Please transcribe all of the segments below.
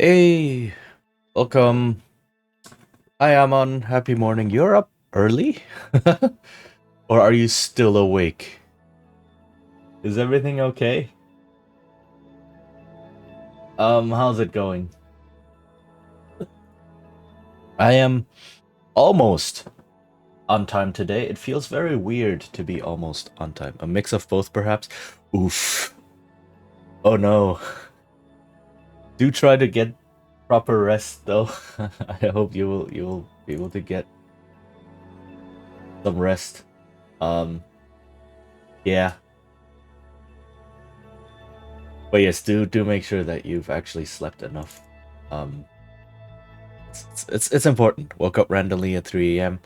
Hey, welcome. Hi, Amon. Happy morning. You're up early? Or are you still awake? Is everything okay? How's it going? I am almost on time today. It feels very weird to be almost on time. A mix of both, perhaps? Oof. Oh no. Do try to get proper rest, though. I hope you will be able to get some rest. Um, yeah. But yes, do make sure that you've actually slept enough. Um, it's important. Woke up randomly at 3 a.m.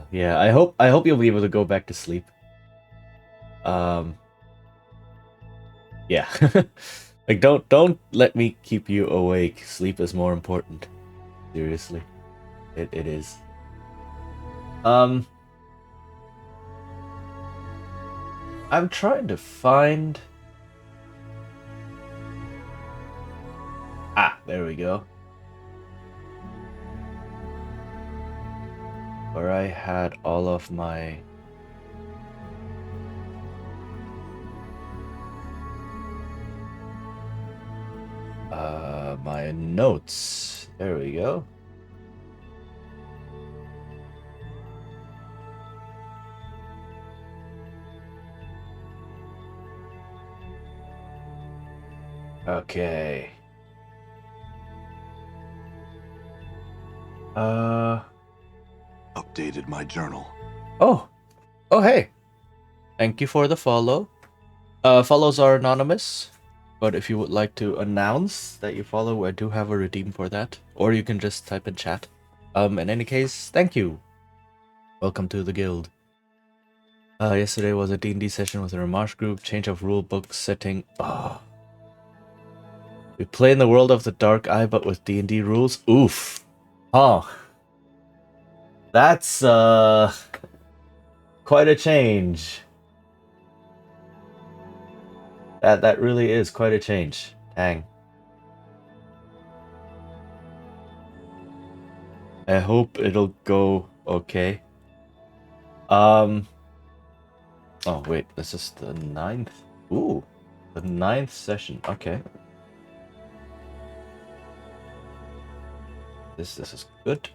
Yeah. I hope you'll be able to go back to sleep. Um, yeah. Like don't let me keep you awake. Sleep is more important. Seriously, it is. Um, I'm trying to find. Ah, there we go. Where I had all of my my notes. There we go. Okay. Updated my journal. Oh. Oh, hey. Thank you for the follow. Follows are anonymous, but if you would like to announce that you follow, I do have a redeem for that. Or you can just type in chat. In any case, thank you. Welcome to the guild. Yesterday was a D&D session with a Remarsh group. Change of rule book setting. Oh. We play in the world of the Dark Eye, but with D&D rules. Oof. Oh. That's, quite a change. That really is quite a change. Dang. I hope it'll go okay. Oh wait, this is the 9th. Ooh, the 9th session. Okay. This is good.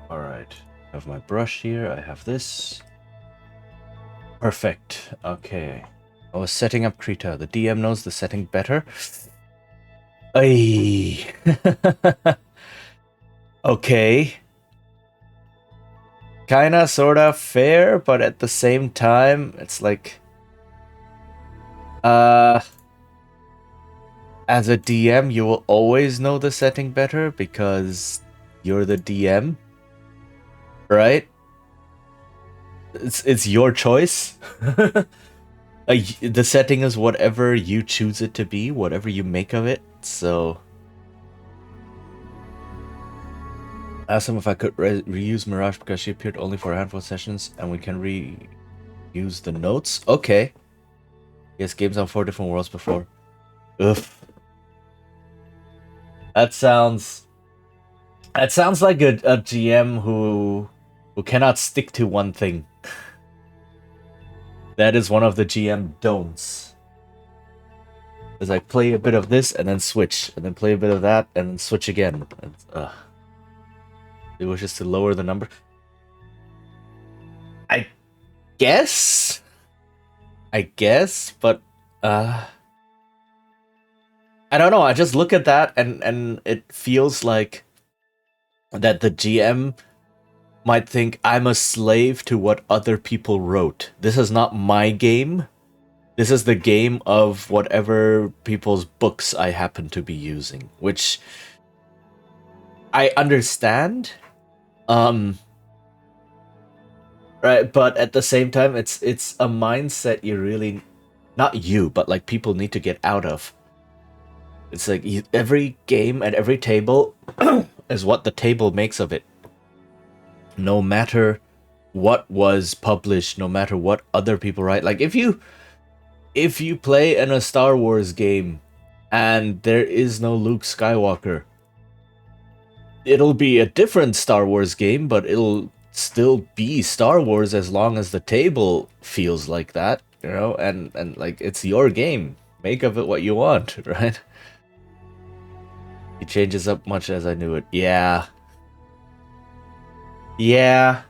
All right. I have my brush here. I have this. Perfect. Okay. I was setting up Krita. The DM knows the setting better. Ay. Okay. Kinda, sorta fair, but at the same time, it's like, as a DM, you will always know the setting better because you're the DM, right? It's your choice. The setting is whatever you choose it to be, whatever you make of it. So, asked him if I could reuse Mirage because she appeared only for a handful of sessions, and we can reuse the notes. Okay. Yes, games on 4 different worlds before. Ugh. That sounds like a GM who cannot stick to one thing. That is one of the GM don'ts. Is I play a bit of this and then switch, and then play a bit of that and then switch again. It was just to lower the number. I guess, but I don't know. I just look at that and it feels like that the GM might think I'm a slave to what other people wrote. This is not my game. This is the game of whatever people's books I happen to be using, which I understand. Right, but at the same time, it's a mindset you really, not you, but like people need to get out of. It's like every game and every table is what the table makes of it. No matter what was published, no matter what other people write. Like if you play in a Star Wars game and there is no Luke Skywalker. It'll be a different Star Wars game, but it'll still be Star Wars as long as the table feels like that, you know, and like it's your game. Make of it what you want, right? It changes up much as I knew it. Yeah. Yeah.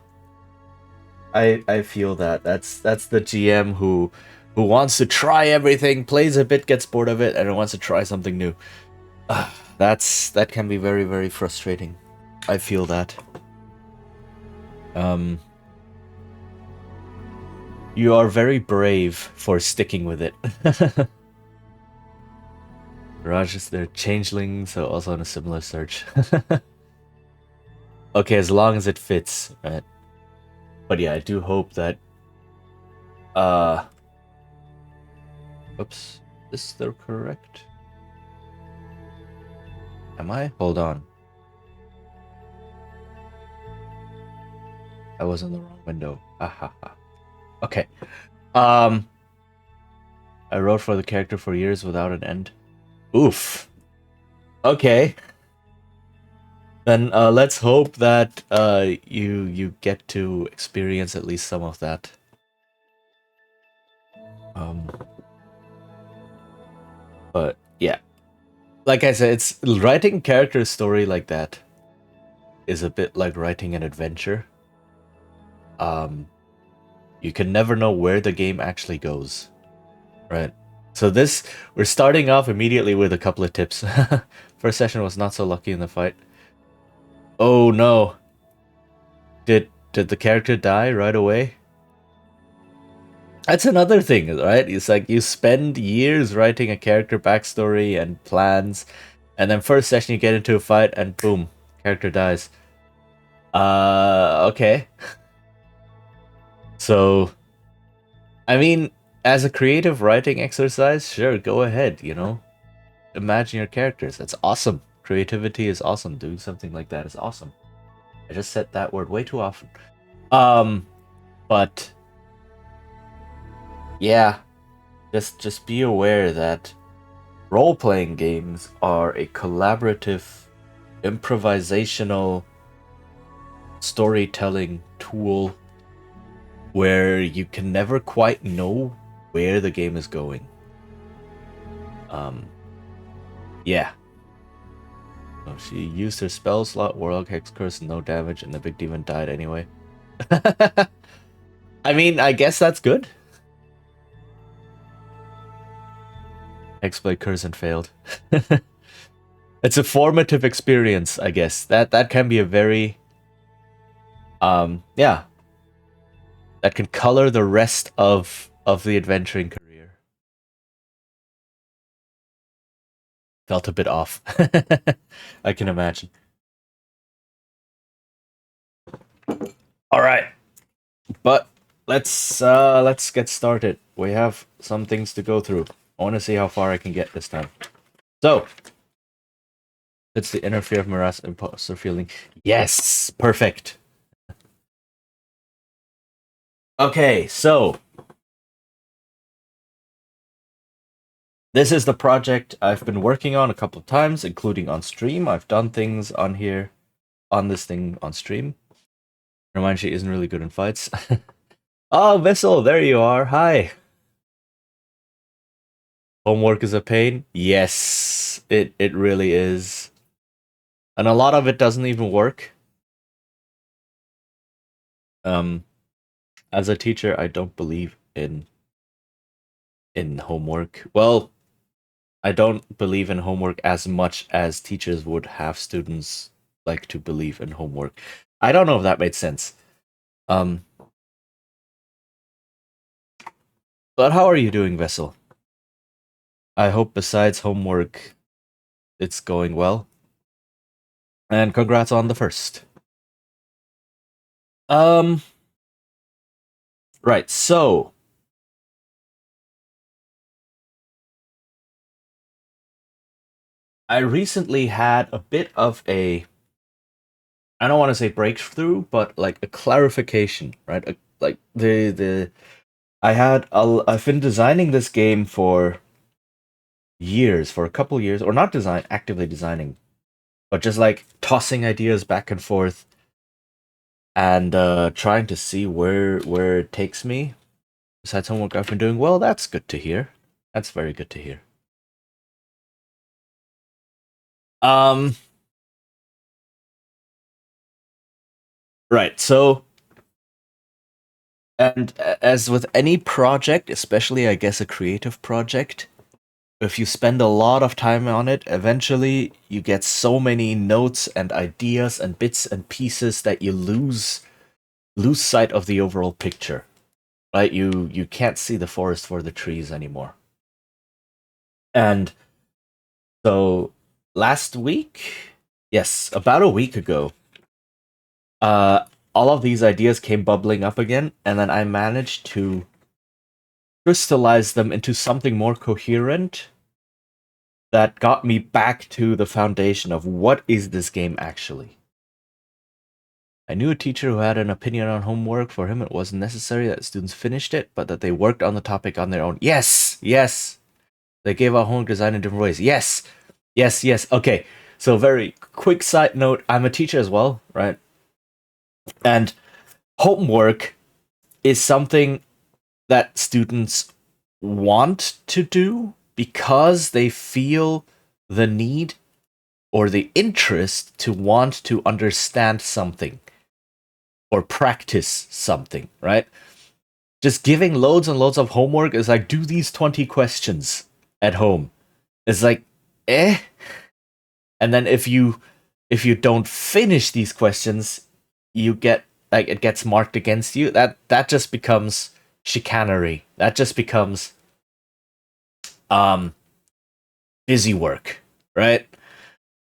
I feel that. That's the GM who wants to try everything, plays a bit, gets bored of it, and wants to try something new. That can be very, very frustrating. I feel that. You are very brave for sticking with it. Raj is their changeling, so also on a similar search. Okay, as long as it fits, right? But yeah, I do hope that oops, is this the correct? Am I? Hold on. I was in the wrong window. Okay. I wrote for the character for years without an end. Oof. Okay. Then let's hope that you get to experience at least some of that. But yeah, like I said, it's writing character story like that is a bit like writing an adventure. You can never know where the game actually goes, right? So we're starting off immediately with a couple of tips. First session was not so lucky in the fight. Oh no. Did the character die right away? That's another thing, right? It's like you spend years writing a character backstory and plans, and then first session you get into a fight and boom, character dies. Okay. So, I mean, as a creative writing exercise, sure, go ahead, you know? Imagine your characters. That's awesome. Creativity is awesome. Doing something like that is awesome. I just said that word way too often. But yeah, just be aware that role-playing games are a collaborative, improvisational storytelling tool where you can never quite know where the game is going. Yeah. Oh, she used her spell slot, Warlock, Hex Curse, no damage, and the big demon died anyway. I mean, I guess that's good. Hexblade Curse and failed. It's a formative experience, I guess. That can be a very yeah. That can color the rest of the adventuring career. Felt a bit off. I can imagine. All right. But let's get started. We have some things to go through. I want to see how far I can get this time. So, it's the inner fear of morass imposter feeling. Yes, perfect. Okay, so this is the project I've been working on a couple of times, including on stream. I've done things on here, on this thing on stream. Reminds she isn't really good in fights. Oh, Vessel, there you are. Hi. Homework is a pain? Yes, it really is. And a lot of it doesn't even work. As a teacher, I don't believe in homework. Well, I don't believe in homework as much as teachers would have students like to believe in homework. I don't know if that made sense. But how are you doing, Vessel? I hope besides homework, it's going well. And congrats on the first. Right, so I recently had a bit of I don't want to say breakthrough, but like a clarification, right? Like I've been designing this game for years, for a couple years, or not actively designing, but just like tossing ideas back and forth and trying to see where it takes me. Besides homework I've been doing, well, that's good to hear. That's very good to hear. Um, right. So, and as with any project, especially I guess a creative project, if you spend a lot of time on it, eventually you get so many notes and ideas and bits and pieces that you lose sight of the overall picture. Right? You can't see the forest for the trees anymore. And so last week, yes, about a week ago, uh, all of these ideas came bubbling up again, and then I managed to crystallize them into something more coherent that got me back to the foundation of what is this game actually. I knew a teacher who had an opinion on homework. For him, it wasn't necessary that students finished it, but that they worked on the topic on their own. Yes, yes. They gave out homework design in different ways. Yes, yes, yes. Okay, so very quick side note, I'm a teacher as well, right? And homework is something that students want to do because they feel the need or the interest to want to understand something or practice something, right? Just giving loads and loads of homework is like, do these 20 questions at home. It's like, eh? And then if you don't finish these questions, you get like it gets marked against you. That just becomes chicanery. That just becomes um busy work, right?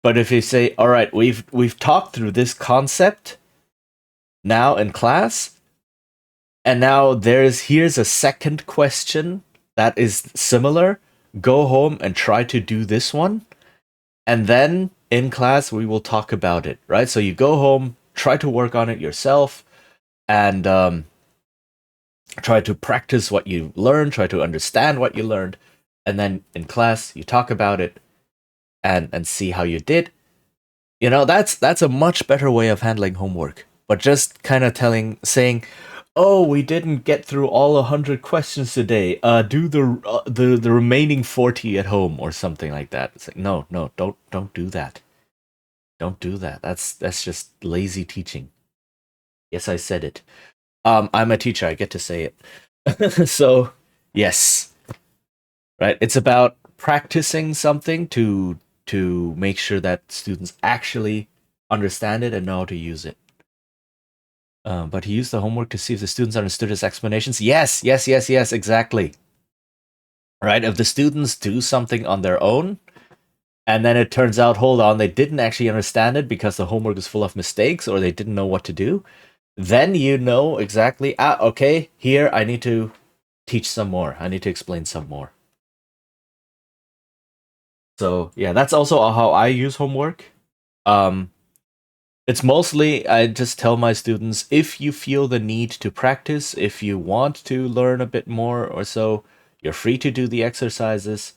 But if you say, all right, we've talked through this concept now in class, and now here's a second question that is similar. Go home and try to do this one, and then in class we will talk about it, right? So you go home, try to work on it yourself, and try to practice what you learned, try to understand what you learned, and then in class you talk about it and see how you did. You know, that's a much better way of handling homework. But just kind of saying, "Oh, we didn't get through all 100 questions today. Do the remaining 40 at home or something like that." It's like, no, no, don't do that. Don't do that. That's just lazy teaching. Yes, I said it. I'm a teacher. I get to say it. So, yes, right. It's about practicing something to make sure that students actually understand it and know how to use it. But he used the homework to see if the students understood his explanations. Yes, yes, yes, yes, exactly. Right? If the students do something on their own, and then it turns out, hold on, they didn't actually understand it because the homework is full of mistakes or they didn't know what to do, then you know exactly, okay, here I need to teach some more. I need to explain some more. So, yeah, that's also how I use homework. Um, It's mostly, I just tell my students, if you feel the need to practice, if you want to learn a bit more or so, you're free to do the exercises.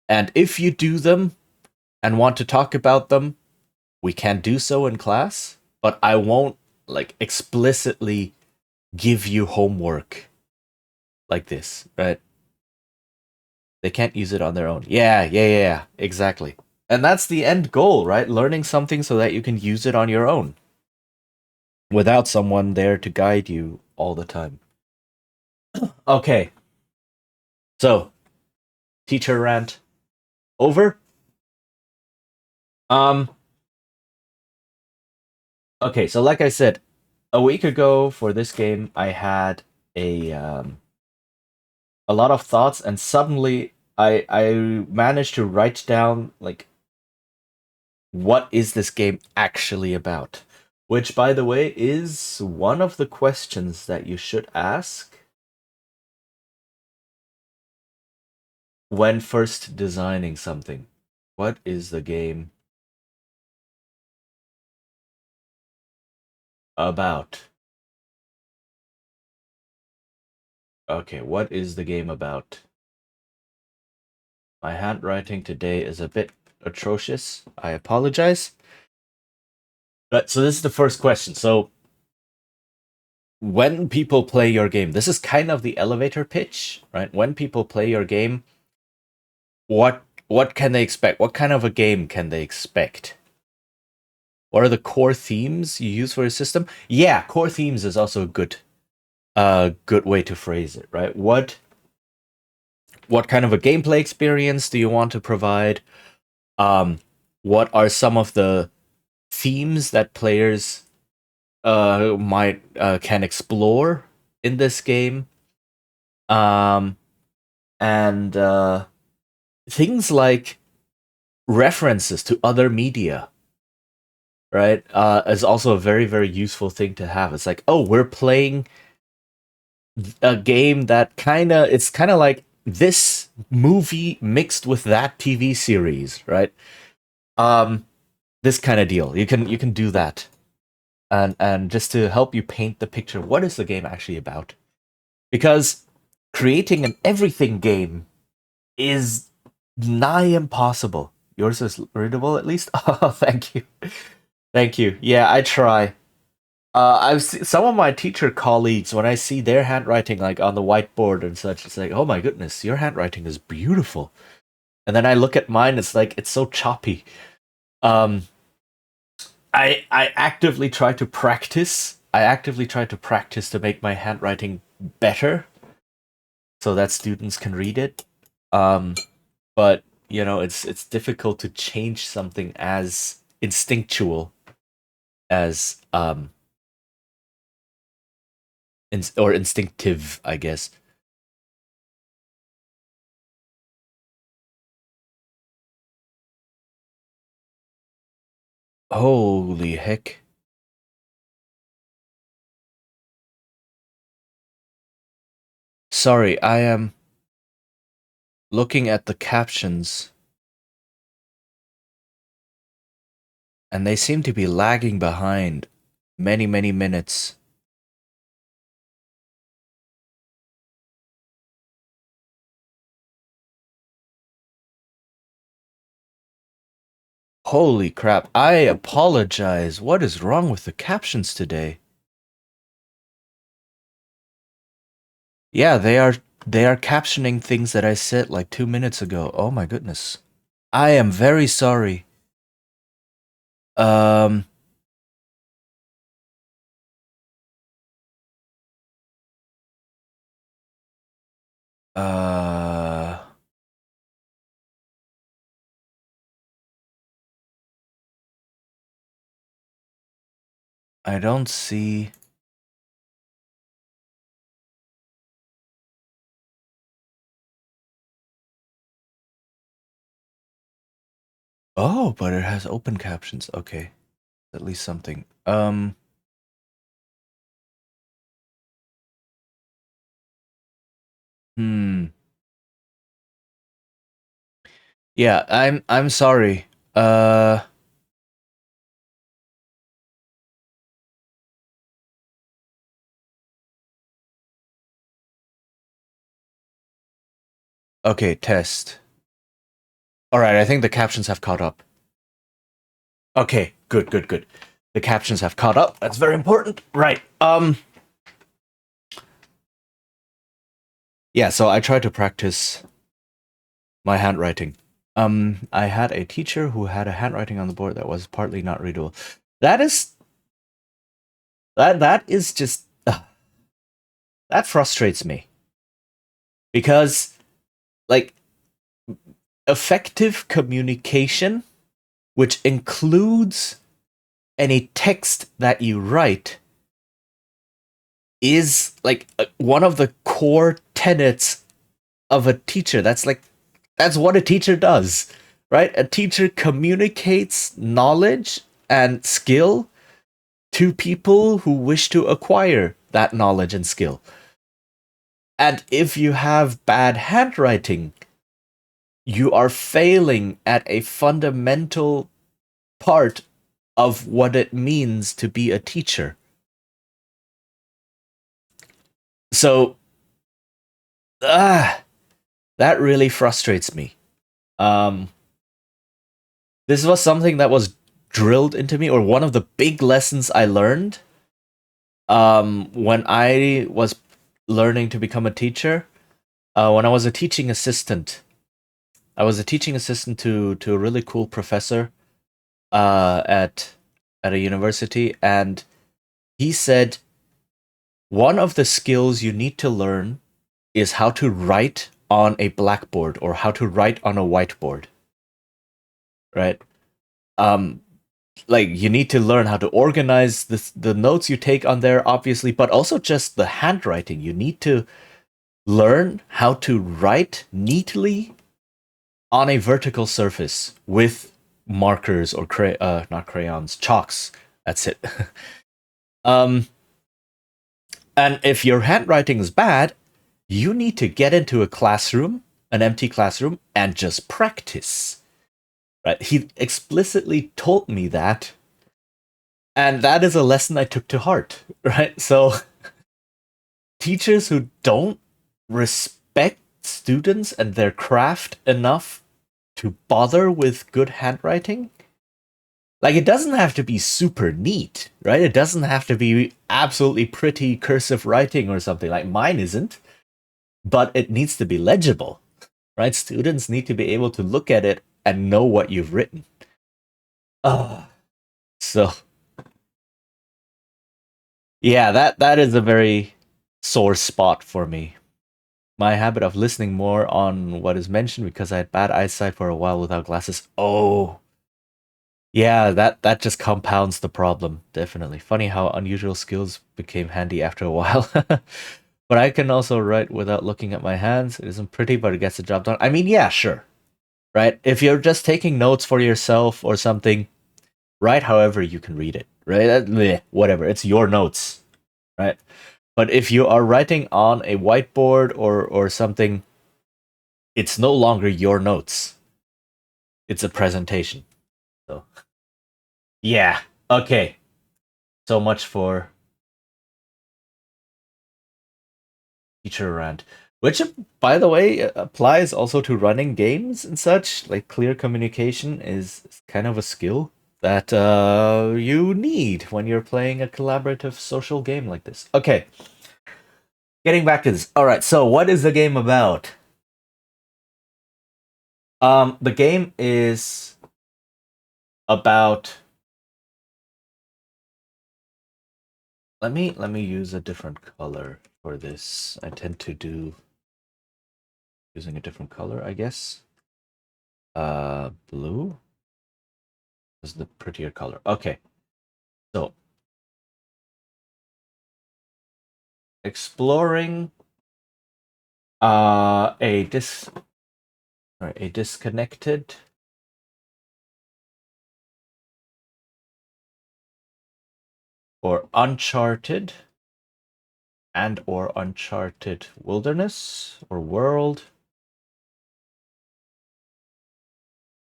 And if you do them and want to talk about them, we can do so in class, but I won't like explicitly give you homework like this, right? They can't use it on their own. Yeah, exactly. And that's the end goal, right? Learning something so that you can use it on your own without someone there to guide you all the time. Okay, so teacher rant over. Um, okay, so like I said, a week ago for this game, I had a lot of thoughts, and suddenly I managed to write down like what is this game actually about, which by the way is one of the questions that you should ask when first designing something. What is the game about? Okay, what is the game about? My handwriting today is a bit atrocious. I apologize. But so this is the first question. So when people play your game, this is kind of the elevator pitch, right? When people play your game, what can they expect? What kind of a game can they expect? What are the core themes you use for your system? Yeah, core themes is also a good way to phrase it, right? What kind of a gameplay experience do you want to provide? What are some of the themes that players might can explore in this game? And things like references to other media, right? Is also a very, very useful thing to have. It's like, oh, we're playing a game that it's kind of like this movie mixed with that TV series, right? Um, this kind of deal. You can do that, and just to help you paint the picture, what is the game actually about? Because creating an everything game is nigh impossible. Yours is readable at least. Oh, thank you, thank you. Yeah, I try. I've seen some of my teacher colleagues when I see their handwriting like on the whiteboard and such. It's like, oh my goodness, your handwriting is beautiful. And then I look at mine. It's like it's so choppy. Um, I actively try to practice. I actively try to practice to make my handwriting better, so that students can read it. Um, but it's difficult to change something as instinctual as or instinctive, I guess. Holy heck. Sorry, I am looking at the captions and they seem to be lagging behind many, many minutes. Holy crap. I apologize. What is wrong with the captions today? Yeah, they are captioning things that I said like 2 minutes ago. Oh my goodness. I am very sorry. Um uh I don't see. Oh, but it has open captions. Okay. At least something. Hmm. Yeah, I'm sorry. Uh okay, test. All right, I think the captions have caught up. Okay, good, good, good. The captions have caught up. That's very important. Right. Yeah, so I tried to practice my handwriting. I had a teacher who had a handwriting on the board that was partly not readable. That is that is just that frustrates me because like effective communication, which includes any text that you write, is like one of the core tenets of a teacher. That's what a teacher does, right? A teacher communicates knowledge and skill to people who wish to acquire that knowledge and skill. And if you have bad handwriting, you are failing at a fundamental part of what it means to be a teacher. So, that really frustrates me. Um, this was something that was drilled into me, or one of the big lessons I learned when I was learning to become a teacher. When I was a teaching assistant, I was a teaching assistant to a really cool professor at a university, and he said one of the skills you need to learn is how to write on a blackboard or how to write on a whiteboard, right? Um, like you need to learn how to organize the notes you take on there, obviously, but also just the handwriting. You need to learn how to write neatly on a vertical surface with markers or not crayons, chalks. That's it. um, and if your handwriting is bad, you need to get into a classroom, an empty classroom, and just practice. Right? He explicitly told me that, and that is a lesson I took to heart. Right? So teachers who don't respect students and their craft enough to bother with good handwriting, like it doesn't have to be super neat, right? It doesn't have to be absolutely pretty cursive writing or something. Like mine isn't, but it needs to be legible, right? Students need to be able to look at it and know what you've written. So yeah, that is a very sore spot for me. My habit of listening more on what is mentioned because I had bad eyesight for a while without glasses. Oh, yeah, that just compounds the problem, definitely. Funny how unusual skills became handy after a while. But I can also write without looking at my hands. It isn't pretty, but it gets the job done. I mean, yeah, sure. Right? If you're just taking notes for yourself or something, write however you can read it. Right? Whatever. It's your notes. Right? But if you are writing on a whiteboard or something, it's no longer your notes. It's a presentation. So yeah. Okay. So much for teacher rant. Which, by the way, applies also to running games and such. Like clear communication is kind of a skill that you need when you're playing a collaborative social game like this. Okay, getting back to this. All right, so what is the game about? The game is about. Let me use a different color for this. I tend to do using a different color, I guess. Blue is the prettier color. Okay, so exploring a disconnected or uncharted wilderness or world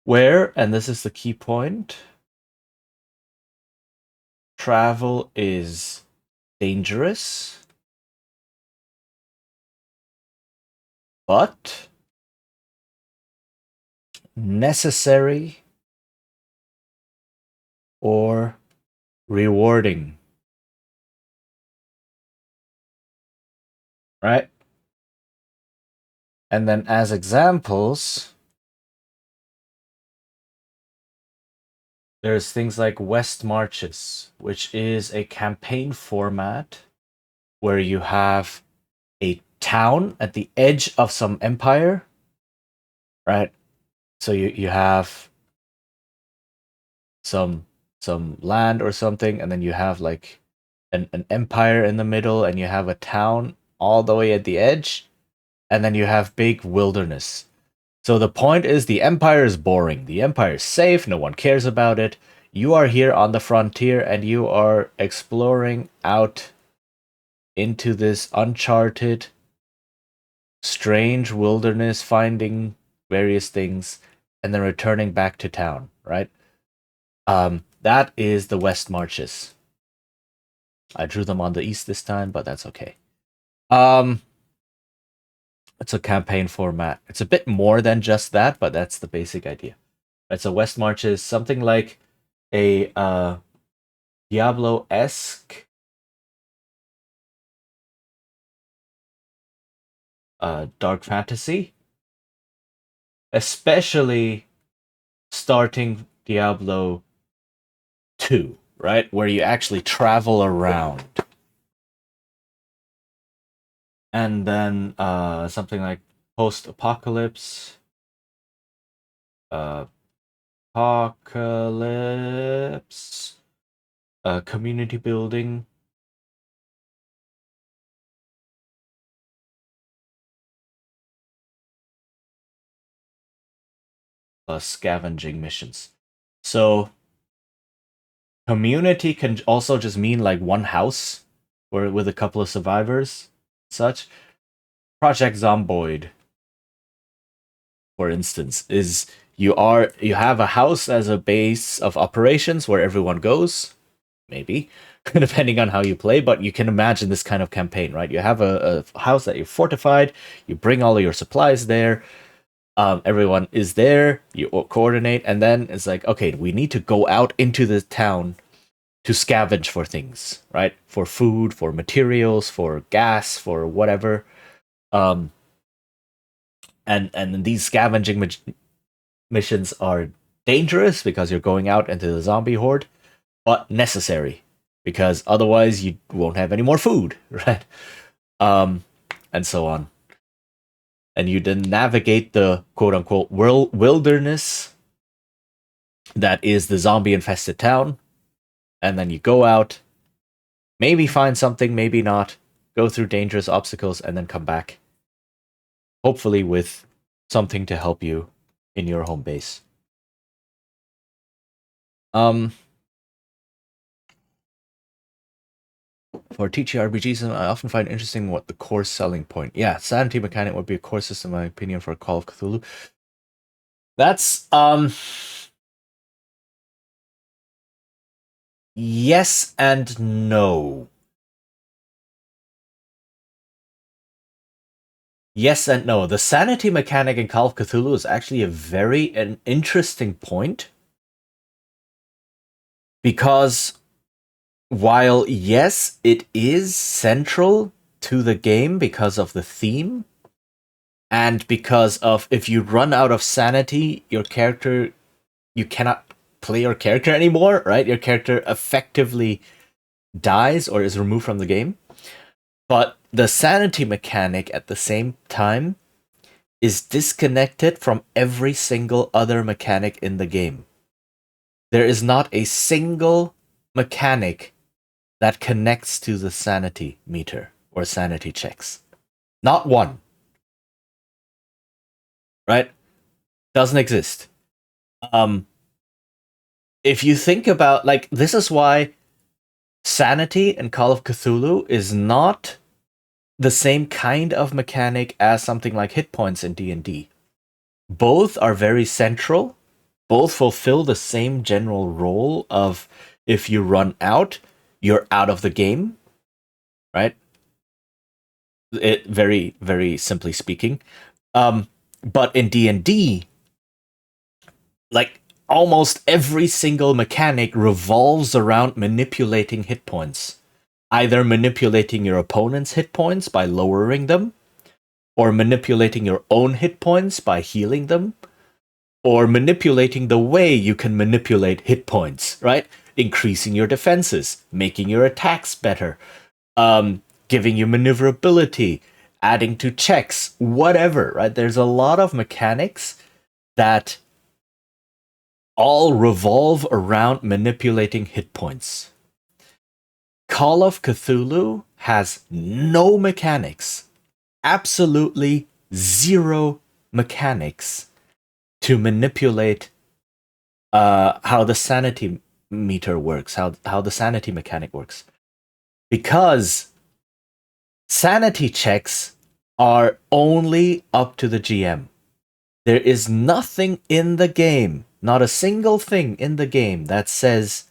where, and this is the key point, travel is dangerous, but necessary or rewarding. Right? And then as examples, there's things like West Marches, which is a campaign format where you have a town at the edge of some empire, right? So you have some land or something, and then you have like an empire in the middle, and you have a town all the way at the edge, and then you have big wilderness. So the point is the empire is boring. The empire is safe, no one cares about it. You are here on the frontier and you are exploring out into this uncharted, strange wilderness, finding various things, and then returning back to town, right? That is the West Marches. I drew them on the east this time, but that's okay. Um, It's a campaign format. It's a bit more than just that, but that's the basic idea. Right, so West March is something like a Diablo-esque dark fantasy, especially starting Diablo 2, right? Where you actually travel around. And then something like post-apocalypse. Apocalypse. Community building. Plus scavenging missions. So community can also just mean like one house or with a couple of survivors, such. Project Zomboid, for instance, is you have a house as a base of operations where everyone goes, maybe, depending on how you play, but you can imagine this kind of campaign, right? You have a house that you've fortified, you bring all of your supplies there, everyone is there, you coordinate, and then it's like, okay, we need to go out into the town to scavenge for things, right? For food, for materials, for gas, for whatever. Um, and these scavenging missions are dangerous because you're going out into the zombie horde, but necessary because otherwise you won't have any more food, right? Um, and so on. And you then navigate the quote unquote wilderness that is the zombie infested town, and then you go out, maybe find something, maybe not, go through dangerous obstacles, and then come back. Hopefully, with something to help you in your home base. For TTRPGs, I often find interesting what the core selling point. Yeah, sanity mechanic would be a core system, in my opinion, for Call of Cthulhu. That's yes and no. Yes and no. The sanity mechanic in Call of Cthulhu is actually an interesting point. Because while, yes, it is central to the game because of the theme, and because of if you run out of sanity, your character, you cannot play your character anymore, right? Your character effectively dies or is removed from the game. But the sanity mechanic at the same time is disconnected from every single other mechanic in the game. There is not a single mechanic that connects to the sanity meter or sanity checks. Not one. Right? Doesn't exist. If you think about, like, this is why sanity in Call of Cthulhu is not the same kind of mechanic as something like hit points in D&D. Both are very central. Both fulfill the same general role of if you run out, you're out of the game, right? It very, very simply speaking. But in D&D, like almost every single mechanic revolves around manipulating hit points. Either manipulating your opponent's hit points by lowering them, or manipulating your own hit points by healing them, or manipulating the way you can manipulate hit points, right? Increasing your defenses, making your attacks better, giving you maneuverability, adding to checks, whatever, right? There's a lot of mechanics that all revolve around manipulating hit points. Call of Cthulhu has no mechanics, absolutely zero mechanics to manipulate how the sanity meter works, how the sanity mechanic works. Because sanity checks are only up to the GM. There is nothing in the game, not a single thing in the game that says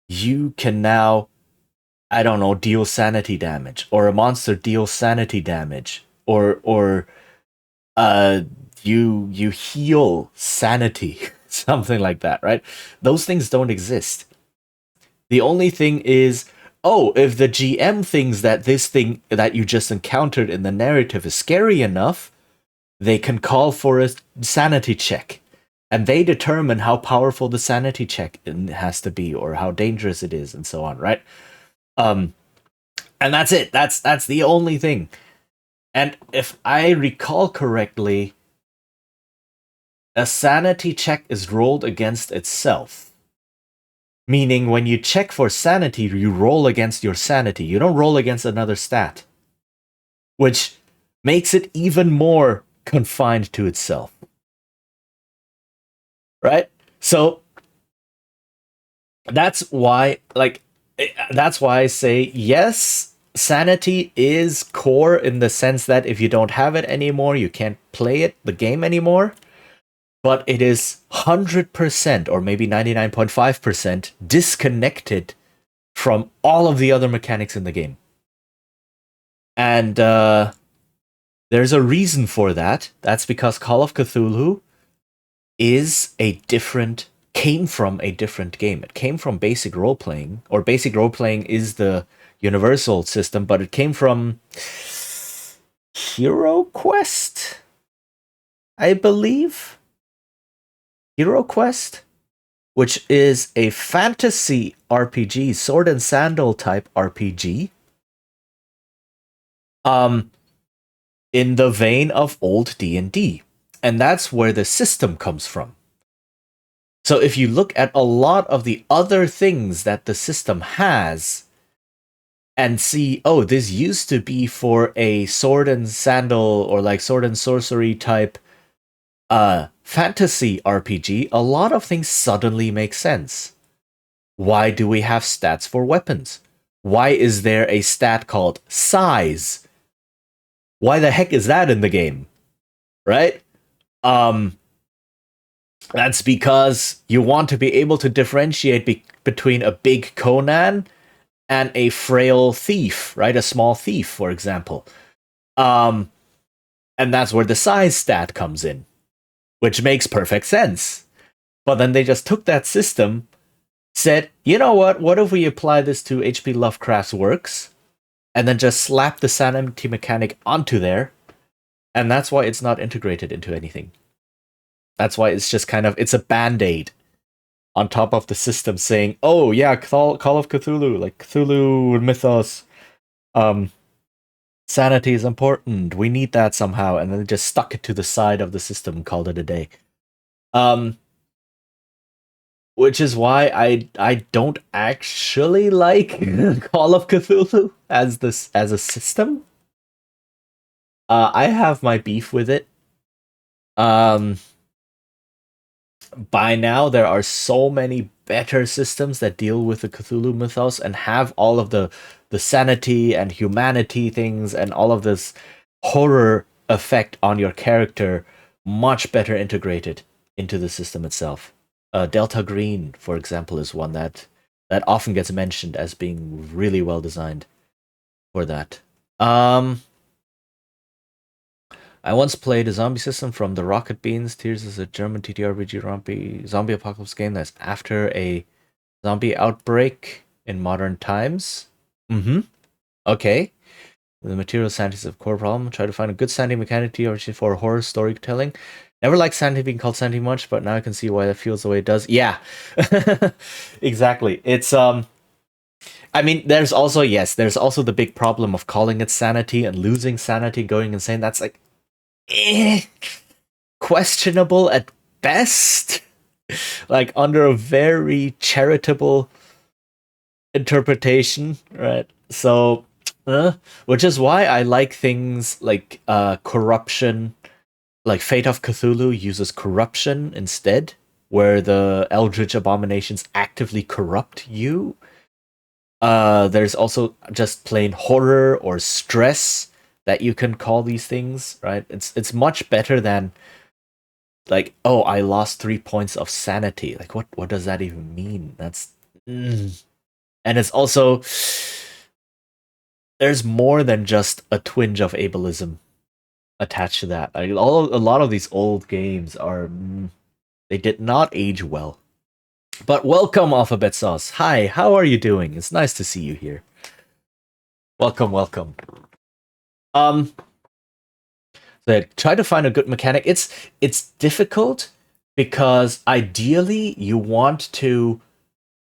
you can now, deal sanity damage, or a monster deals sanity damage, or uh you heal sanity, something like that, right? Those things don't exist. The only thing is, oh, if the GM thinks that this thing that you just encountered in the narrative is scary enough, they can call for a sanity check. And they determine how powerful the sanity check has to be, or how dangerous it is, and so on, right? Um, and that's it. That's the only thing. And if I recall correctly, a sanity check is rolled against itself. Meaning, when you check for sanity, you roll against your sanity. You don't roll against another stat. Which makes it even more confined to itself. Right? So, that's why, that's why I say, yes, sanity is core in the sense that if you don't have it anymore, you can't play the game anymore. But it is 100% or maybe 99.5% disconnected from all of the other mechanics in the game. And there's a reason for that. That's because Call of Cthulhu came from a different game. It came from basic role playing, or basic role playing is the universal system, but it came from Hero Quest, I believe. Hero Quest, which is a fantasy RPG, sword and sandal type RPG. In the vein of old D&D. And that's where the system comes from. So if you look at a lot of the other things that the system has and see, oh, this used to be for a sword and sandal or like sword and sorcery type fantasy RPG, a lot of things suddenly make sense. Why do we have stats for weapons? Why is there a stat called size? Why the heck is that in the game? Right? That's because you want to be able to differentiate between a big Conan and a frail thief, right? A small thief, for example. And that's where the size stat comes in, which makes perfect sense. But then they just took that system, said, you know what if we apply this to H.P. Lovecraft's works, and then just slap the sanity mechanic onto there, and that's why it's not integrated into anything. That's why it's just it's a band-aid on top of the system saying, oh yeah, Call of Cthulhu, like Cthulhu mythos, sanity is important, we need that somehow, and then just stuck it to the side of the system and called it a day. Which is why I don't actually like Call of Cthulhu as a system. I have my beef with it. By now, there are so many better systems that deal with the Cthulhu mythos and have all of the sanity and humanity things and all of this horror effect on your character much better integrated into the system itself. Delta Green, for example, is one that often gets mentioned as being really well designed for that. I once played a zombie system from the Rocket Beans. Tears is a German TTRPG zombie apocalypse game that's after a zombie outbreak in modern times. Okay. The material sanity is a core problem. Try to find a good sanity mechanic for horror storytelling. Never liked sanity being called sanity much, but now I can see why that feels the way it does. Yeah. Exactly. It's I mean, there's also the big problem of calling it sanity and losing sanity, going insane. That's like questionable at best. Like under a very charitable interpretation, right? So, which is why I like things like corruption. Like Fate of Cthulhu uses corruption instead, where the Eldritch abominations actively corrupt you. There's also just plain horror or stress that you can call these things, right? It's much better than like, oh, I lost 3 points of sanity. Like, what does that even mean? That's and it's also there's more than just a twinge of ableism attached to that. A lot of these old games are they did not age well. But welcome, Alphabet Sauce. Hi, how are you doing? It's nice to see you here. Welcome, welcome. So try to find a good mechanic. It's difficult because ideally you want to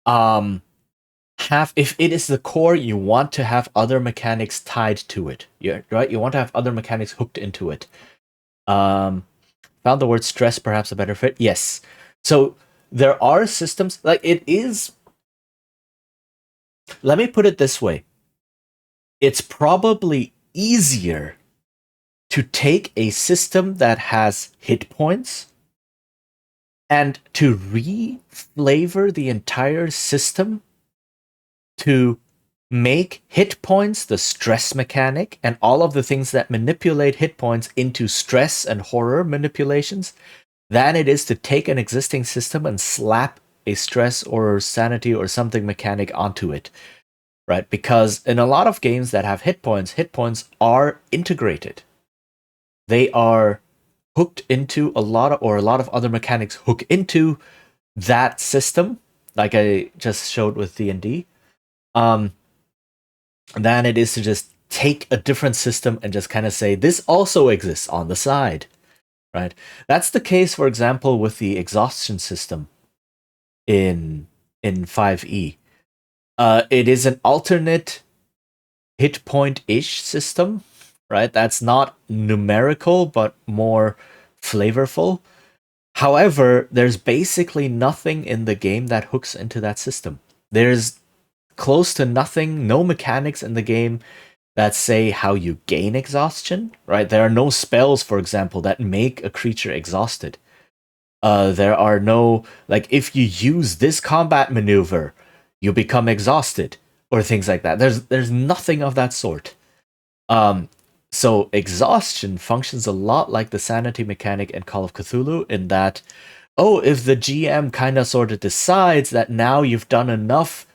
have, if it is the core, you want to have other mechanics tied to it. Right? You want to have other mechanics hooked into it. Found the word stress perhaps a better fit. Yes. So there are systems like it is. Let me put it this way. It's probably easier to take a system that has hit points and to re-flavor the entire system to make hit points the stress mechanic and all of the things that manipulate hit points into stress and horror manipulations than it is to take an existing system and slap a stress or sanity or something mechanic onto it. Right? Because in a lot of games that have hit points are integrated. They are hooked into a lot of other mechanics hook into that system, like I just showed with D&D, than it is to just take a different system and just kind of say, this also exists on the side, right? That's the case, for example, with the exhaustion system in 5e. It is an alternate hit point-ish system, right? That's not numerical, but more flavorful. However, there's basically nothing in the game that hooks into that system. There's close to nothing, no mechanics in the game that say how you gain exhaustion, right? There are no spells, for example, that make a creature exhausted. There are no, like, if you use this combat maneuver, you become exhausted, or things like that. There's nothing of that sort. So exhaustion functions a lot like the sanity mechanic in Call of Cthulhu in that, if the GM kind of sort of decides that now you've done enough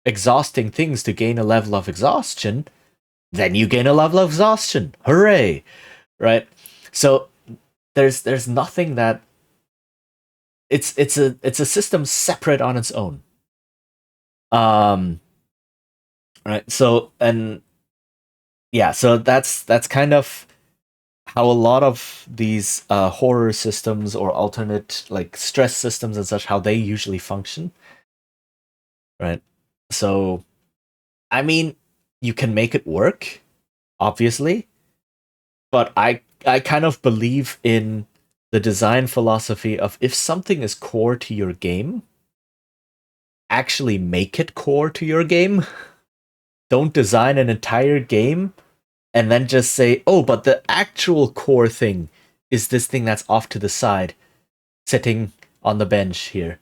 exhausting things to gain a level of exhaustion, then you gain a level of exhaustion. Hooray! Right? So there's nothing that it's a system separate on its own. Right. So so that's kind of how a lot of these horror systems or alternate like stress systems and such, how they usually function. Right. So, I mean, you can make it work, obviously, but I kind of believe in the design philosophy of if something is core to your game, actually make it core to your game. Don't design an entire game and then just say, but the actual core thing is this thing that's off to the side, sitting on the bench here,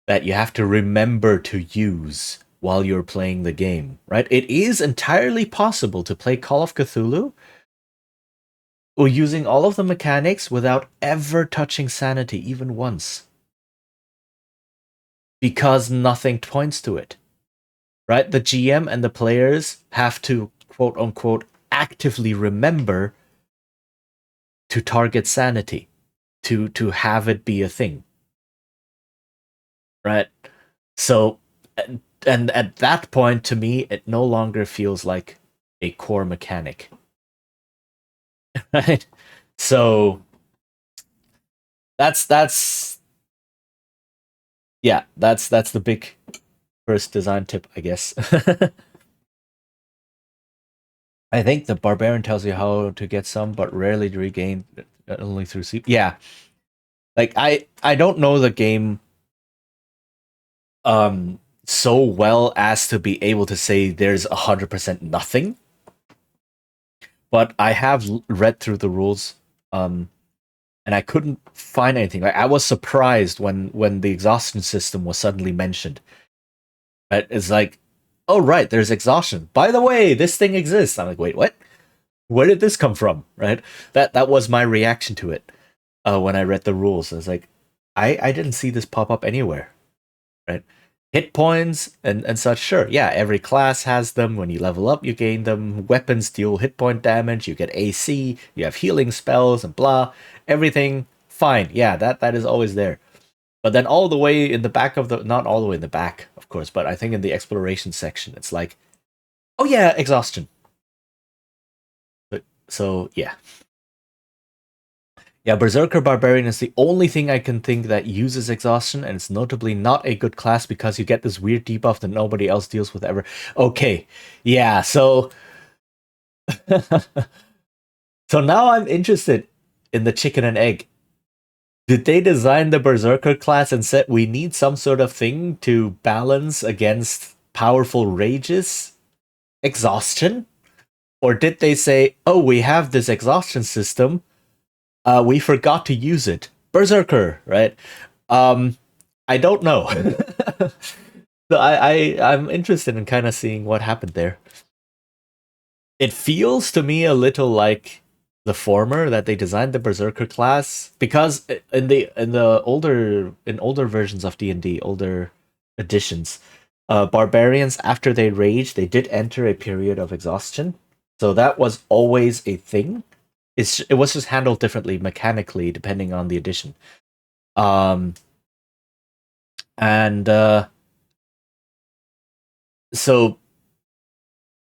that you have to remember to use while you're playing the game, right? It is entirely possible to play Call of Cthulhu or using all of the mechanics without ever touching sanity even once. Because nothing points to it, right? The GM and the players have to, quote unquote, actively remember to target sanity, to have it be a thing, right? So, and at that point, to me, it no longer feels like a core mechanic, right? So that's the big first design tip, I guess. I think the barbarian tells you how to get some, but rarely to regain only through sleep. Yeah, like I don't know the game so well as to be able to say there's 100% nothing, but I have read through the rules, and I couldn't find anything. Like I was surprised when the exhaustion system was suddenly mentioned. It's like, oh right, there's exhaustion. By the way, this thing exists. I'm like, wait, what? Where did this come from? Right? That was my reaction to it when I read the rules. I was like, I didn't see this pop up anywhere. Right? hit points and such. Sure, yeah, every class has them. When you level up, you gain them. Weapons deal hit point damage. You get AC. You have healing spells and blah. Everything fine. Yeah, that is always there. But then all the way in the back of the, not all the way in the back, of course, but I think in the exploration section, it's like, oh yeah, exhaustion. But so yeah. Yeah, Berserker Barbarian is the only thing I can think that uses exhaustion, and it's notably not a good class because you get this weird debuff that nobody else deals with ever. Okay, yeah, so so now I'm interested in the chicken and egg. Did they design the Berserker class and said we need some sort of thing to balance against powerful rages? Exhaustion? Or did they say, oh, we have this exhaustion system, we forgot to use it? Berserker, right? I don't know. So I'm interested in kind of seeing what happened there. It feels to me a little like the former, that they designed the Berserker class, because in older versions of D&D, older editions, barbarians, after they rage, they did enter a period of exhaustion. So that was always a thing. It was just handled differently mechanically depending on the edition. Um and so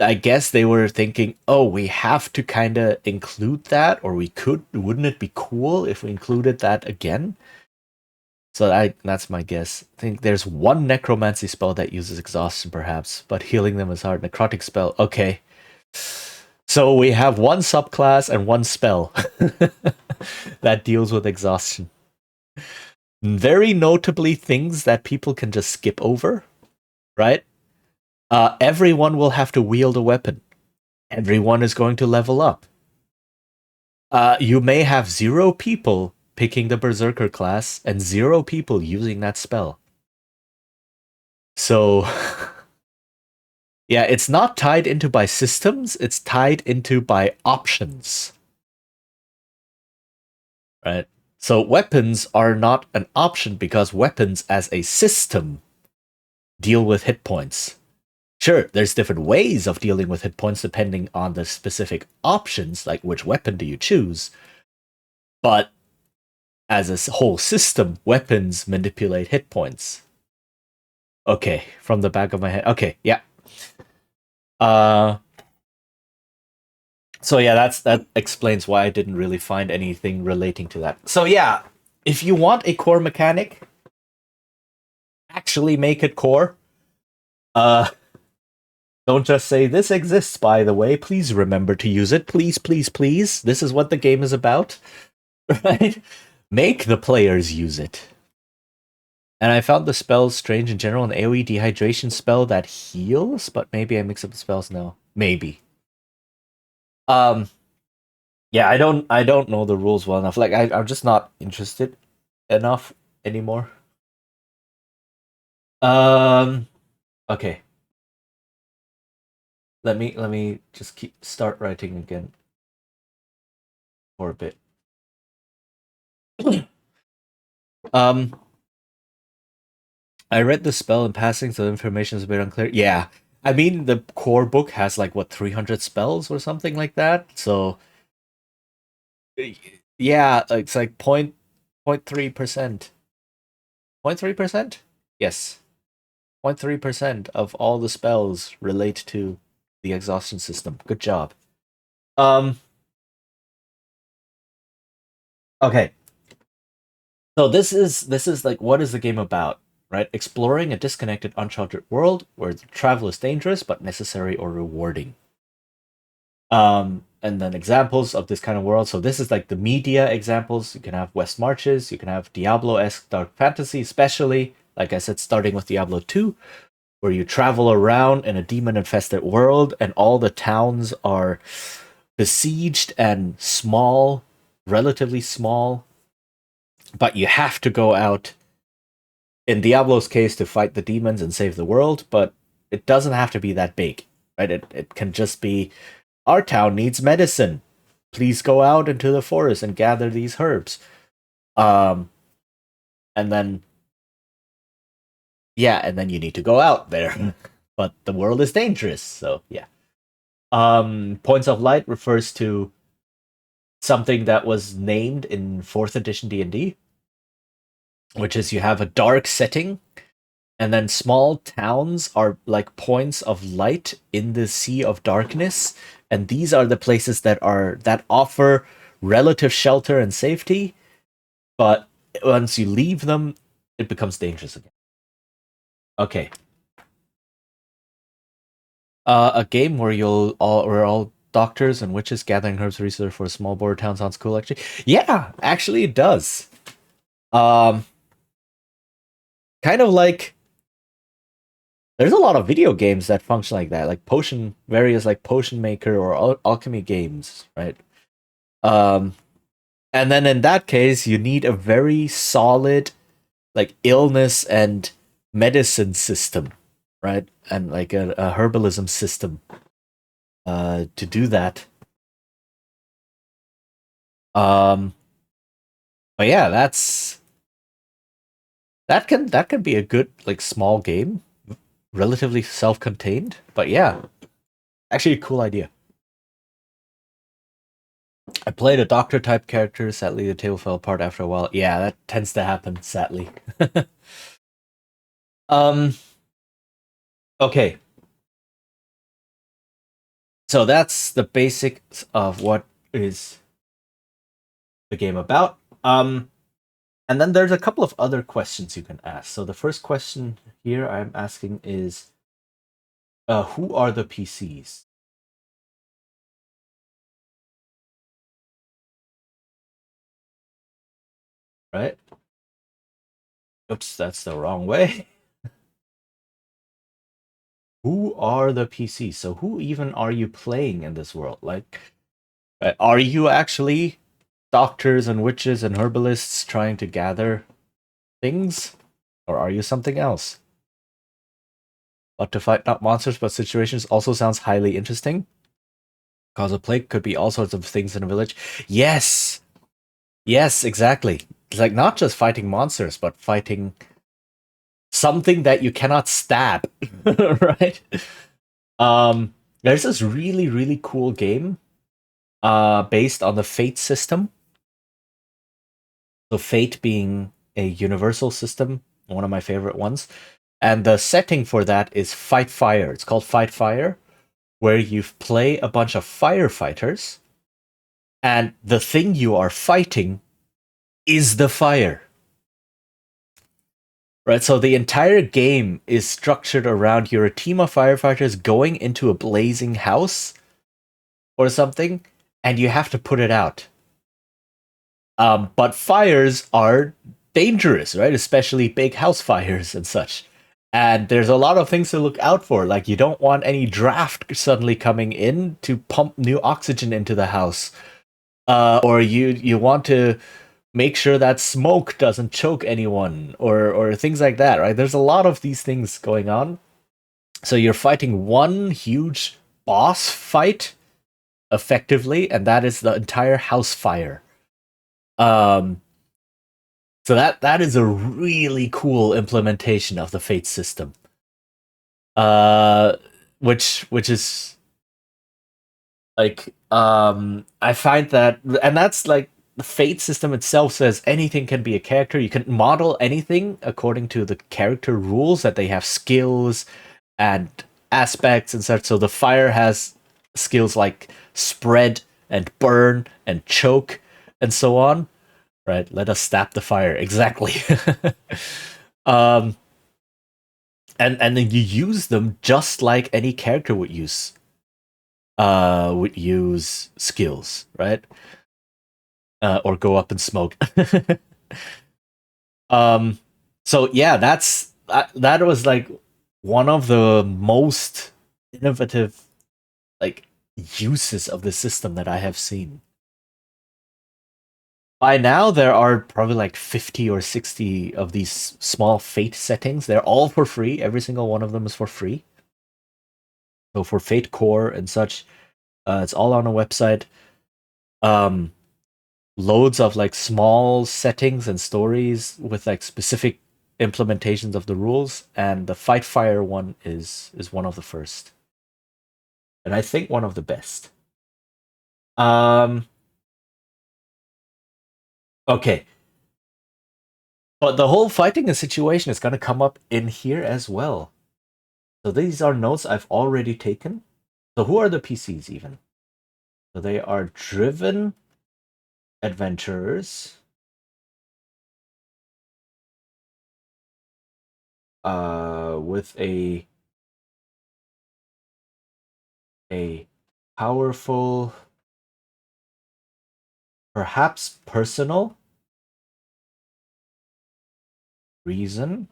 I guess they were thinking, oh, we have to kind of include that, or wouldn't it be cool if we included that again? So that's my guess. I think there's one necromancy spell that uses exhaustion, perhaps, but healing them is hard. Necrotic spell, okay. So we have one subclass and one spell that deals with exhaustion. Very notably, things that people can just skip over, right? Everyone will have to wield a weapon. Everyone is going to level up. You may have 0 people picking the Berserker class and 0 people using that spell. So, yeah, it's not tied into by systems, it's tied into by options. Right? So, weapons are not an option because weapons as a system deal with hit points. Sure, there's different ways of dealing with hit points depending on the specific options, like which weapon do you choose. But as a whole system, weapons manipulate hit points. Okay, from the back of my head. Okay, yeah. So yeah, that explains why I didn't really find anything relating to that. So yeah, if you want a core mechanic, actually make it core. Uh don't just say this exists, by the way. Please remember to use it. Please, please, please. This is what the game is about. Right? Make the players use it. And I found the spells strange in general. An AoE dehydration spell that heals, but maybe I mix up the spells now. Maybe. Um yeah, I don't know the rules well enough. Like I'm just not interested enough anymore. Um okay. Let me just start writing again for a bit. um I read the spell in passing, so the information is a bit unclear. Yeah. I mean, the core book has like what 300 spells or something like that. So yeah, it's like 0.3%. 0.3%? Yes. 0.3% of all the spells relate to the exhaustion system. Good job. Um okay. So this is like, what is the game about? Right? Exploring a disconnected, uncharted world where travel is dangerous but necessary or rewarding. And then examples of this kind of world. So this is like the media examples. You can have West Marches, you can have Diablo-esque dark fantasy, especially, like I said, starting with Diablo 2, where you travel around in a demon-infested world and all the towns are besieged and small, relatively small, but you have to go out, in Diablo's case, to fight the demons and save the world, but it doesn't have to be that big, right? It can just be, our town needs medicine. Please go out into the forest and gather these herbs. And then, yeah, and then you need to go out there. But the world is dangerous, so yeah. Points of light refers to something that was named in 4th edition D&D, which is you have a dark setting, and then small towns are like points of light in the sea of darkness, and these are the places that offer relative shelter and safety, but once you leave them, it becomes dangerous again. Okay. A game where we're all doctors and witches gathering herbs research for a small border town sounds cool. Actually, yeah, actually it does. Um, kind of like there's a lot of video games that function like that, like various like potion maker or alchemy games, right? Um, and then in that case, you need a very solid like illness and medicine system, right? And like a herbalism system to do that. Um, but yeah, that can be a good like small game, relatively self-contained. But yeah, actually a cool idea. I played a doctor type character. Sadly, the table fell apart after a while. Yeah, that tends to happen. Sadly. um. Okay. So that's the basics of what is the game about. And then there's a couple of other questions you can ask. So the first question here I'm asking is, who are the PCs? Right? Oops, that's the wrong way. Who are the PCs? So who even are you playing in this world? Like, are you actually doctors and witches and herbalists trying to gather things? Or are you something else? But to fight not monsters but situations also sounds highly interesting. Cause a plague could be all sorts of things in a village. Yes! Yes, exactly. It's like not just fighting monsters, but fighting something that you cannot stab. Right? There's this really, really cool game based on the Fate system. So Fate being a universal system, one of my favorite ones. And the setting for that is Fight Fire. It's called Fight Fire, where you play a bunch of firefighters, and the thing you are fighting is the fire. Right? So the entire game is structured around you're a team of firefighters going into a blazing house or something, and you have to put it out. But fires are dangerous, right? Especially big house fires and such. And there's a lot of things to look out for. Like you don't want any draft suddenly coming in to pump new oxygen into the house, or you want to make sure that smoke doesn't choke anyone, or things like that. Right? There's a lot of these things going on. So you're fighting one huge boss fight effectively, and that is the entire house fire. Um, So that is a really cool implementation of the fate system. Uh which is like I find that, and that's like the fate system itself says anything can be a character. You can model anything according to the character rules, that they have skills and aspects and such. So the fire has skills like spread and burn and choke and so on. Right? Let us stab the fire. Exactly. um, and then you use them just like any character would use skills, right? Or go up and smoke. um, so yeah, that was like one of the most innovative like uses of the system that I have seen. By now, there are probably like 50 or 60 of these small Fate settings. They're all for free. Every single one of them is for free. So for Fate Core and such, it's all on a website. Um, Loads of like small settings and stories with like specific implementations of the rules, and the Fight Fire one is one of the first, and I think one of the best. Okay, but the whole fighting a situation is going to come up in here as well. So these are notes I've already taken. So who are the PCs even? So they are driven adventurers. With a powerful, perhaps personal reason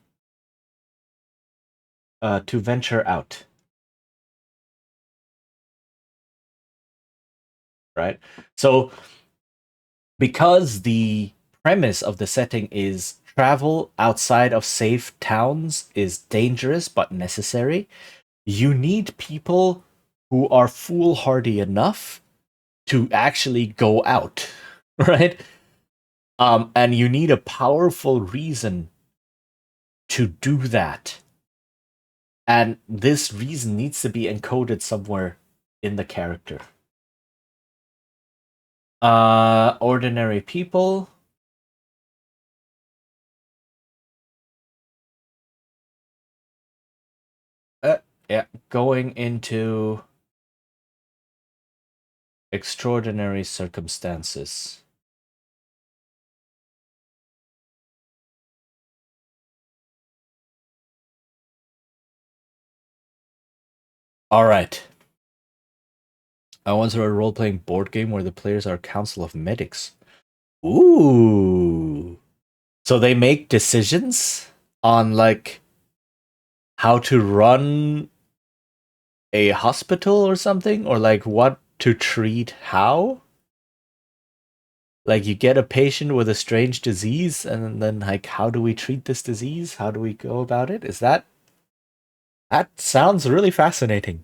to venture out. Right? So because the premise of the setting is travel outside of safe towns is dangerous but necessary, you need people who are foolhardy enough to actually go out, right? And you need a powerful reason to do that. And this reason needs to be encoded somewhere in the character. Ordinary people. Yeah, going into extraordinary circumstances. All right. I once read a role-playing board game where the players are a council of medics. Ooh. So they make decisions on like how to run a hospital or something, or like what to treat how? Like you get a patient with a strange disease and then like how do we treat this disease? How do we go about it? Is that sounds really fascinating.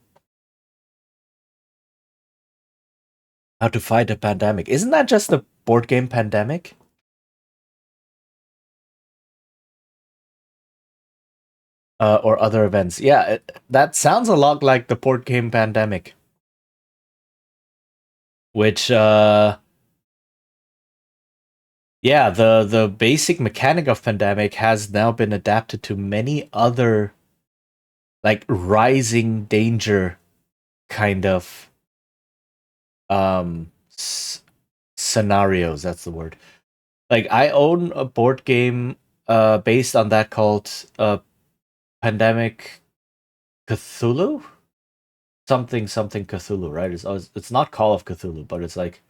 How to fight a pandemic. Isn't that just the board game Pandemic? Or other events. Yeah, that sounds a lot like the board game Pandemic. Which yeah, the basic mechanic of Pandemic has now been adapted to many other like rising danger kind of um scenarios. That's the word. Like I own a board game based on that called Pandemic Cthulhu, something Cthulhu, right? It's not Call of Cthulhu, but it's like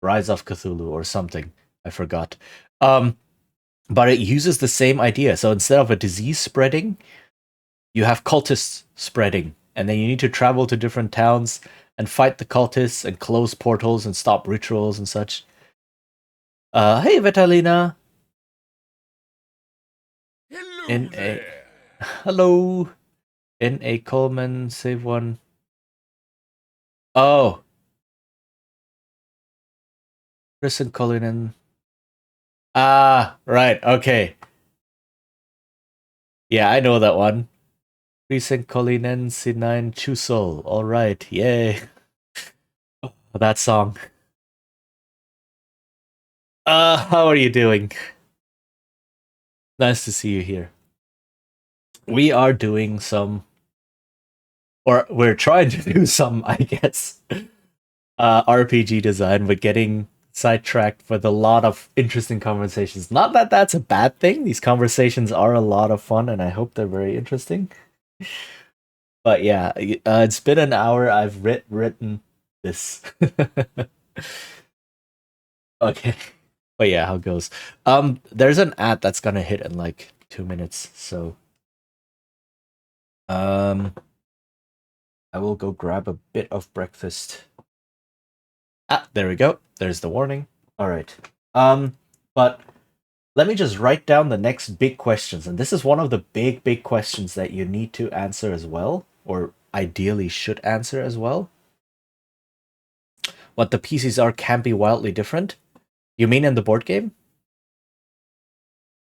Rise of Cthulhu or something. I forgot. Um, but it uses the same idea. So instead of a disease spreading, you have cultists spreading, and then you need to travel to different towns and fight the cultists and close portals and stop rituals and such. Hey, Vitalina. Hello In a there. hello. In a Coleman, save one. Oh, Chris and Cullinan. Ah, right. Okay. Yeah, I know that one. Chris and Cullinan, Sinine Chusol. All right. Yay. That song. How are you doing? Nice to see you here. We are doing some, or we're trying to do some, I guess, RPG design, but getting sidetracked with a lot of interesting conversations. Not that that's a bad thing. These conversations are a lot of fun, and I hope they're very interesting. But yeah, it's been an hour. I've written this. Okay. But yeah, how it goes. There's an ad that's gonna hit in like 2 minutes, so um I will go grab a bit of breakfast. Ah, there we go. There's the warning. All right. But let me just write down the next big questions, and this is one of the big questions that you need to answer as well, or ideally should answer as well. What the PCs are can be wildly different. You mean in the board game?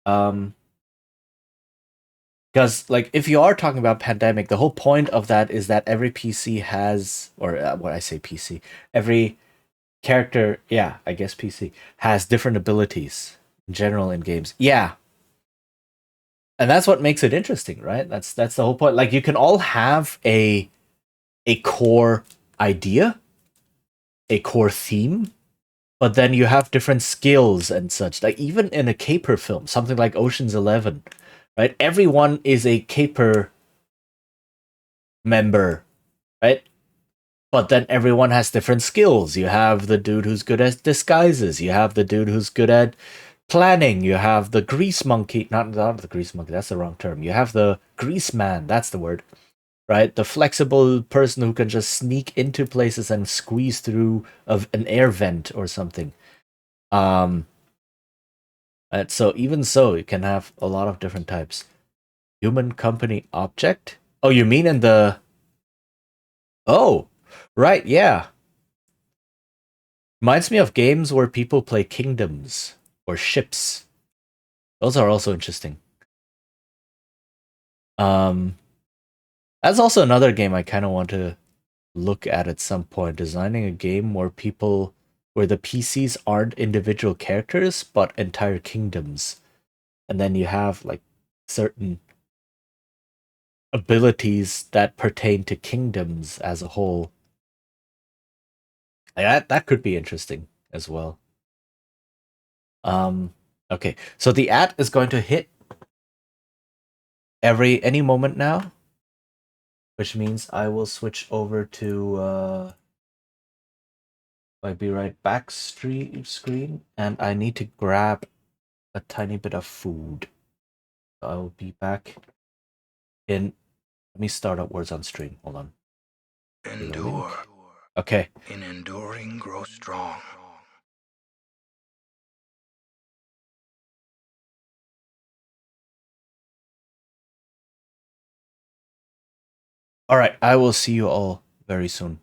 Um, Because like if you are talking about pandemic, the whole point of that is that every PC has, or what I say PC, every character, yeah, I guess PC has different abilities in general in games. Yeah, and that's what makes it interesting, right? That's the whole point. Like you can all have a core idea, a core theme, but then you have different skills and such. Like even in a caper film, something like Ocean's 11, right? Everyone is a caper member, right? But then everyone has different skills. You have the dude who's good at disguises. You have the dude who's good at planning. You have the grease monkey. Not the grease monkey. That's the wrong term. You have the grease man. That's the word, right? The flexible person who can just sneak into places and squeeze through an air vent or something. Um, so even so, you can have a lot of different types. Human company object. Oh, you mean in the? Oh, right. Yeah. Reminds me of games where people play kingdoms or ships. Those are also interesting. Um, that's also another game I kind of want to look at some point. Designing a game where the PCs aren't individual characters but entire kingdoms, and then you have like certain abilities that pertain to kingdoms as a whole. That could be interesting as well. Um, okay, so the ad is going to hit any moment now, which means I will switch over to my Be Right Back screen, and I need to grab a tiny bit of food. So I will be back in. Let me start up words on stream. Hold on. Endure. Okay. In enduring, grow strong. All right. I will see you all very soon.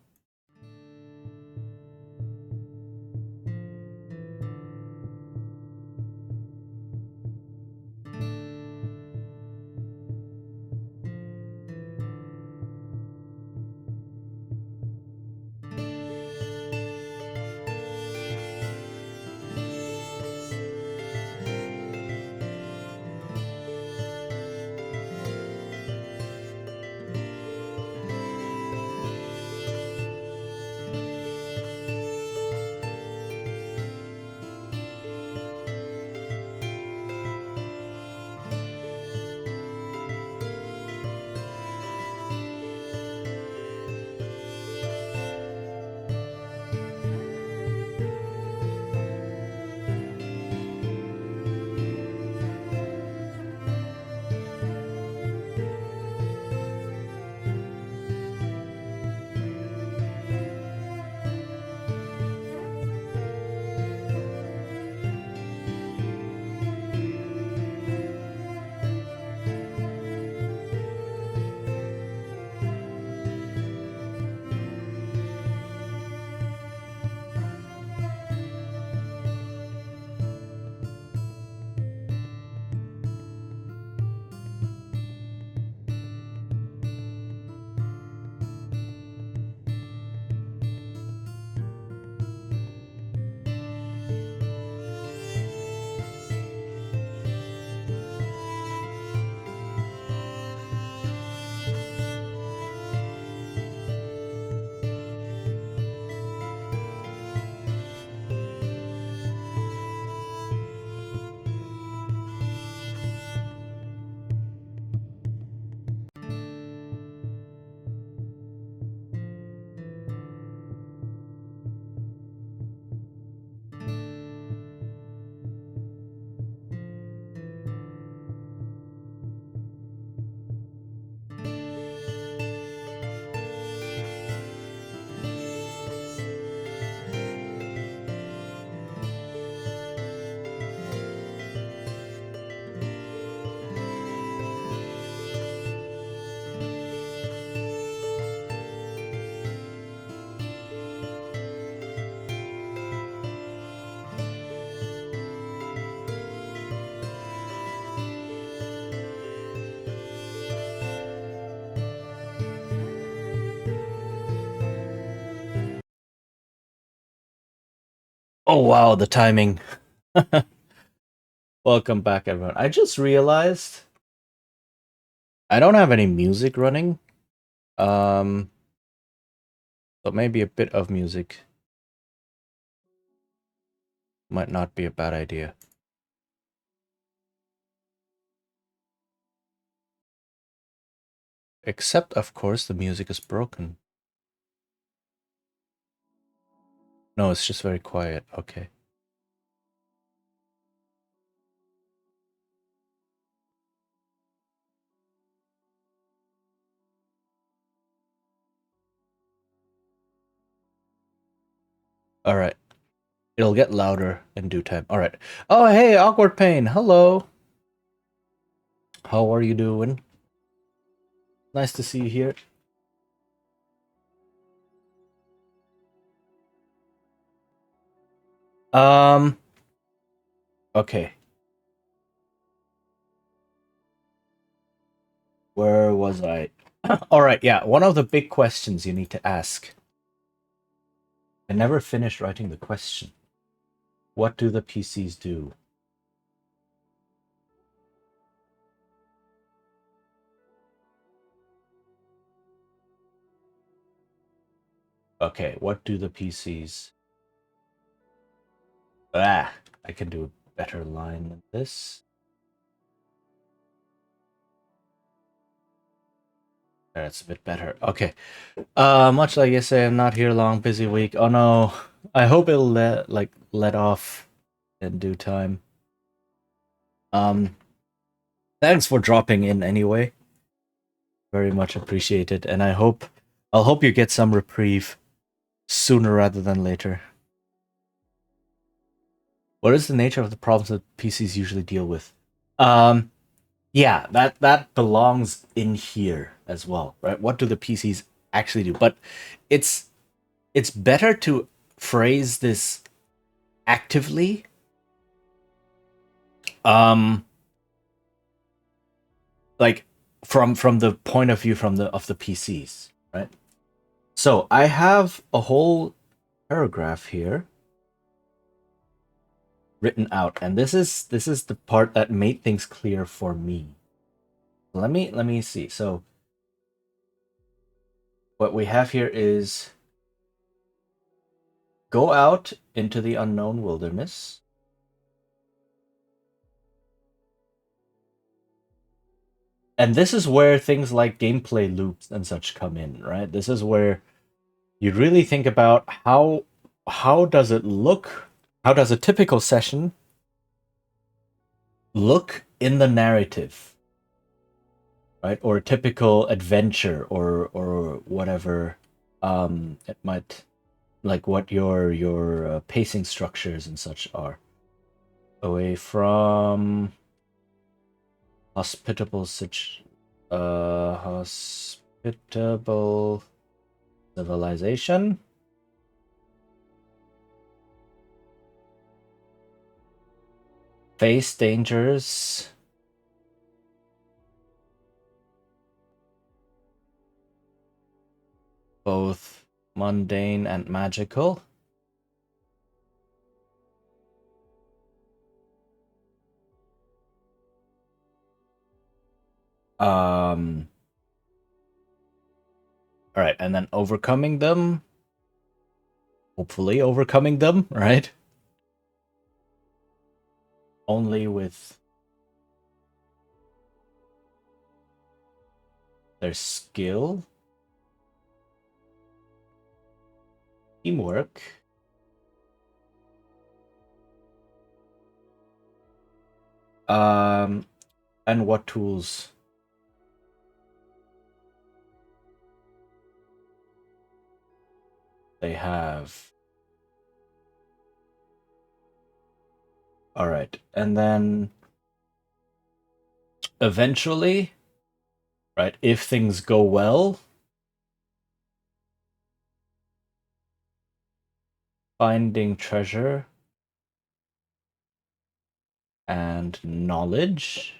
Oh wow, the timing. Welcome back, everyone. I just realized I don't have any music running. Um, but maybe a bit of music might not be a bad idea. Except, of course, the music is broken. No, it's just very quiet. Okay. All right. It'll get louder in due time. All right. Oh, hey, Awkward Pain. Hello. How are you doing? Nice to see you here. Okay. Where was I? All right, yeah. One of the big questions you need to ask. I never finished writing the question. What do the PCs do? Okay, what do the PCs? Ah, I can do a better line than this. That's a bit better. Okay. Much like I say, I'm not here long, busy week. Oh no. I hope it'll let off in due time. Thanks for dropping in anyway. Very much appreciated, and I'll hope you get some reprieve sooner rather than later. What is the nature of the problems that PCs usually deal with? Um, yeah, that belongs in here as well, right? What do the PCs actually do? But it's it's better to phrase this actively. Um, like from the point of view of the PCs, right? So I have a whole paragraph here written out, and this is the part that made things clear for me. Let me see. So what we have here is go out into the unknown wilderness. And this is where things like gameplay loops and such come in, right? This is where you really think about how does it look? How does a typical session look in the narrative, right? Or a typical adventure or whatever it might like what your pacing structures and such are. Away from hospitable hospitable civilization. Face dangers. Both mundane and magical. All right, and then overcoming them. Hopefully overcoming them, right? Only with their skill, teamwork, and what tools they have. All right, and then eventually, right, if things go well, finding treasure and knowledge.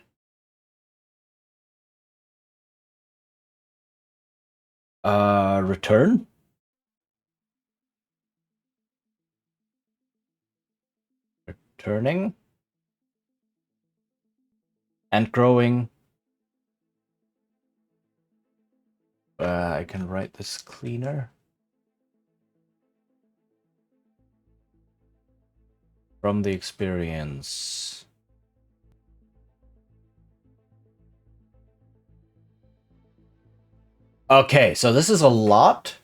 Return. turning and growing. I can write this cleaner. From the experience. Okay, so this is a lot.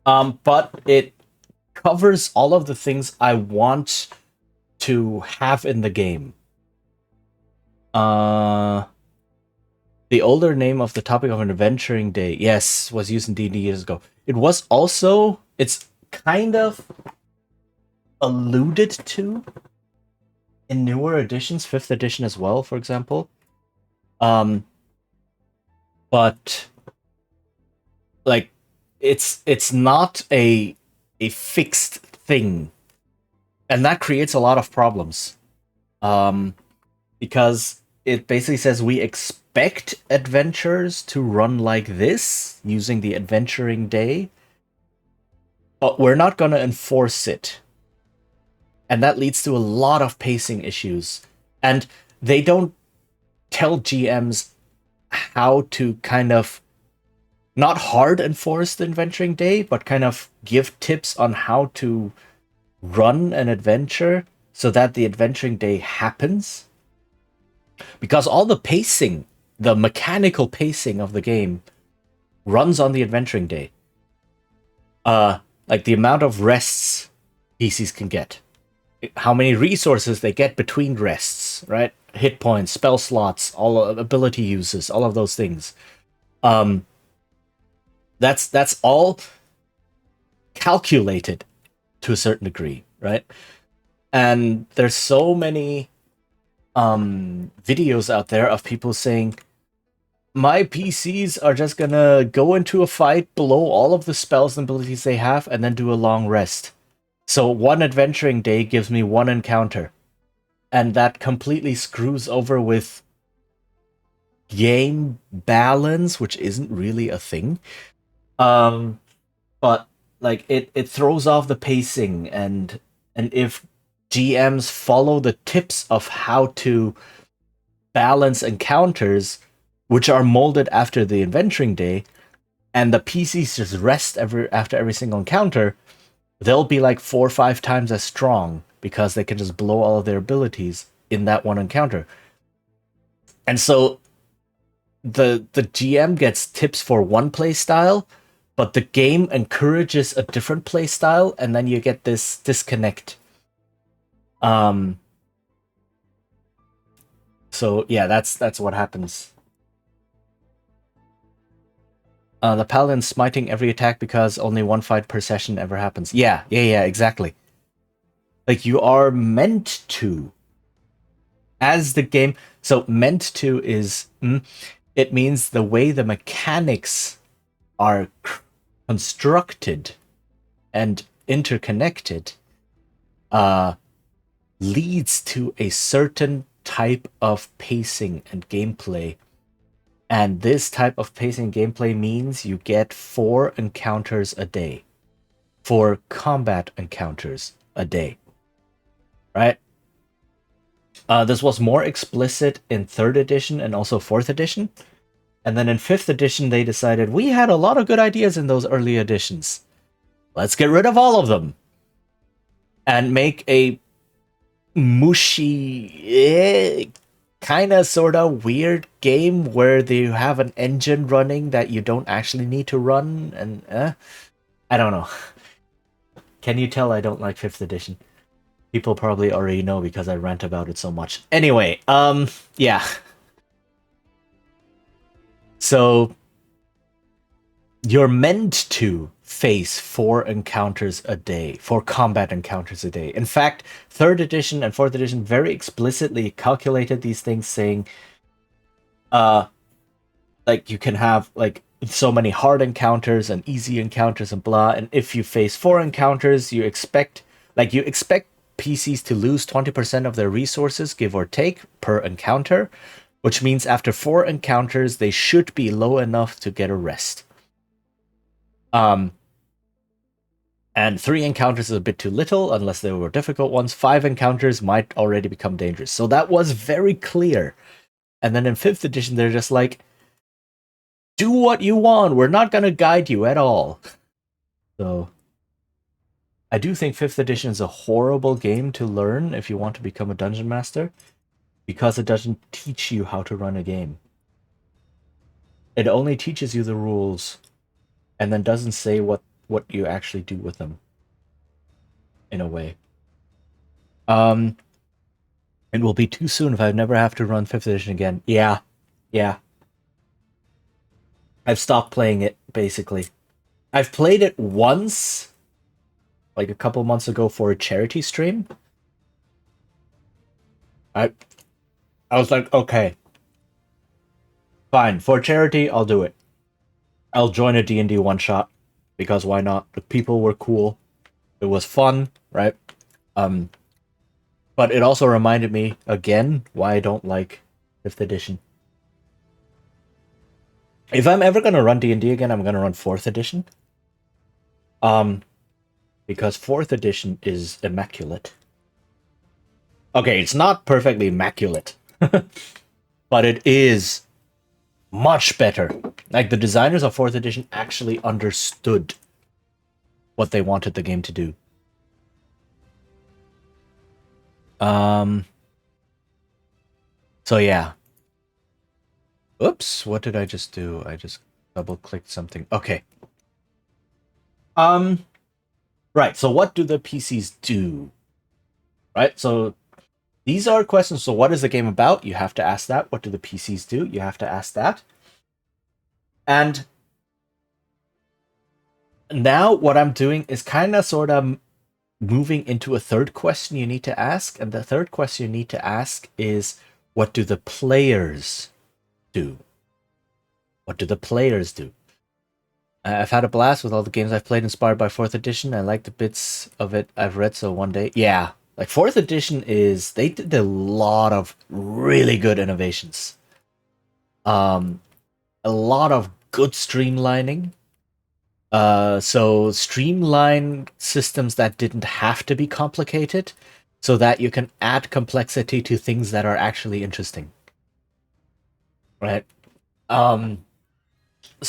But it covers all of the things I want to have in the game. The older name of the topic of an adventuring day, yes, was used in D&D years ago. It was also, it's kind of alluded to in newer editions, 5th edition as well, for example. But like it's not a fixed thing. And that creates a lot of problems. Because it basically says we expect adventures to run like this using the adventuring day, but we're not going to enforce it. And that leads to a lot of pacing issues. And they don't tell GMs how to kind of not hard enforce the adventuring day, but kind of give tips on how to run an adventure so that the adventuring day happens. Because all the pacing, the mechanical pacing of the game runs on the adventuring day. Like the amount of rests PCs can get, how many resources they get between rests, right? Hit points, spell slots, all ability uses, all of those things. That's all calculated to a certain degree, right? And there's so many videos out there of people saying, my PCs are just gonna go into a fight, blow all of the spells and abilities they have, and then do a long rest. So one adventuring day gives me one encounter. And that completely screws over with game balance, which isn't really a thing. But like it throws off the pacing, and if GMs follow the tips of how to balance encounters, which are molded after the adventuring day, and the PCs just rest after every single encounter, they'll be like 4 or 5 times as strong because they can just blow all of their abilities in that one encounter. And so the GM gets tips for one play style, but the game encourages a different play style, and then you get this disconnect. So yeah, that's what happens. The paladin smiting every attack because only one fight per session ever happens. Yeah, exactly. Like, you are meant to. As the game... So, meant to is... it means the way the mechanics are constructed and interconnected leads to a certain type of pacing and gameplay. And this type of pacing gameplay means you get 4 encounters a day. 4 combat encounters a day. Right? This was more explicit in 3rd edition and also 4th edition. And then in 5th edition, they decided, we had a lot of good ideas in those early editions. Let's get rid of all of them. And make a mushy, kind of sort of weird game where you have an engine running that you don't actually need to run. And I don't know. Can you tell I don't like 5th edition? People probably already know because I rant about it so much. Anyway, yeah. So, you're meant to face 4 encounters a day, 4 combat encounters a day. In fact, 3rd edition and 4th edition very explicitly calculated these things, saying, like, you can have, like, so many hard encounters and easy encounters and blah, and if you face 4 encounters, you expect PCs to lose 20% of their resources, give or take, per encounter, which means after 4 encounters, they should be low enough to get a rest. And 3 encounters is a bit too little unless they were difficult ones. 5 encounters might already become dangerous. So that was very clear. And then in 5th edition, they're just like, do what you want. We're not going to guide you at all. So I do think 5th edition is a horrible game to learn if you want to become a dungeon master, because it doesn't teach you how to run a game. It only teaches you the rules and then doesn't say what you actually do with them, in a way. It will be too soon if I never have to run 5th edition again. Yeah. I've stopped playing it, basically. I've played it once, like a couple months ago for a charity stream. I was like, okay, fine, for charity, I'll do it. I'll join a D&D one-shot, because why not? The people were cool. It was fun, right? But it also reminded me, again, why I don't like 5th edition. If I'm ever going to run D&D again, I'm going to run 4th edition. Because 4th edition is immaculate. Okay, it's not perfectly immaculate, but it is much better. Like, the designers of 4th edition actually understood what they wanted the game to do. So yeah. Oops, what did I just do? I just double-clicked something. Okay. Right, so what do the PCs do? Right, so these are questions. So what is the game about? You have to ask that. What do the PCs do? You have to ask that. And now what I'm doing is kind of sort of moving into a third question you need to ask. And the third question you need to ask is, what do the players do? What do the players do? I've had a blast with all the games I've played inspired by 4th edition. I like the bits of it I've read, so one day... Yeah, like 4th edition is... They did a lot of really good innovations. A lot of good streamlining. So streamline systems that didn't have to be complicated, so that you can add complexity to things that are actually interesting. Right? So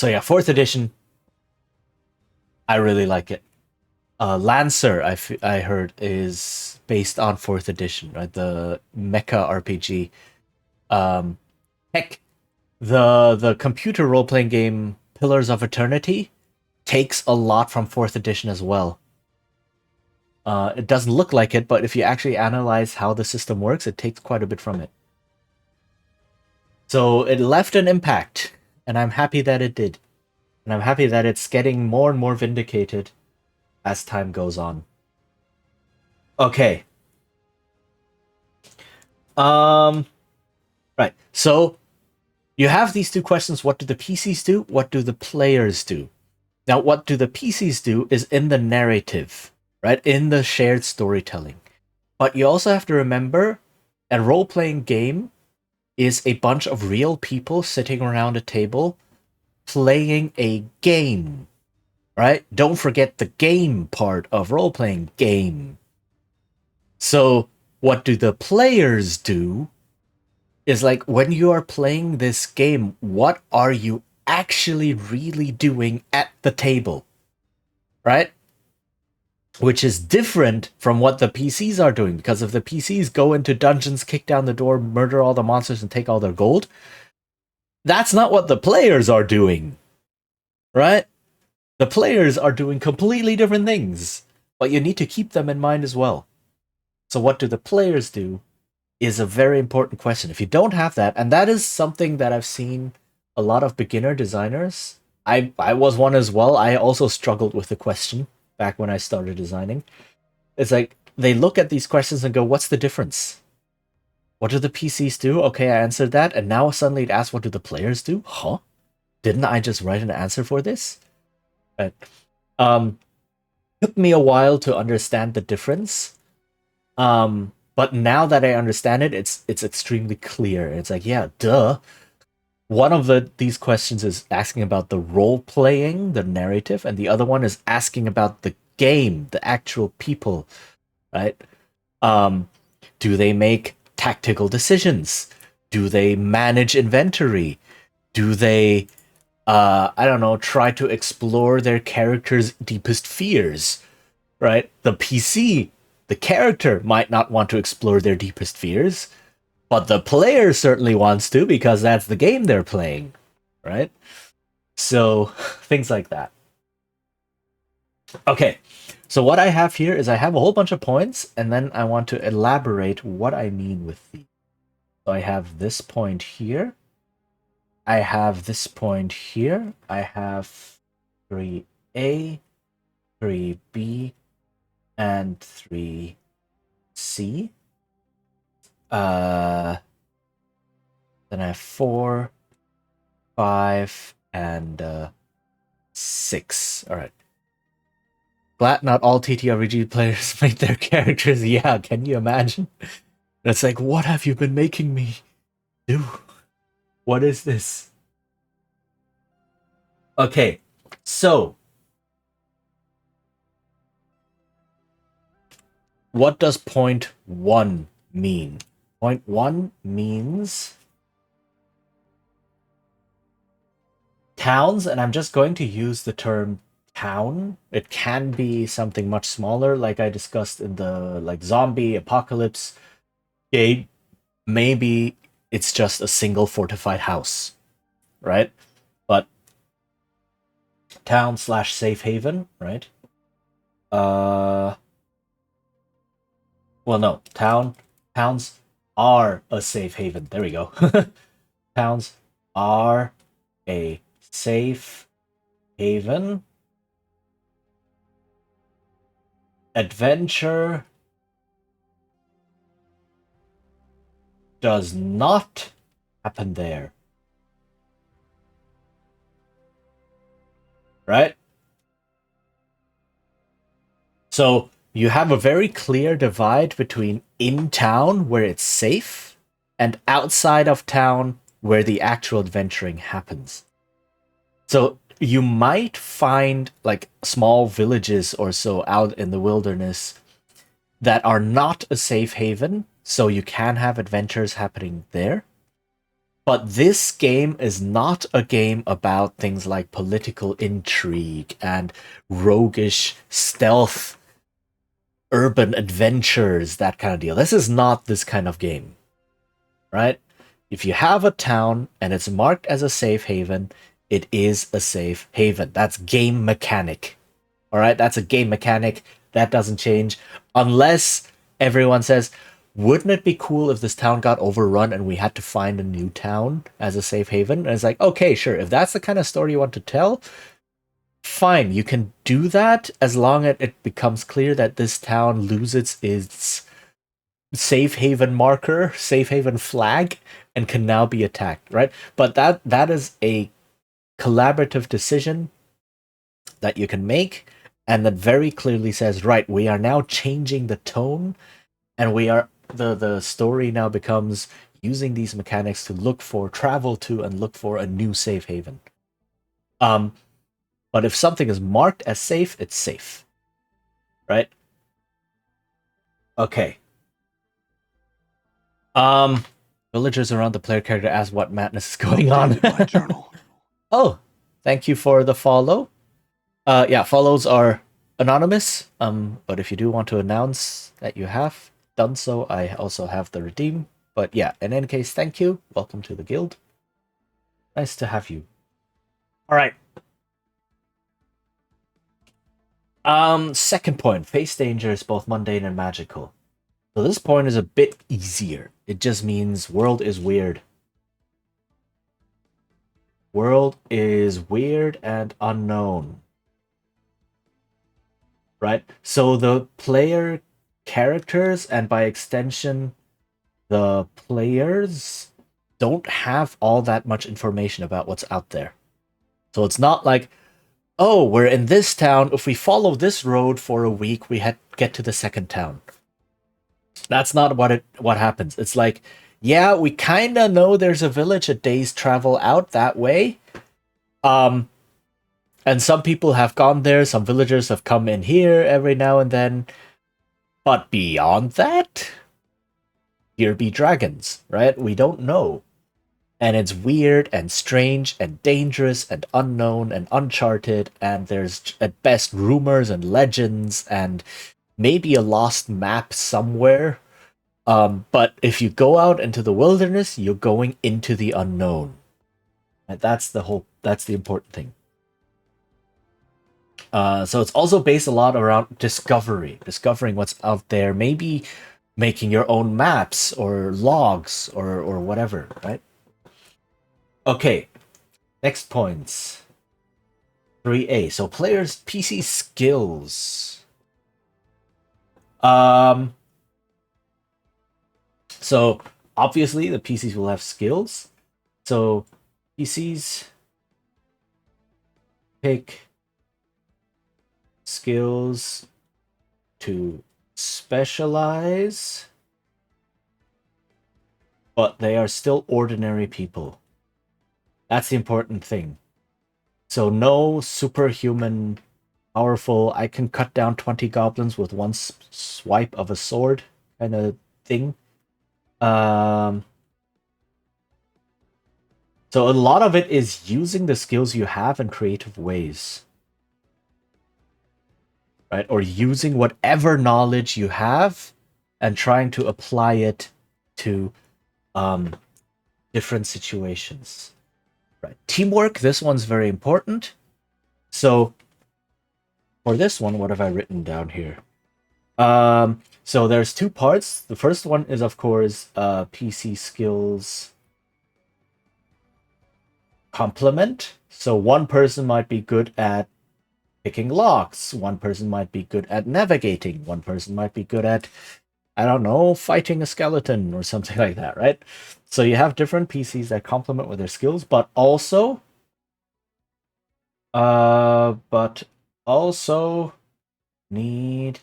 yeah, 4th edition, I really like it. Lancer, I heard, is based on 4th edition, right? The mecha RPG. Heck, the computer role-playing game Pillars of Eternity takes a lot from 4th edition as well. It doesn't look like it, but if you actually analyze how the system works, it takes quite a bit from it. So it left an impact, and I'm happy that it did. And I'm happy that it's getting more and more vindicated as time goes on. Okay. Right. So you have these two questions. What do the PCs do? What do the players do? Now, what do the PCs do is in the narrative, right? In the shared storytelling. But you also have to remember, a role-playing game is a bunch of real people sitting around a table playing a game, right? Don't forget the game part of role-playing game. So what do the players do is, like, when you are playing this game, what are you actually really doing at the table, right? Which is different from what the PCs are doing, because if the PCs go into dungeons, kick down the door, murder all the monsters, and take all their gold, that's not what the players are doing, right? The players are doing completely different things, but you need to keep them in mind as well. So what do the players do is a very important question. If you don't have that, and that is something that I've seen a lot of beginner designers, I was one as well, I also struggled with the question back when I started designing. It's like, they look at these questions and go, what's the difference? What do the PCs do? Okay, I answered that, and now suddenly it asks, what do the players do? Huh? Didn't I just write an answer for this? Right. Took me a while to understand the difference. But now that I understand it, it's extremely clear. It's like, yeah, duh. One of these questions is asking about the role playing, the narrative, and the other one is asking about the game, the actual people, right? Do they make tactical decisions? Do they manage inventory? Do they, I don't know, try to explore their character's deepest fears, right? The PC, the character might not want to explore their deepest fears, but the player certainly wants to because that's the game they're playing, right? So, things like that. Okay, so what I have here is I have a whole bunch of points, and then I want to elaborate what I mean with these. So I have this point here. I have this point here. I have 3A, 3B, and 3C. Then I have 4, 5, and 6. All right. Glad not all TTRPG players make their characters. Yeah, can you imagine? It's like, what have you been making me do? What is this? Okay, so what does point 1 mean? Point 1 means towns, and I'm just going to use the term town. It can be something much smaller, like I discussed in the zombie apocalypse game. Maybe it's just a single fortified house, right? But town / safe haven, right? Well, no, towns are a safe haven. There we go. Towns are a safe haven. Adventure does not happen there. Right? So you have a very clear divide between in town, where it's safe, and outside of town, where the actual adventuring happens. So you might find small villages or so out in the wilderness that are not a safe haven, so you can have adventures happening there. But this game is not a game about things like political intrigue and roguish stealth, urban adventures, that kind of deal. This is not this kind of game, right? If you have a town and it's marked as a safe haven, it is a safe haven. That's game mechanic. All right, that's a game mechanic. That doesn't change unless everyone says, wouldn't it be cool if this town got overrun and we had to find a new town as a safe haven? And it's like, okay, sure. If that's the kind of story you want to tell, fine, you can do that as long as it becomes clear that this town loses its safe haven marker, safe haven flag, and can now be attacked, right? But that is a collaborative decision that you can make, and that very clearly says, right, we are now changing the tone, and we are the story now becomes using these mechanics to look for, travel to, and look for a new safe haven. But if something is marked as safe, it's safe, right? Okay. Villagers around the player character ask what madness is going on. My journal. Oh, thank you for the follow. Yeah, follows are anonymous. But if you do want to announce that you have done so, I also have the redeem. But yeah, in any case, thank you. Welcome to the guild. Nice to have you. All right. Second point, face danger is both mundane and magical. So this point is a bit easier. It just means world is weird. World is weird and unknown. Right? So the player characters, and by extension, the players, don't have all that much information about what's out there. So it's not like, oh, we're in this town. If we follow this road for a week, we get to the second town. That's not what happens. It's like, yeah, we kind of know there's a village a day's travel out that way. And some people have gone there, some villagers have come in here every now and then. But beyond that, here be dragons, right? We don't know. And it's weird and strange and dangerous and unknown and uncharted, and there's at best rumors and legends and maybe a lost map somewhere. But if you go out into the wilderness, you're going into the unknown. And that's the important thing. So it's also based a lot around discovering what's out there, maybe making your own maps or logs or whatever, right? Okay, next points. 3A. So players' PC skills. So obviously the PCs will have skills. So PCs pick skills to specialize, but they are still ordinary people. That's the important thing. So no superhuman, powerful, I can cut down 20 goblins with one swipe of a sword kind of thing. So a lot of it is using the skills you have in creative ways. Right? Or using whatever knowledge you have and trying to apply it to different situations. Right. Teamwork, this one's very important. So for this one, what have I written down here? So there's two parts. The first one is, of course, PC skills complement. So one person might be good at picking locks. One person might be good at navigating. One person might be good at, I don't know, fighting a skeleton or something like that, right? So you have different PCs that complement with their skills, but also need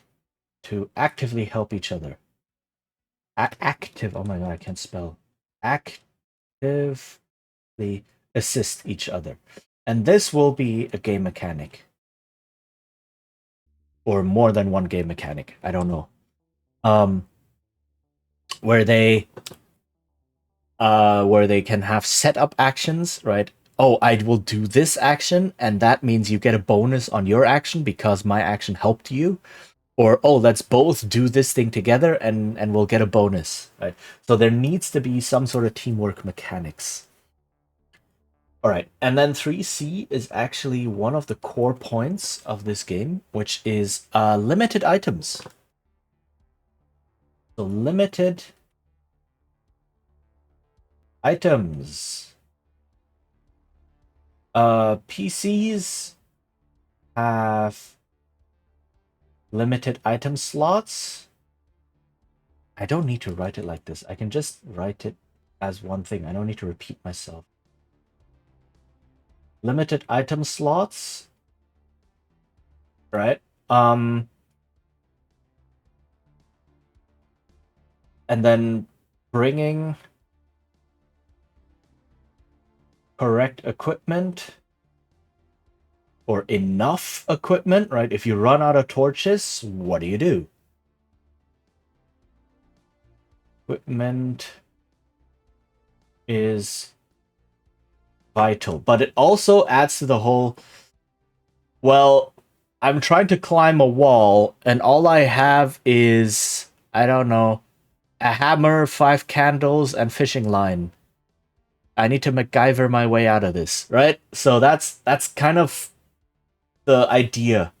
to actively help each other. Active, oh my god, I can't spell. Actively assist each other. And this will be a game mechanic. Or more than one game mechanic. I don't know. Where they can have setup actions, right? Oh, I will do this action, and that means you get a bonus on your action because my action helped you. Or, oh, let's both do this thing together and we'll get a bonus, right? So there needs to be some sort of teamwork mechanics. All right, and then 3C is actually one of the core points of this game, which is limited items. So limited items. PCs have limited item slots. I don't need to write it like this. I can just write it as one thing. I don't need to repeat myself. Limited item slots. Right? And then bringing correct equipment or enough equipment, right? If you run out of torches, what do? Equipment is vital, but it also adds to the whole, well, I'm trying to climb a wall and all I have is, I don't know, a hammer, 5 candles, and fishing line. I need to MacGyver my way out of this, right? So that's kind of the idea.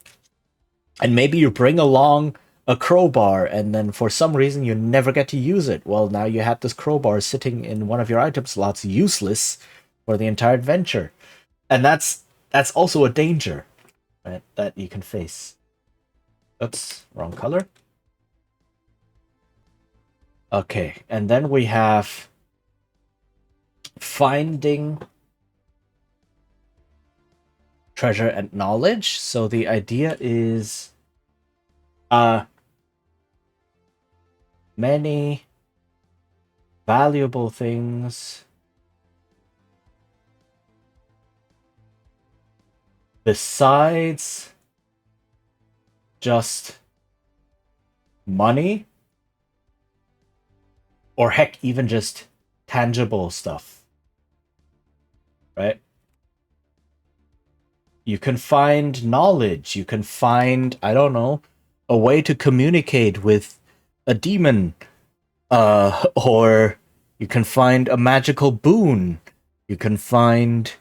And maybe you bring along a crowbar and then for some reason you never get to use it. Well, now you have this crowbar sitting in one of your item slots, useless for the entire adventure. And that's also a danger, right, that you can face. Oops, wrong color. Okay, and then we have finding treasure and knowledge. So the idea is many valuable things besides just money, or heck, even just tangible stuff, right? You can find knowledge, you can find, I don't know, a way to communicate with a demon, or you can find a magical boon, you can find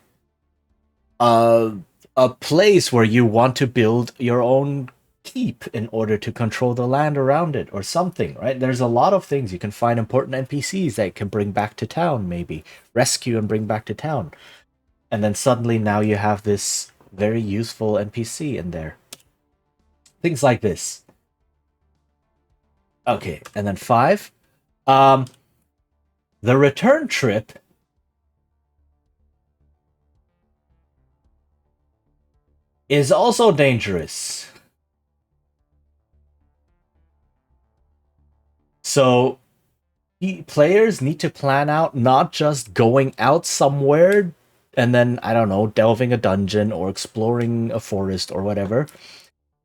a, a place where you want to build your own keep in order to control the land around it or something, right? There's a lot of things. You can find important NPCs that you can bring back to town, maybe rescue and bring back to town. And then suddenly now you have this very useful NPC in there. Things like this. Okay, and then 5. The return trip is also dangerous. So players need to plan out not just going out somewhere and then, I don't know, delving a dungeon or exploring a forest or whatever.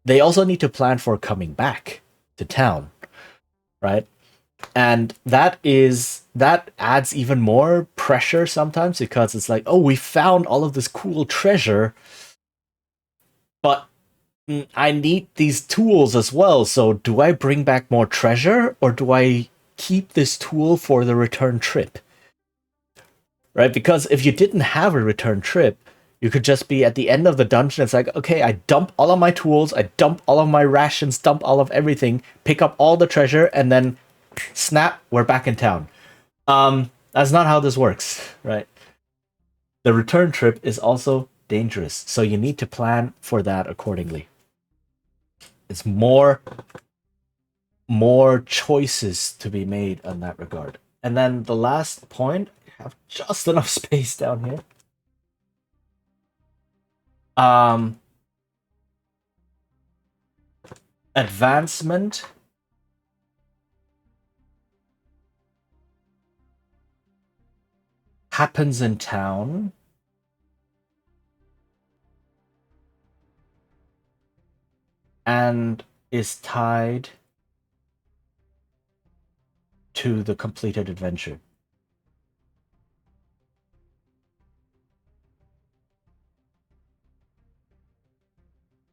They also need to plan for coming back to town, right? And that adds even more pressure sometimes, because it's like, oh, we found all of this cool treasure, but I need these tools as well. So do I bring back more treasure, or do I keep this tool for the return trip? Right? Because if you didn't have a return trip, you could just be at the end of the dungeon. It's like, okay, I dump all of my tools, I dump all of my rations, dump all of everything, pick up all the treasure, and then snap, we're back in town. That's not how this works, right? The return trip is also dangerous, so you need to plan for that accordingly. It's more choices to be made in that regard. And then the last point, I have just enough space down here. Advancement happens in town and is tied to the completed adventure.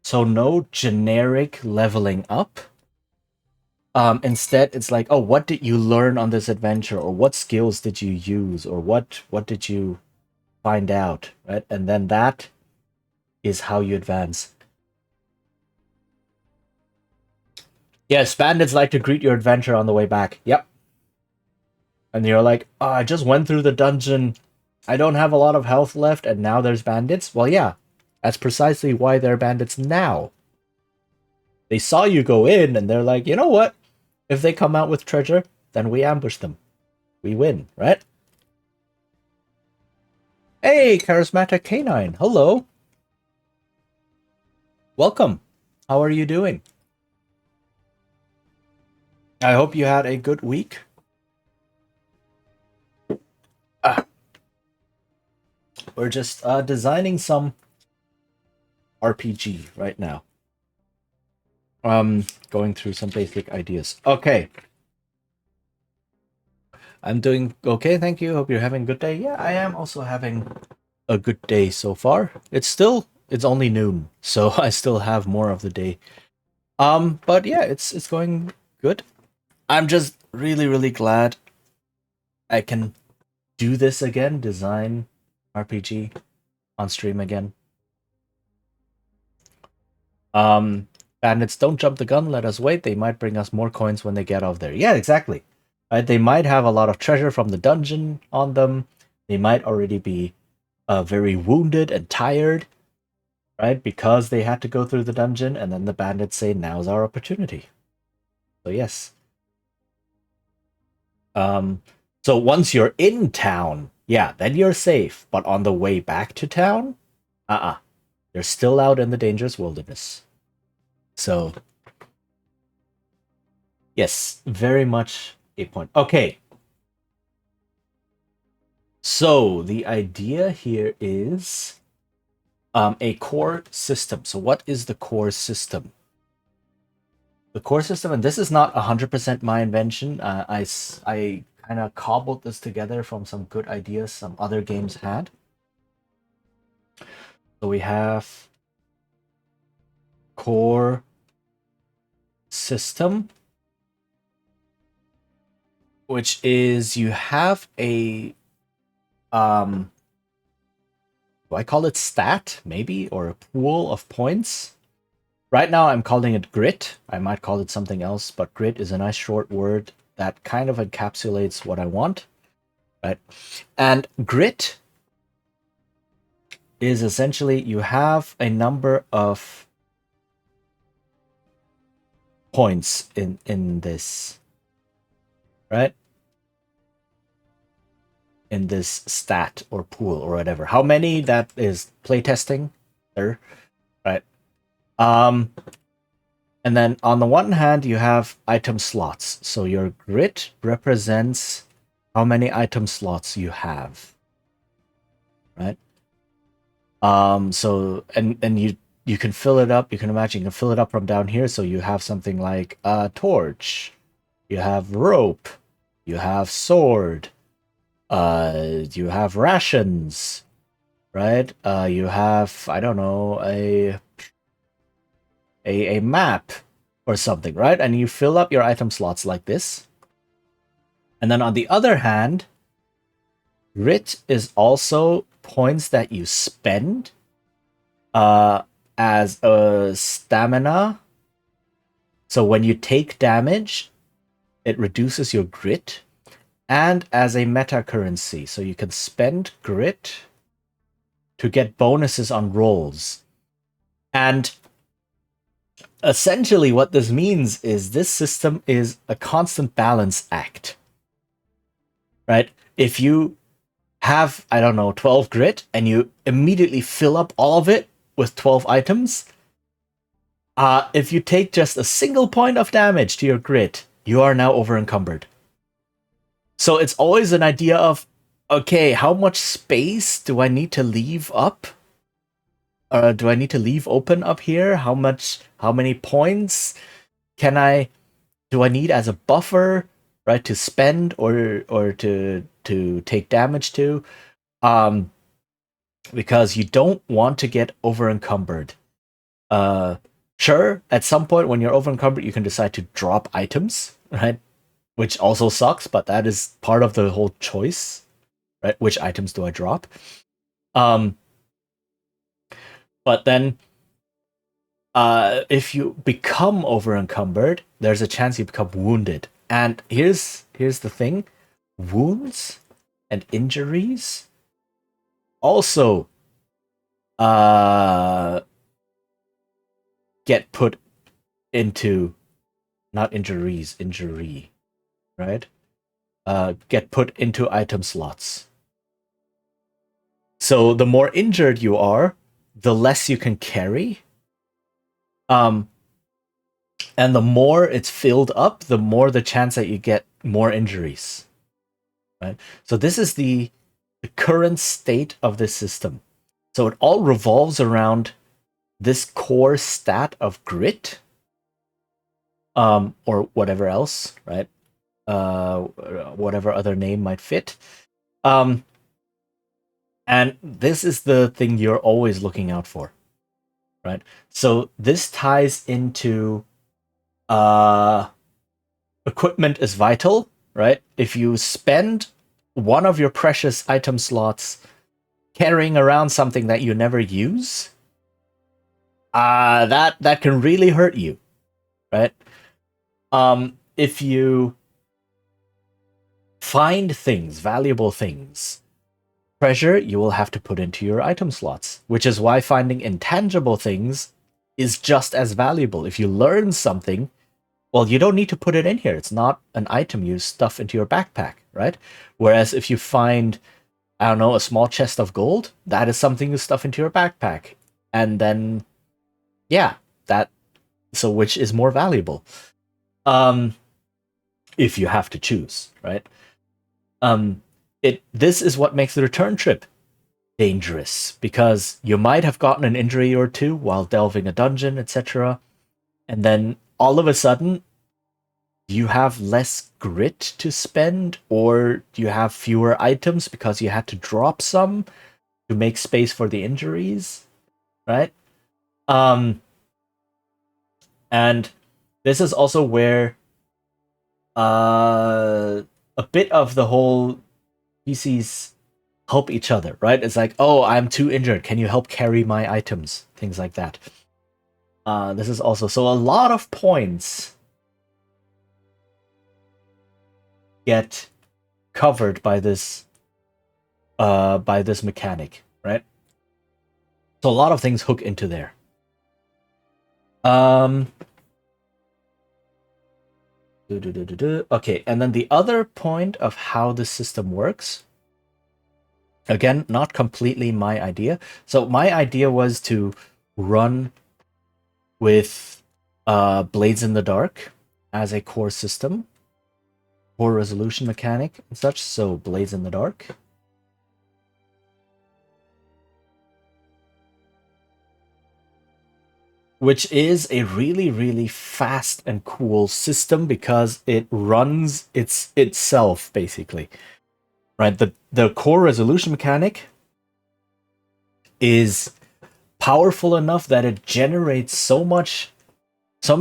So no generic leveling up. Instead, it's like, oh, what did you learn on this adventure, or what skills did you use, or what did you find out, right? And then that is how you advance. Yes, bandits like to greet your adventure on the way back. Yep. And you're like, oh, I just went through the dungeon. I don't have a lot of health left, and now there's bandits? Well, yeah. That's precisely why there are bandits now. They saw you go in, and they're like, you know what? If they come out with treasure, then we ambush them. We win, right? Hey, Charismatic Canine. Hello. Welcome. How are you doing? I hope you had a good week. We're just designing some RPG right now. Going through some basic ideas. Okay. I'm doing okay, thank you. Hope you're having a good day. Yeah, I am also having a good day so far. It's only noon, so I still have more of the day. But yeah, it's going good. I'm just really, really glad I can do this again, design RPG on stream again. Bandits, don't jump the gun, let us wait. They might bring us more coins when they get off there. Yeah, exactly. Right? They might have a lot of treasure from the dungeon on them. They might already be very wounded and tired, right? Because they had to go through the dungeon, and then the bandits say, now's our opportunity. So yes. So once you're in town, yeah, then you're safe. But on the way back to town, you're still out in the dangerous wilderness. So, yes, very much a point. Okay. So, the idea here is A core system. So what is the core system? The core system, and this is not 100% my invention. I kind of cobbled this together from some good ideas some other games had. So we have core system, which is you have a do I call it stat maybe, or a pool of points? Right now I'm calling it grit. I might call it something else, but grit is a nice short word that kind of encapsulates what I want, right? And grit is essentially you have a number of points in this, right? In this stat or pool or whatever. How many, that is playtesting there, right? And then on the one hand, you have item slots. So your grit represents how many item slots you have, right? So and you can fill it up. You can imagine you can fill it up from down here. So you have something like a torch, you have rope, you have sword, you have rations, right? You have, I don't know, a map or something, right? And you fill up your item slots like this. And then on the other hand, grit is also points that you spend as a stamina. So when you take damage, it reduces your grit, and as a meta currency. So you can spend grit to get bonuses on rolls. And essentially what this means is this system is a constant balance act, right? If you have, I don't know, 12 grit and you immediately fill up all of it with 12 items, if you take just a single point of damage to your grit, you are now over encumbered. So it's always an idea of, okay, how much space do I need to leave up? Do I need to leave open up here? How many points do I need as a buffer, right, to spend or to take damage to? Because you don't want to get over encumbered. Sure, at some point when you're over encumbered, you can decide to drop items, right? Which also sucks, but that is part of the whole choice, right? Which items do I drop? But then if you become over encumbered, there's a chance you become wounded. And here's the thing: wounds and injuries also get put into, not injuries, injury, right? Get put into item slots. So the more injured you are, the less you can carry. And the more it's filled up, the more the chance that you get more injuries. Right? So this is the current state of this system. So it all revolves around this core stat of grit, or whatever else, right? Whatever other name might fit. And this is the thing you're always looking out for, right? So this ties into equipment is vital, right? If you spend one of your precious item slots carrying around something that you never use, that can really hurt you, right? If you find things, valuable things, treasure, you will have to put into your item slots, which is why finding intangible things is just as valuable. If you learn something, well, you don't need to put it in here. It's not an item you stuff into your backpack, right? Whereas if you find, I don't know, a small chest of gold, that is something you stuff into your backpack. And then, yeah, so which is more valuable? If you have to choose, right? This is what makes the return trip dangerous because you might have gotten an injury or two while delving a dungeon, etc. And then all of a sudden, you have less grit to spend, or you have fewer items because you had to drop some to make space for the injuries, right? And this is also where a bit of the whole PCs help each other, right? It's like, oh, I'm too injured. Can you help carry my items? Things like that. This is also so a lot of points get covered by this mechanic, right? So a lot of things hook into there. Okay, and then the other point of how the system works, again, not completely my idea. So my idea was to run with Blades in the Dark as a core system, core resolution mechanic and such. So Blades in the Dark. Which is a really, really fast and cool system because it runs itself, basically. Right? The core resolution mechanic is powerful enough that it generates so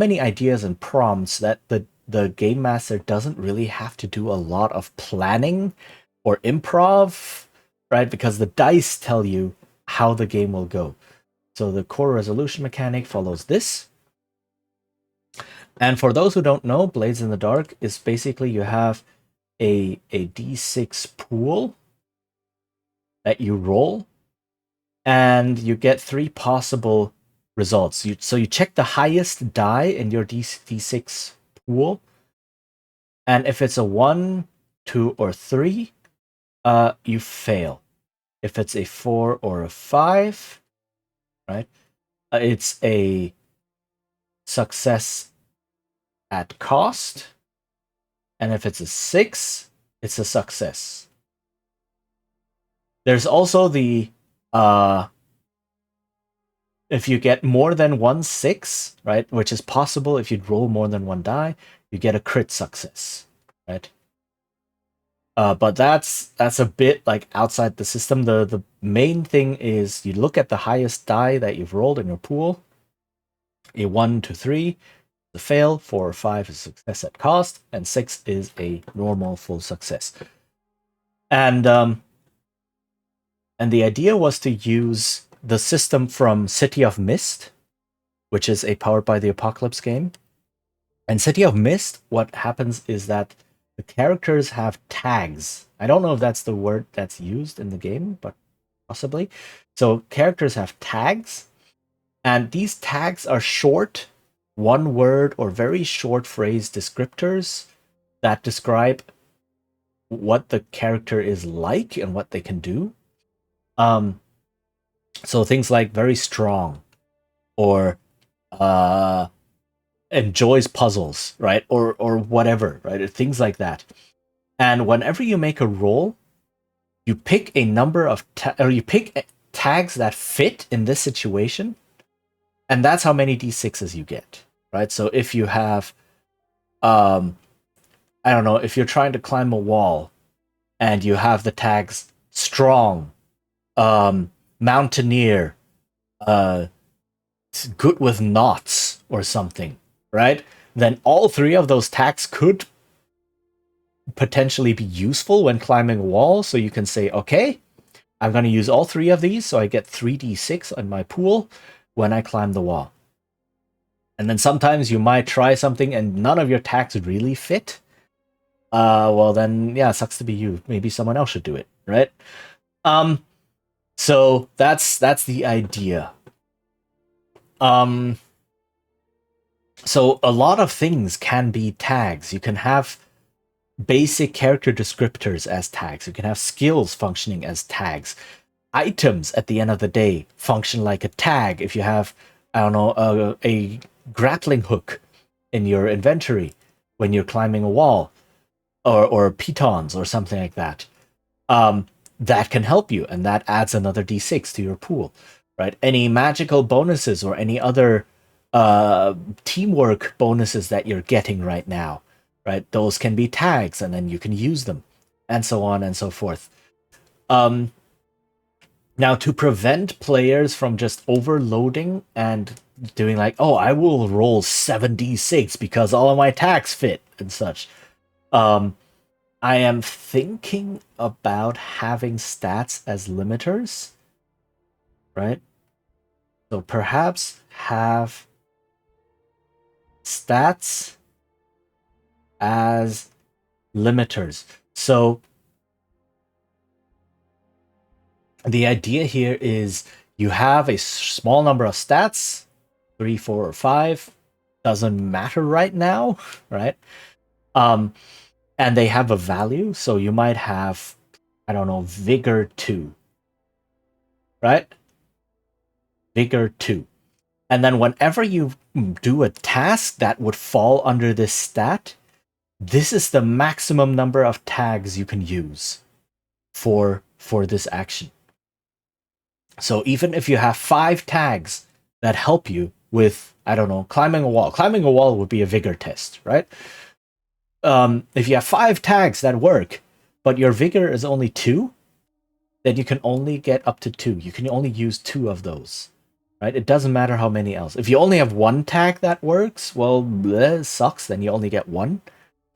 many ideas and prompts that the game master doesn't really have to do a lot of planning or improv, right? Because the dice tell you how the game will go. So the core resolution mechanic follows this. And for those who don't know, Blades in the Dark is basically you have a d6 pool that you roll, and you get 3 possible results. So you check the highest die in your d6 pool, and if it's a 1, 2, or 3, you fail. If it's a 4 or a 5, right, it's a success at cost, and if it's a 6, it's a success. There's also the if you get more than 1 6, right, which is possible if you roll more than 1 die, you get a crit success, right? But that's a bit like outside the system. The main thing is you look at the highest die that you've rolled in your pool. A 1 to 3 is a fail, 4 or 5 is a success at cost, and 6 is a normal full success. And the idea was to use the system from City of Mist, which is a Powered by the Apocalypse game. And City of Mist, what happens is that the characters have tags. I don't know if that's the word that's used in the game, but possibly. So characters have tags, and these tags are short, one word or very short phrase descriptors that describe what the character is like and what they can do. So things like very strong, or enjoys puzzles, right? Or whatever, right? Things like that. And whenever you make a roll, you pick a number of you pick tags that fit in this situation, and that's how many d6s you get, right? So if you have I don't know, if you're trying to climb a wall and you have the tags strong, mountaineer, good with knots or something, right? Then all 3 of those tags could potentially be useful when climbing a wall. So you can say, okay, I'm going to use all 3 of these, so I get 3d6 on my pool when I climb the wall. And then sometimes you might try something and none of your tags really fit. Well then, yeah, sucks to be you. Maybe someone else should do it, right? So that's the idea. So a lot of things can be tags. You can have basic character descriptors as tags. You can have skills functioning as tags. Items, at the end of the day, function like a tag. If you have, I don't know, a grappling hook in your inventory when you're climbing a wall, or pitons or something like that. that can help you, and that adds another d6 to your pool, right? Any magical bonuses or any other teamwork bonuses that you're getting right now, right? Those can be tags, and then you can use them, and so on and so forth. Now, to prevent players from just overloading and doing like, oh, I will roll 7d6 because all of my tags fit and such, I am thinking about having stats as limiters, right? So perhaps have stats as limiters. So the idea here is you have a small number of stats, 3, 4, or 5, doesn't matter right now, right? And they have a value, so you might have, I don't know, Vigor 2, right? Vigor 2. And then whenever you do a task that would fall under this stat, this is the maximum number of tags you can use for this action. So even if you have 5 tags that help you with, I don't know, climbing a wall would be a vigor test, right? If you have 5 tags that work, but your vigor is only 2, then you can only get up to 2. You can only use 2 of those, right? It doesn't matter how many else. If you only have 1 tag that works, well, bleh, sucks. Then you only get 1,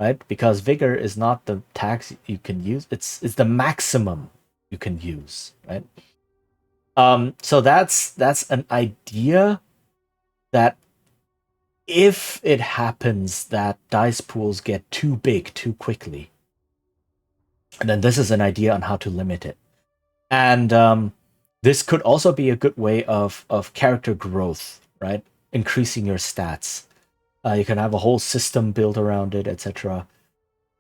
right? Because vigor is not the tags you can use. It's the maximum you can use, right? So that's an idea that if it happens that dice pools get too big too quickly, then this is an idea on how to limit it. And this could also be a good way of character growth, right? Increasing your stats. You can have a whole system built around it, etc.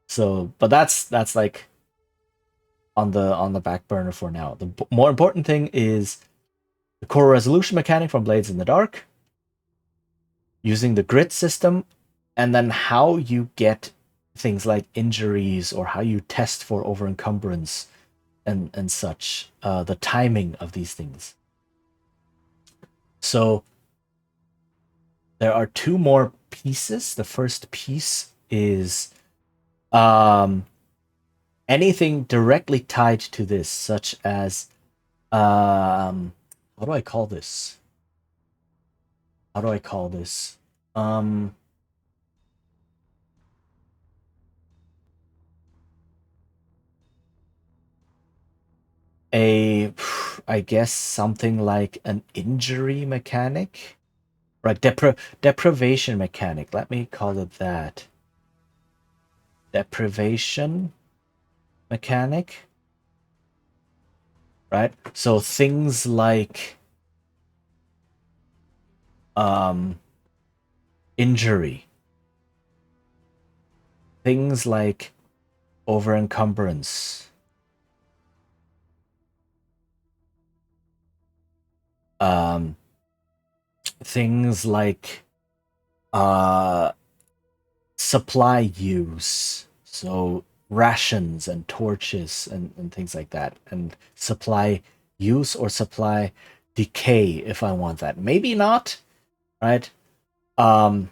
So, but that's like on the back burner for now. The more important thing is the core resolution mechanic from Blades in the Dark, using the grit system, and then how you get things like injuries or how you test for overencumbrance and such, the timing of these things. So there are 2 more pieces. The first piece is anything directly tied to this, such as how do I call this? I guess something like an injury mechanic, right? Deprivation mechanic. Let me call it that. Deprivation mechanic, right? So things like injury, things like overencumbrance, things like supply use, so rations and torches and things like that, and supply use or supply decay if I want that. Maybe not, right? Nah.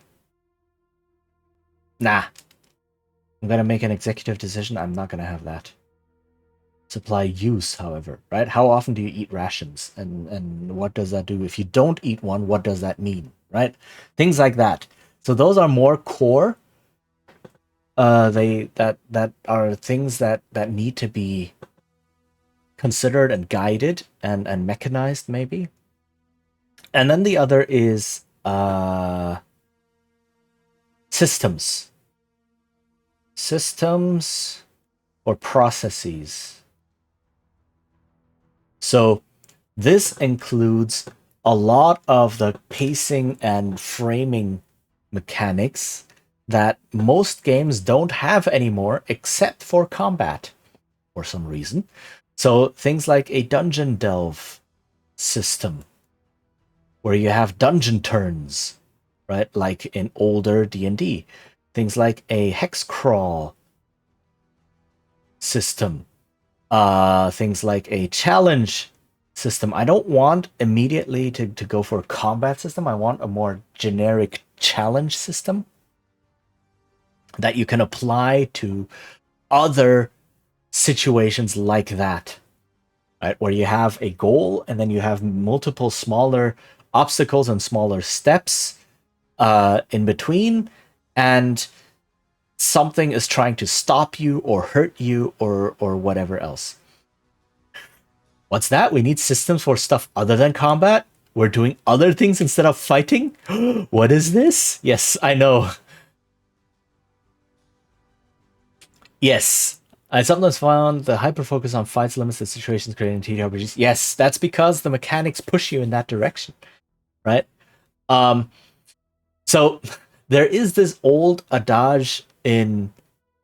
I'm gonna make an executive decision. I'm not gonna have that. Supply use, however, right? How often do you eat rations, and what does that do? If you don't eat one, what does that mean, right? Things like that. So those are more core. That are things that need to be considered and guided and mechanized, maybe. And then the other is systems or processes. So this includes a lot of the pacing and framing mechanics that most games don't have anymore, except for combat for some reason. So things like a dungeon delve system, where you have dungeon turns, right? Like in older D&D. Things like a hex crawl system, things like a challenge system. I don't want immediately to go for a combat system. I want a more generic challenge system that you can apply to other situations like that, right? Where you have a goal and then you have multiple smaller obstacles and smaller steps in between, and something is trying to stop you or hurt you or whatever else. What's that? We need systems for stuff other than combat? We're doing other things instead of fighting? What is this? Yes, I know. Yes. I sometimes found the hyper focus on fights limits the situations creating TTRPGs. Yes, that's because the mechanics push you in that direction, right? So there is this old adage in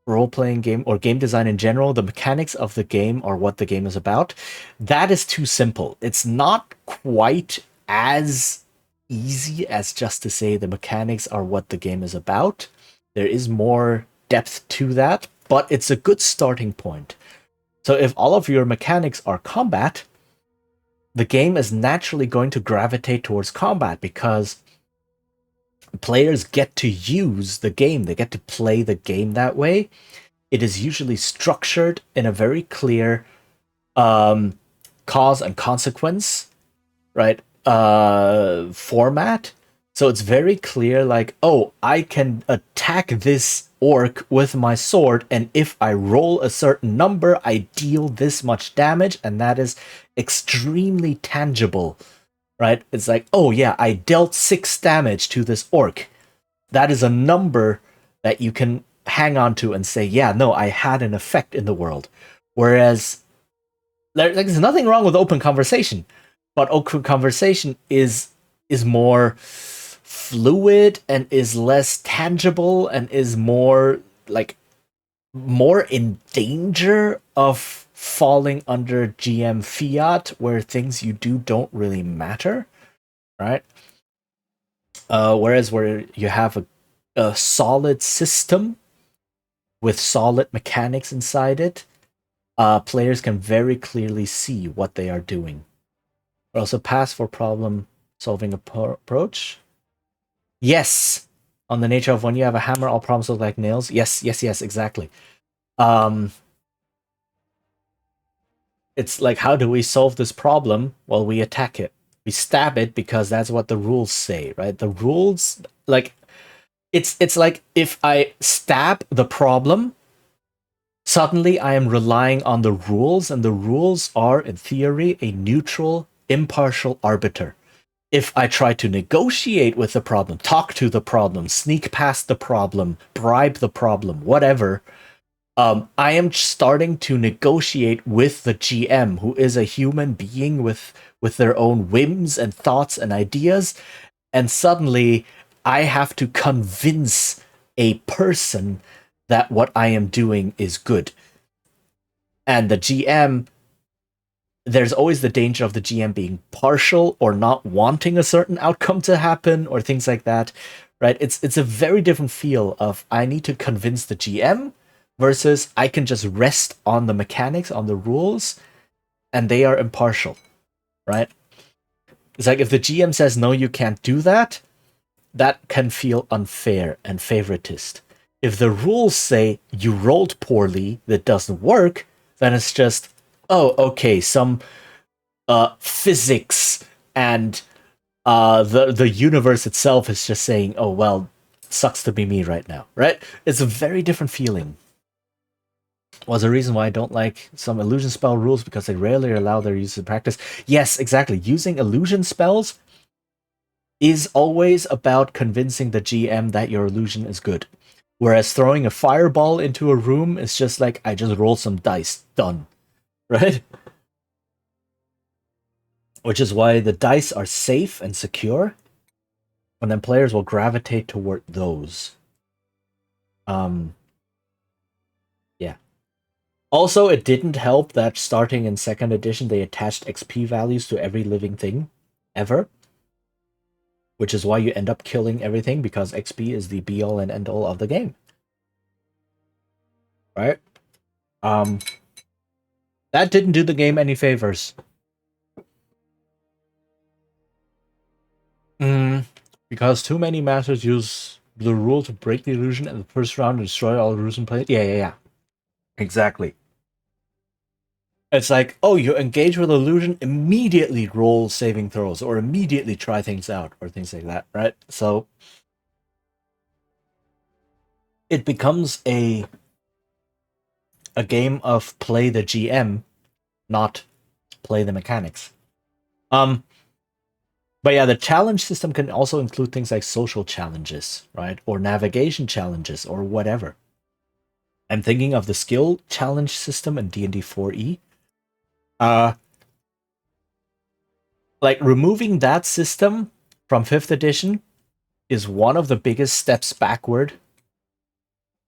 role-playing game or game design in general. The mechanics of the game are what the game is about. That is too simple. It's not quite as easy as just to say the mechanics are what the game is about. There is more depth to that, but it's a good starting point. So if all of your mechanics are combat, the game is naturally going to gravitate towards combat because players get to use the game. They get to play the game that way. It is usually structured in a very clear cause and consequence, right? Format. So it's very clear, like, oh, I can attack this orc with my sword, and if I roll a certain number, I deal this much damage, and that is extremely tangible, right? It's like, oh yeah, I dealt 6 damage to this orc. That is a number that you can hang on to and say, yeah, no, I had an effect in the world. Whereas there's nothing wrong with open conversation, but open conversation is more fluid and is less tangible and is more in danger of falling under GM fiat, where things you do don't really matter, right? Whereas where you have a solid system with solid mechanics inside it, players can very clearly see what they are doing. But also pass for problem-solving approach. Yes, on the nature of when you have a hammer, all problems look like nails. Yes, exactly. It's like, how do we solve this problem? Well, we attack it. We stab it because that's what the rules say, right? The rules, like, it's like if I stab the problem, suddenly I am relying on the rules, and the rules are, in theory, a neutral, impartial arbiter. If I try to negotiate with the problem, talk to the problem, sneak past the problem, bribe the problem, whatever, I am starting to negotiate with the GM, who is a human being with their own whims and thoughts and ideas, and suddenly I have to convince a person that what I am doing is good. And the GM, there's always the danger of the GM being partial or not wanting a certain outcome to happen or things like that, right? It's a very different feel of I need to convince the GM versus I can just rest on the mechanics, on the rules, and they are impartial, right? It's like if the GM says, no, you can't do that, that can feel unfair and favoritist. If the rules say you rolled poorly, that doesn't work, then it's just, oh, okay, some physics and the universe itself is just saying, oh, well, sucks to be me right now, right? It's a very different feeling. Was a reason why I don't like some illusion spell rules, because they rarely allow their use in practice. Yes, exactly. Using illusion spells is always about convincing the GM that your illusion is good. Whereas throwing a fireball into a room is just like, I just roll some dice, done. Right? Which is why the dice are safe and secure, and then players will gravitate toward those. Yeah. Also, it didn't help that starting in 2nd edition, they attached XP values to every living thing, ever. Which is why you end up killing everything, because XP is the be-all and end-all of the game. Right? That didn't do the game any favors. Because too many masters use the rule to break the illusion in the first round and destroy all illusion players. Yeah. Exactly. It's like, oh, you engage with illusion, immediately roll saving throws, or immediately try things out, or things like that, right? So it becomes a game of play the GM, not play the mechanics. But yeah, the challenge system can also include things like social challenges, right? Or navigation challenges, or whatever. I'm thinking of the skill challenge system in D&D 4e. Like removing that system from 5th edition is one of the biggest steps backward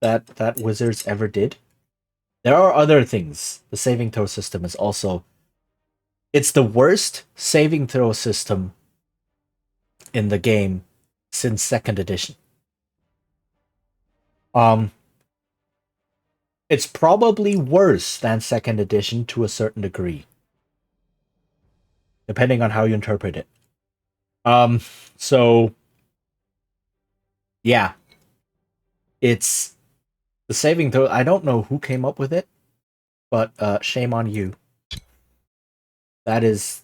that Wizards ever did. There are other things. The saving throw system is also... It's the worst saving throw system in the game since 2nd edition. It's probably worse than 2nd edition to a certain degree, depending on how you interpret it. So yeah, it's the saving throw. I don't know who came up with it, but shame on you. That is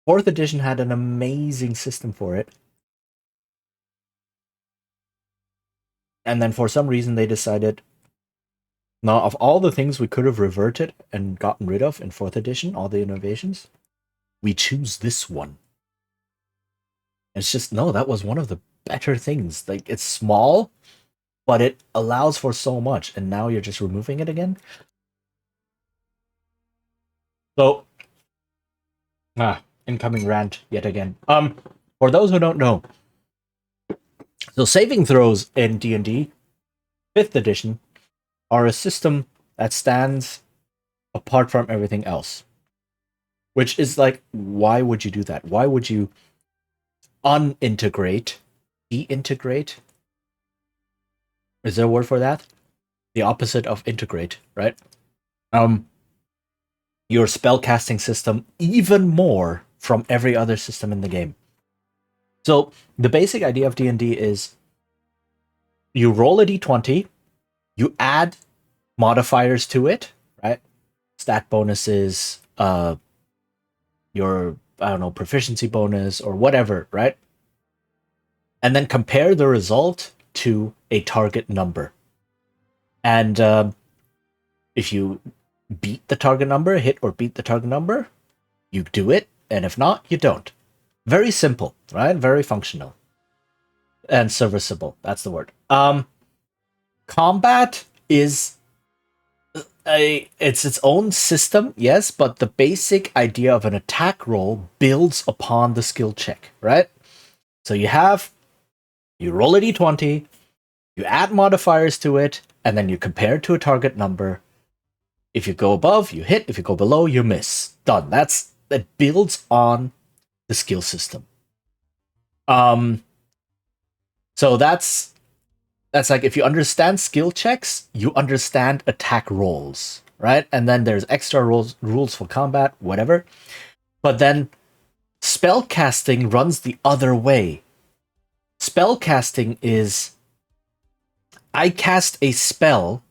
4th edition had an amazing system for it. And then for some reason they decided, now of all the things we could have reverted and gotten rid of in 4th edition, all the innovations, we choose this one. It's just, no, that was one of the better things. Like, it's small, but it allows for so much, and now you're just removing it again. So, incoming rant yet again. For those who don't know, so saving throws in D&D 5th edition are a system that stands apart from everything else. Which is like, why would you do that? Why would you unintegrate, deintegrate? Is there a word for that? The opposite of integrate, right? Your spellcasting system even more from every other system in the game. So the basic idea of D&D is you roll a d20, you add modifiers to it, right? Stat bonuses, your, I don't know, proficiency bonus or whatever, right? And then compare the result to a target number. And if you beat the target number, hit or beat the target number, you do it, and if not, you don't. Very simple, right? Very functional. And serviceable, that's the word. Combat is it's its own system, yes, but the basic idea of an attack roll builds upon the skill check, right? So you roll a d20, you add modifiers to it, and then you compare it to a target number. If you go above, you hit. If you go below, you miss. Done. That builds on the skill system. So that's like, if you understand skill checks, you understand attack rolls, right? And then there's extra rules for combat, whatever. But then spellcasting runs the other way. Spellcasting is, I cast a spell,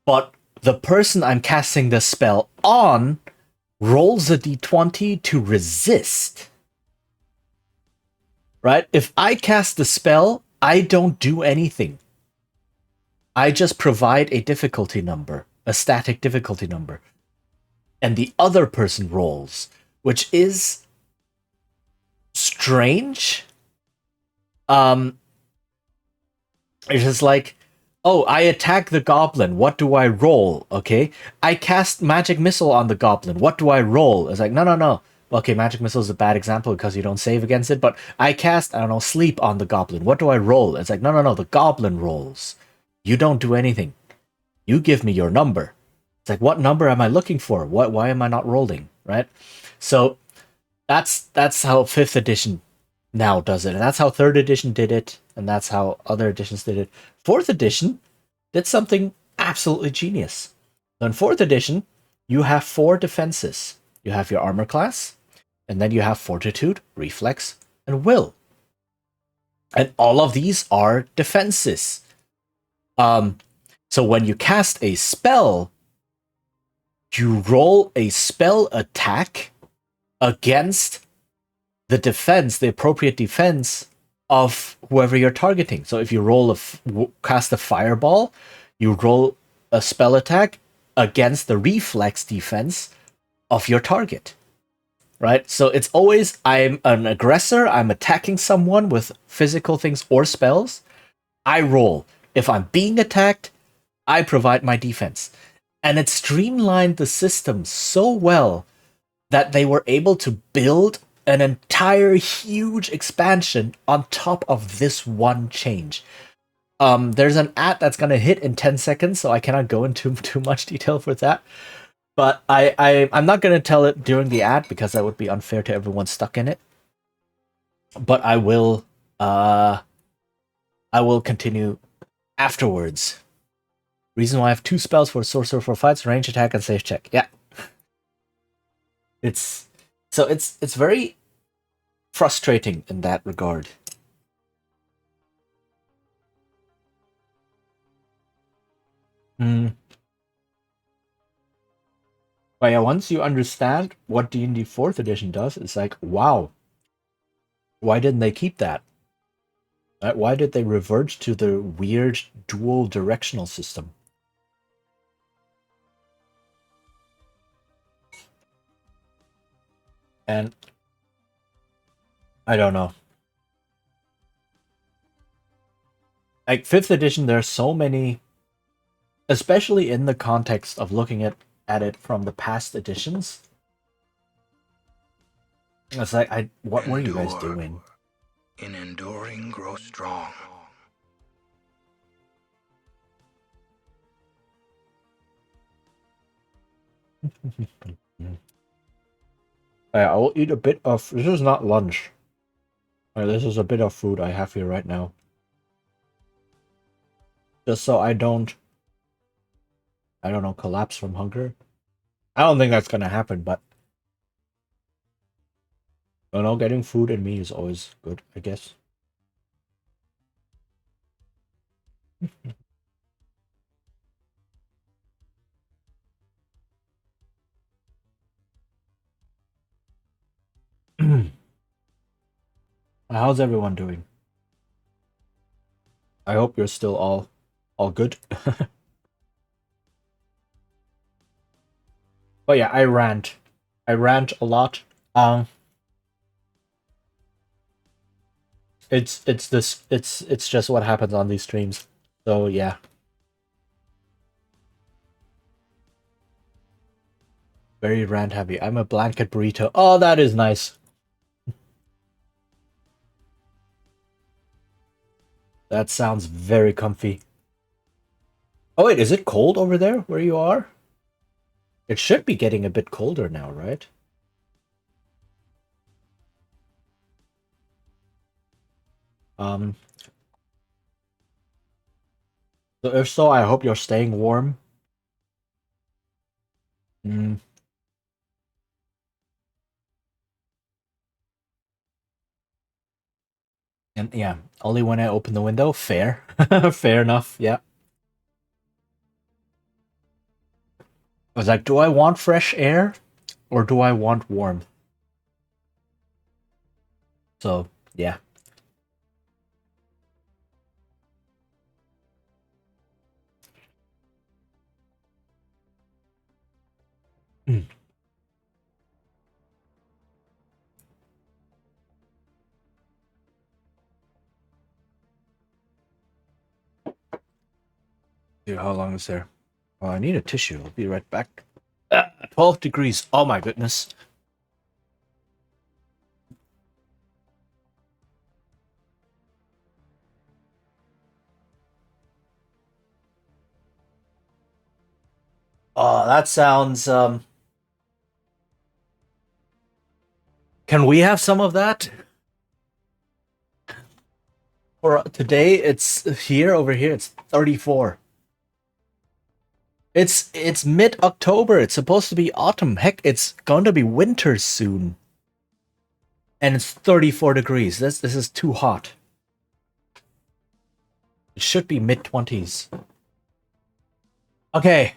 but the person I'm casting the spell on rolls a d20 to resist. Right? If I cast the spell, I don't do anything. I just provide a difficulty number, a static difficulty number. And the other person rolls, which is strange. It's just like, oh, I attack the goblin. What do I roll? Okay. I cast magic missile on the goblin. What do I roll? It's like, no. Okay, magic missile is a bad example because you don't save against it, but I cast, I don't know, sleep on the goblin. What do I roll? It's like, no, the goblin rolls. You don't do anything. You give me your number. It's like, what number am I looking for? Why am I not rolling? Right? So that's how 5th edition now does it. And that's how 3rd edition did it. And that's how other editions did it. 4th edition did something absolutely genius. So in 4th edition, you have 4 defenses. You have your armor class, and then you have fortitude, reflex, and will. And all of these are defenses. So when you cast a spell, you roll a spell attack against the defense, the appropriate defense of whoever you're targeting. So if you cast a fireball, you roll a spell attack against the reflex defense of your target. Right? So it's always, I'm an aggressor, I'm attacking someone with physical things or spells. I roll. If I'm being attacked, I provide my defense. And it streamlined the system so well that they were able to build an entire huge expansion on top of this one change. There's an ad that's gonna hit in 10 seconds, so I cannot go into too much detail for that. But I'm not gonna tell it during the ad because that would be unfair to everyone stuck in it. But I will continue afterwards. Reason why I have 2 spells for sorcerer for fights, range attack, and safe check. Yeah. It's very frustrating in that regard. But yeah, once you understand what D&D 4th edition does, it's like, wow, why didn't they keep that? Why did they revert to the weird dual directional system? And I don't know. Like 5th edition, there's so many, especially in the context of looking at it from the past editions. It's like, what were you guys doing? In enduring, grow strong. I will eat a bit of. This is not lunch. This is a bit of food I have here right now. Just so I don't know, collapse from hunger. I don't think that's gonna happen, but you know, getting food in me is always good, I guess. How's everyone doing? I hope you're still all good. But yeah, I rant a lot. It's just what happens on these streams. So yeah. Very rant heavy. I'm a blanket burrito. Oh, that is nice. That sounds very comfy. Oh wait, is it cold over there where you are? It should be getting a bit colder now, right? So if so, I hope you're staying warm. And yeah, only when I open the window. Fair. Fair enough, yeah. I was like, do I want fresh air or do I want warmth? So, yeah. Dude, how long is there? Oh, I need a tissue. I'll be right back. 12 degrees. Oh my goodness. Oh, that sounds can we have some of that? For today, it's over here, it's 34. It's mid-October. It's supposed to be autumn. Heck, it's going to be winter soon. And it's 34 degrees. This is too hot. It should be mid-20s. Okay.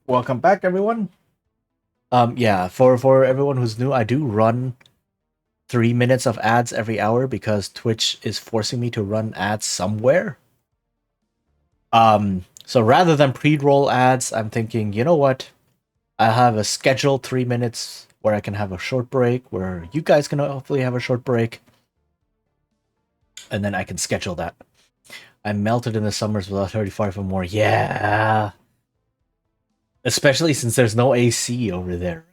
Welcome back, everyone. Yeah, for everyone who's new, I do run 3 minutes of ads every hour because Twitch is forcing me to run ads somewhere. So rather than pre-roll ads, I'm thinking, you know what? I have a scheduled 3 minutes where I can have a short break, where you guys can hopefully have a short break, and then I can schedule that. I melted in the summers without 35 or more. Yeah. Especially since there's no AC over there.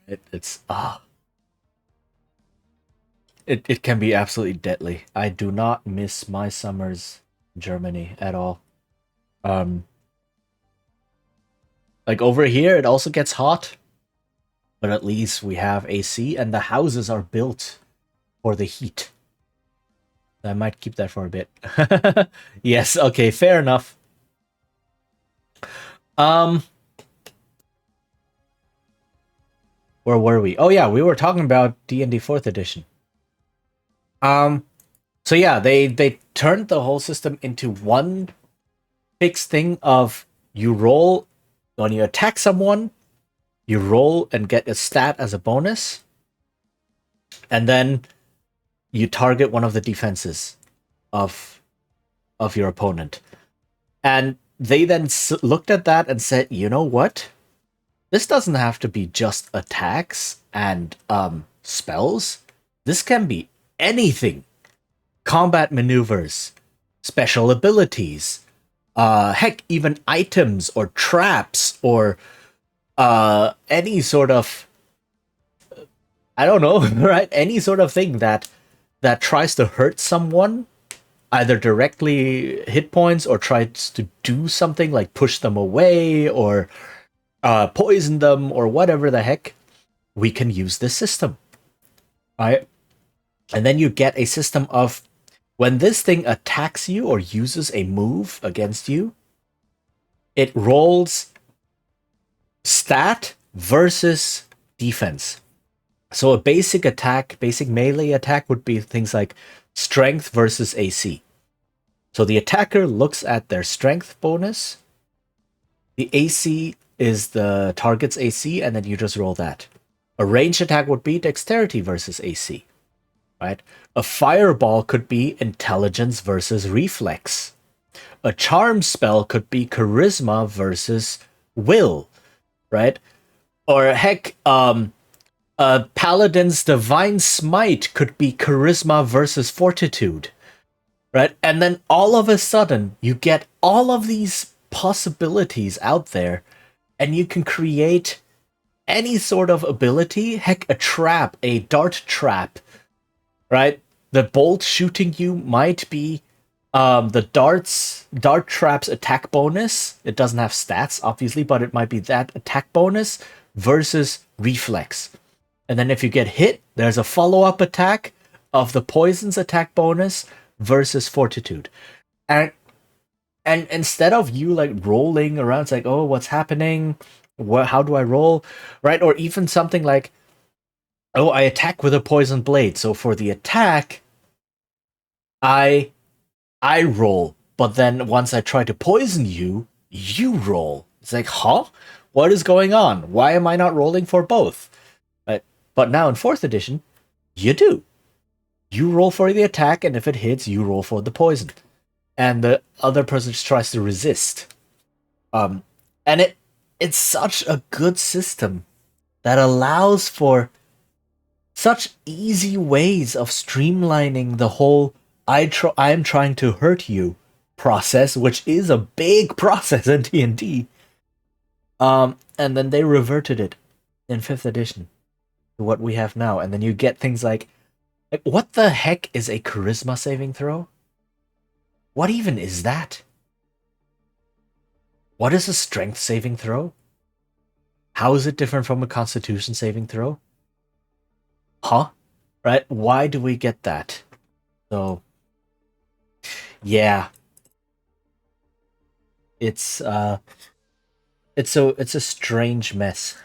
It can be absolutely deadly. I do not miss my summers in Germany at all. Like over here, it also gets hot, but at least we have AC, and the houses are built for the heat. I might keep that for a bit. Yes, okay, fair enough. Where were we? Oh yeah, we were talking about D&D 4th edition. So yeah, they turned the whole system into one fixed thing of you roll when you attack someone, you roll and get a stat as a bonus, and then you target one of the defenses of your opponent. And they then looked at that and said, you know what? This doesn't have to be just attacks and spells. This can be anything. Combat maneuvers, special abilities, heck, even items or traps or any sort of, I don't know, right? Any sort of thing that tries to hurt someone, either directly hit points or tries to do something like push them away or poison them or whatever the heck, we can use this system. Right? And then you get a system of when this thing attacks you or uses a move against you, it rolls stat versus defense. So a basic attack, basic melee attack would be things like strength versus AC. So the attacker looks at their strength bonus. The AC is the target's AC, and then you just roll that. A ranged attack would be dexterity versus AC, right? A fireball could be intelligence versus reflex. A charm spell could be charisma versus will, right? Or heck, a paladin's divine smite could be charisma versus fortitude, right? And then all of a sudden, you get all of these possibilities out there, and you can create any sort of ability. Heck, a trap, a dart trap, right? The bolt shooting you might be the dart trap's attack bonus. It doesn't have stats, obviously, but it might be that attack bonus versus reflex. And then if you get hit, there's a follow-up attack of the poison's attack bonus versus fortitude. And instead of you like rolling around, it's like, oh, what's happening? How do I roll? Right? Or even something like, oh, I attack with a poison blade. So for the attack, I roll. But then once I try to poison you, you roll. It's like, huh? What is going on? Why am I not rolling for both? But now in 4th edition, you do. You roll for the attack, and if it hits, you roll for the poison. And the other person just tries to resist. And it's such a good system that allows for such easy ways of streamlining the whole I'm trying to hurt you process, which is a big process in D&D. And then they reverted it in 5th edition to what we have now. And then you get things like what the heck is a charisma saving throw? What even is that? What is a strength saving throw? How is it different from a constitution saving throw? Huh? Right? Why do we get that? So, yeah. It's it's a strange mess.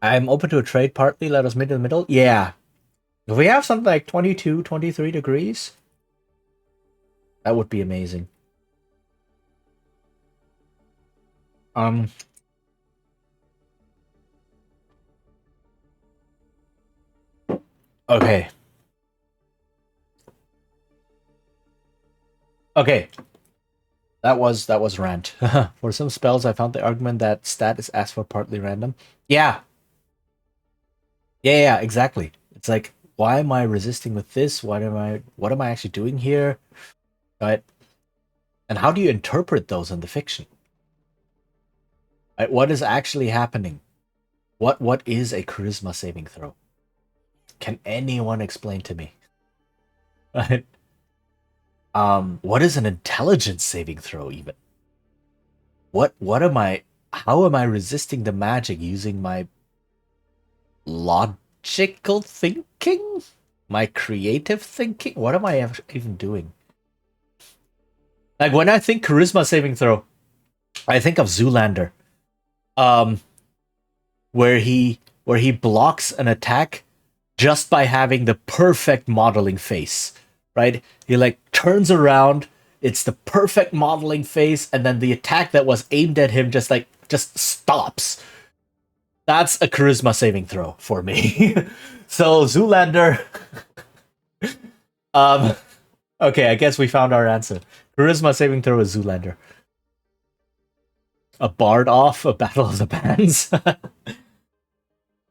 I'm open to a trade partly. Let us meet in the middle. Yeah. If we have something like 22, 23 degrees, that would be amazing. Um. Okay. Okay. That was rant. For some spells, I found the argument that stat is asked for partly random. Yeah. Yeah, exactly. It's like, why am I resisting with this? What am I actually doing here? Right? And how do you interpret those in the fiction? Right? What is actually happening? What is a charisma saving throw? Can anyone explain to me? Right? What is an intelligence saving throw even? What am I how am I resisting the magic using my logical thinking? My creative thinking? What am I even doing? Like when I think charisma saving throw, I think of Zoolander. Um where he blocks an attack just by having the perfect modeling face, right? He like turns around, it's the perfect modeling face, and then the attack that was aimed at him just stops. That's a charisma saving throw for me. So Zoolander, um, okay, I guess we found our answer. Charisma saving throw is Zoolander. A Bard off, a Battle of the Bands.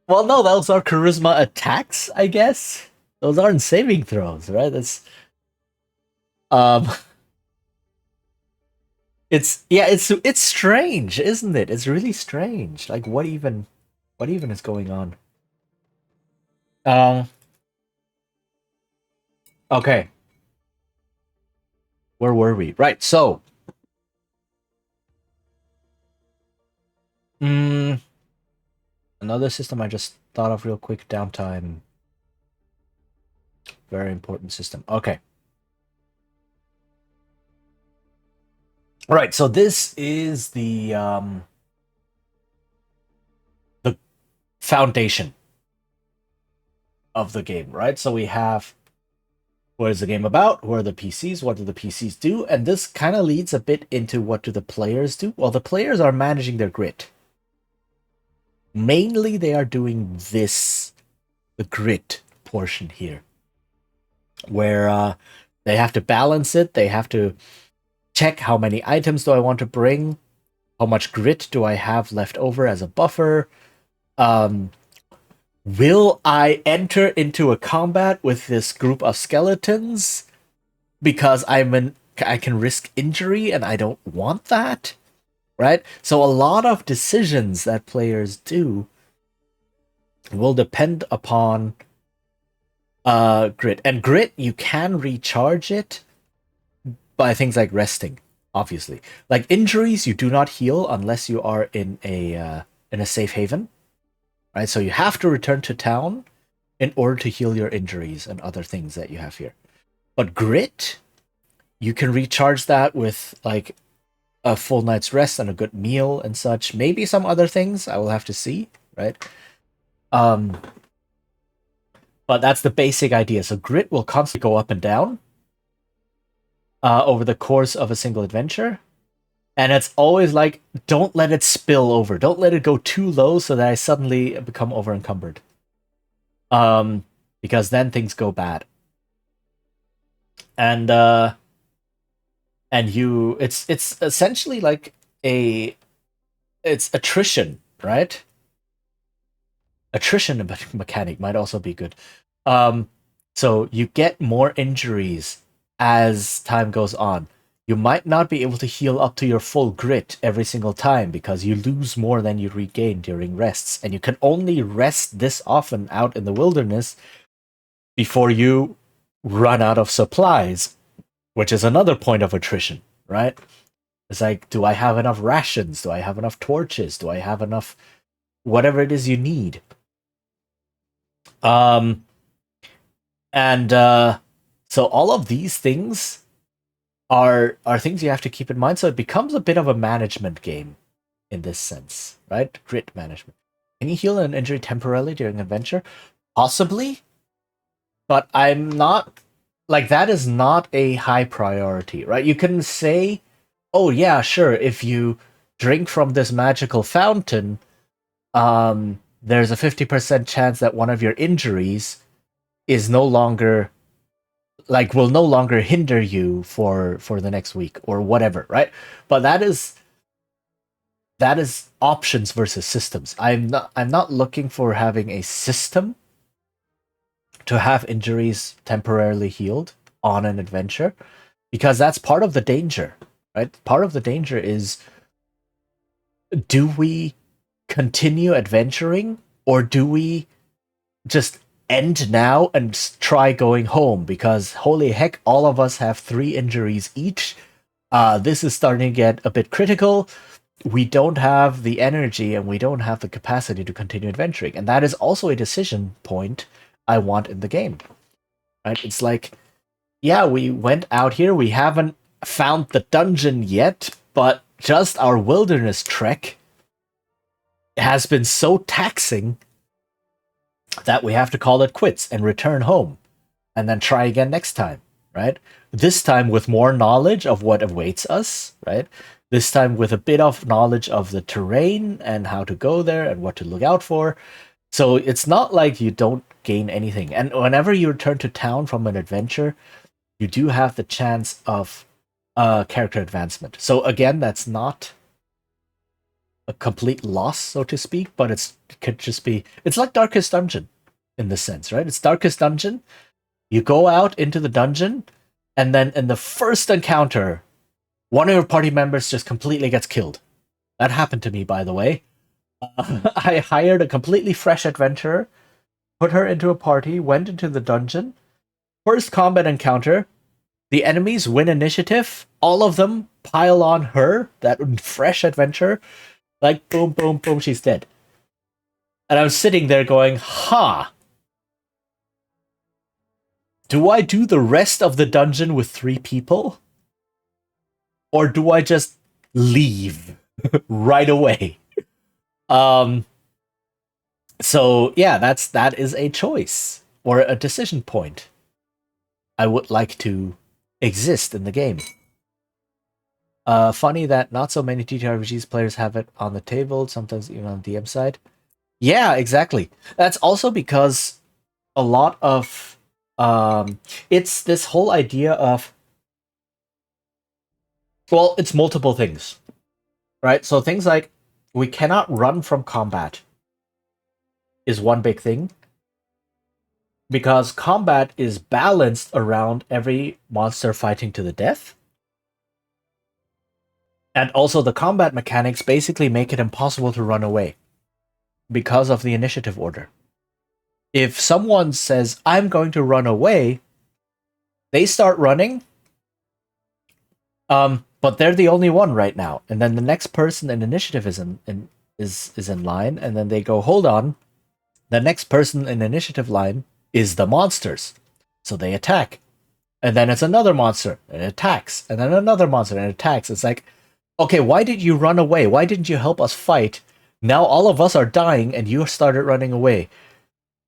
Well, no, those are charisma attacks, I guess. Those aren't saving throws, right? That's um it's strange, isn't it? It's really strange. Like what even is going on? Um okay, where were we? Right, so mm, another system I just thought of real quick, downtime. Very important system. Okay. All right, so this is the foundation of the game, right? So we have what is the game about? Who are the PCs? What do the PCs do? And this kind of leads a bit into what do the players do? Well, the players are managing their grit. Mainly, they are doing the grit portion here, where they have to balance it. They have to check how many items do I want to bring, how much grit do I have left over as a buffer. Um, will I enter into a combat with this group of skeletons because I can risk injury and I don't want that, right? So a lot of decisions that players do will depend upon grit. And grit, you can recharge it by things like resting, obviously. Like injuries, you do not heal unless you are in a safe haven, right? So you have to return to town in order to heal your injuries and other things that you have here. But grit, you can recharge that with like a full night's rest and a good meal and such. Maybe some other things I will have to see, right? Um, but that's the basic idea. So grit will constantly go up and down over the course of a single adventure. And it's always like, don't let it spill over. Don't let it go too low so that I suddenly become over encumbered. Because then things go bad. And it's essentially like it's attrition, right? Attrition mechanic might also be good. Um, so you get more injuries as time goes on. You might not be able to heal up to your full grit every single time because you lose more than you regain during rests, and you can only rest this often out in the wilderness before you run out of supplies, which is another point of attrition, right? It's like, do I have enough rations? Do I have enough torches? Do I have enough whatever it is you need? Um, and so all of these things are things you have to keep in mind. So it becomes a bit of a management game in this sense, right? Grit management. Can you heal an injury temporarily during adventure? Possibly, but I'm not like that is not a high priority, right? You can say, "Oh yeah, sure, if you drink from this magical fountain, there's a 50% chance that one of your injuries is no longer like will no longer hinder you for the next week or whatever, right?" But that is options versus systems. I'm not looking for having a system to have injuries temporarily healed on an adventure, because that's part of the danger, right? Part of the danger is, do we continue adventuring, or do we just end now and try going home? Because holy heck, all of us have 3 injuries each. This is starting to get a bit critical. We don't have the energy and we don't have the capacity to continue adventuring. And that is also a decision point I want in the game. Right? It's like, yeah, we went out here, we haven't found the dungeon yet, but just our wilderness trek has been so taxing that we have to call it quits and return home and then try again next time, right? This time with more knowledge of what awaits us, right? This time with a bit of knowledge of the terrain and how to go there and what to look out for. So it's not like you don't gain anything. And whenever you return to town from an adventure, you do have the chance of character advancement. So again, that's not a complete loss, so to speak, but it could just be, it's like Darkest Dungeon in the sense, right? It's Darkest Dungeon. You go out into the dungeon, and then in the first encounter, one of your party members just completely gets killed. That happened to me, by the way. I hired a completely fresh adventurer, put her into a party, went into the dungeon. First combat encounter, the enemies win initiative. All of them pile on her, that fresh adventurer. Like, boom, boom, boom, she's dead. And I was sitting there going, do I do the rest of the dungeon with 3 people? Or do I just leave right away? So yeah, that is a choice or a decision point I would like to exist in the game. Funny that not so many TTRPGs players have it on the table, sometimes even on the DM side. Yeah, exactly. That's also because a lot of it's this whole idea of, well, it's multiple things, right? So things like we cannot run from combat is one big thing, because combat is balanced around every monster fighting to the death. And also the combat mechanics basically make it impossible to run away because of the initiative order. If someone says, I'm going to run away, they start running, but they're the only one right now. And then the next person in initiative is in line, and then they go, hold on. The next person in initiative line is the monsters. So they attack. And then it's another monster, and it attacks. And then another monster, and it attacks. It's like, okay, why did you run away? Why didn't you help us fight? Now all of us are dying, and you started running away.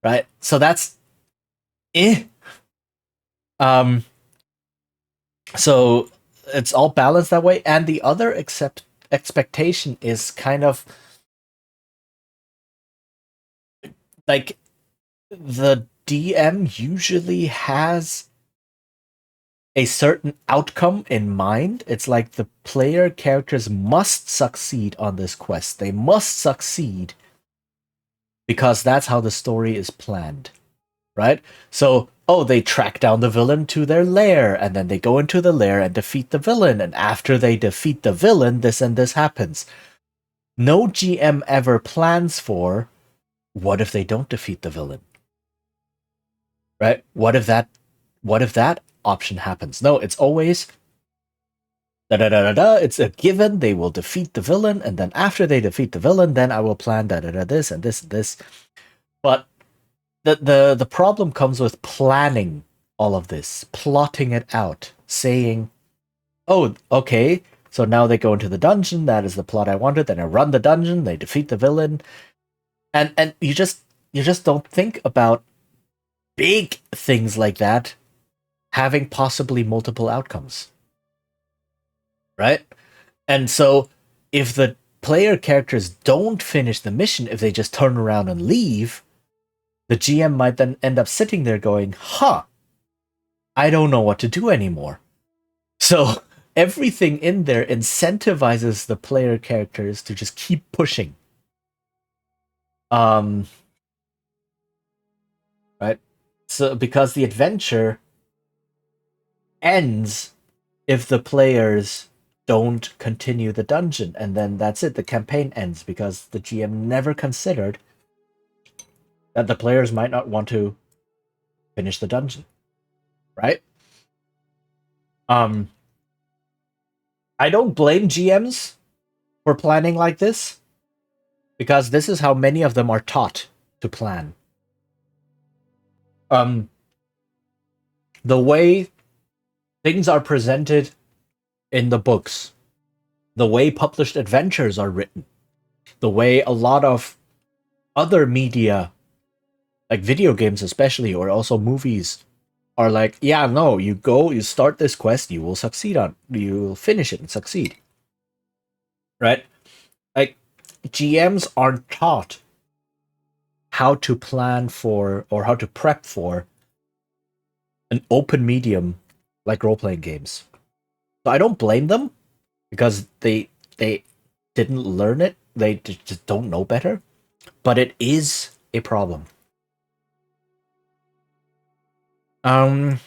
Right? So that's so it's all balanced that way. And the other expectation is kind of like the DM usually has a certain outcome in mind. It's like the player characters must succeed on this quest. They must succeed because that's how the story is planned, right? So, they track down the villain to their lair, and then they go into the lair and defeat the villain, and after they defeat the villain, this and this happens. No GM ever plans for, what if they don't defeat the villain? Right? What if that option happens? No, it's always it's a given. They will defeat the villain, and then after they defeat the villain, then I will plan this and this and this. But the problem comes with planning all of this, plotting it out, saying, oh, okay, so now they go into the dungeon. That is the plot I wanted. Then I run the dungeon. They defeat the villain, and you just don't think about big things like that having possibly multiple outcomes, right? And so if the player characters don't finish the mission, if they just turn around and leave, the GM might then end up sitting there going, huh, I don't know what to do anymore. So everything in there incentivizes the player characters to just keep pushing. Um, right? So because the adventure ends if the players don't continue the dungeon, and then that's it. The campaign ends because the GM never considered that the players might not want to finish the dungeon, right? Um, I don't blame GMs for planning like this because this is how many of them are taught to plan. Um, the way things are presented in the books, the way published adventures are written, the way a lot of other media, like video games especially, or also movies, are like, yeah, no, you go, you start this quest, you will succeed on, you will finish it and succeed, right? Like, GMs aren't taught how to plan for or how to prep for an open medium like role playing games. So I don't blame them because they didn't learn it. They just don't know better. But it is a problem. Um,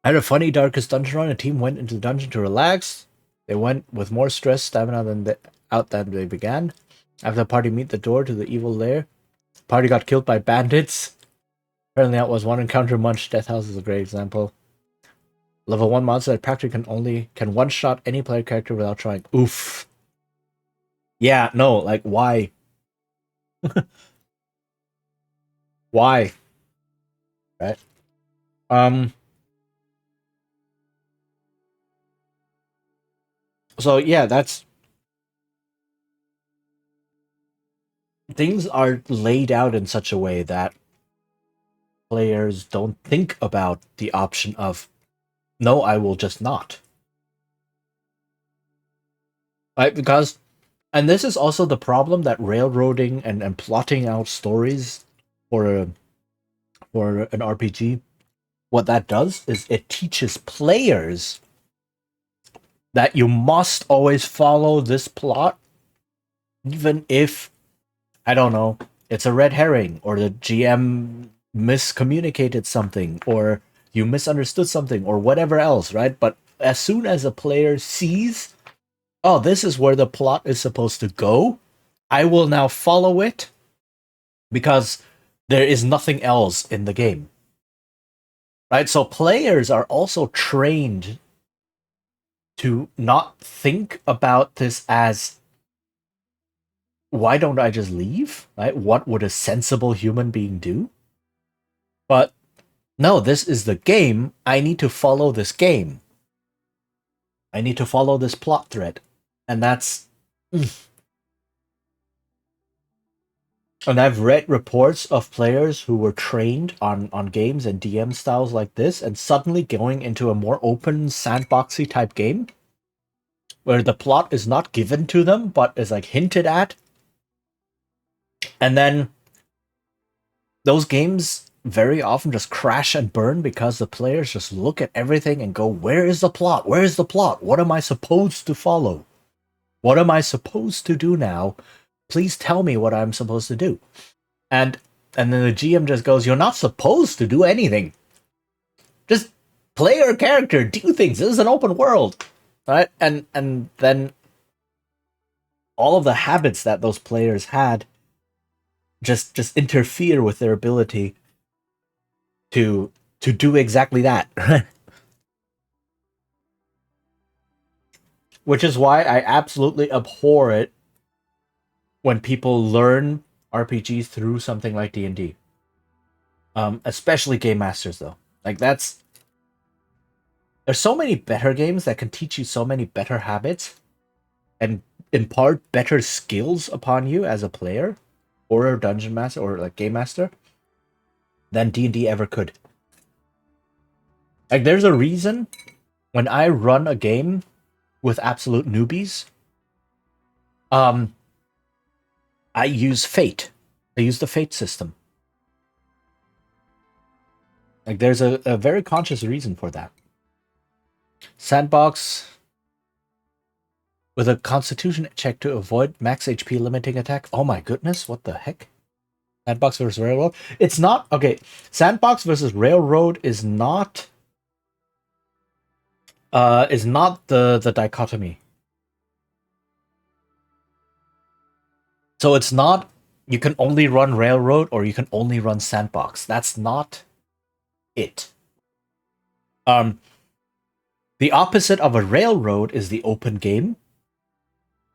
I had a funny darkest dungeon run. A team went into the dungeon to relax. They went with more stress, stamina out than they began. After the party meet the door to the evil lair, the party got killed by bandits. Apparently, that was one encounter. Munch Death House is a great example. Level 1 monster that practically can one shot any player character without trying. Oof. Yeah, no, like why? Why? Right? Um so yeah, that's things are laid out in such a way that players don't think about the option of no, I will just not. Right? Because and this is also the problem that railroading and plotting out stories for an RPG, what that does is it teaches players that you must always follow this plot, even if, I don't know, it's a red herring, or the GM miscommunicated something, or you misunderstood something, or whatever else, right? But as soon as a player sees, oh, this is where the plot is supposed to go, I will now follow it because there is nothing else in the game. Right? So players are also trained to not think about this as why don't I just leave? Right? What would a sensible human being do? But no, this is the game. I need to follow this game. I need to follow this plot thread. And that's. And I've read reports of players who were trained on games and DM styles like this, and suddenly going into a more open, sandboxy type game where the plot is not given to them but is like hinted at. And then those games very often just crash and burn because the players just look at everything and go, where is the plot? Where is the plot? What am I supposed to follow? What am I supposed to do now? Please tell me what I'm supposed to do. And then the GM just goes, you're not supposed to do anything. Just play your character, do things. This is an open world. Right? And then all of the habits that those players had just interfere with their ability to do exactly that. Which is why I absolutely abhor it when people learn RPGs through something like D&D. Especially game masters though. Like There's so many better games that can teach you so many better habits and impart better skills upon you as a player or a dungeon master or like game master than D&D ever could. Like there's a reason when I run a game with absolute newbies, I use Fate. I use the Fate system. Like there's a very conscious reason for that. Sandbox with a constitution check to avoid max HP limiting attack. Oh my goodness, what the heck? Sandbox versus Railroad. It's not okay. Sandbox versus Railroad is not the dichotomy. So it's not you can only run Railroad or you can only run Sandbox. That's not it. The opposite of a railroad is the open game,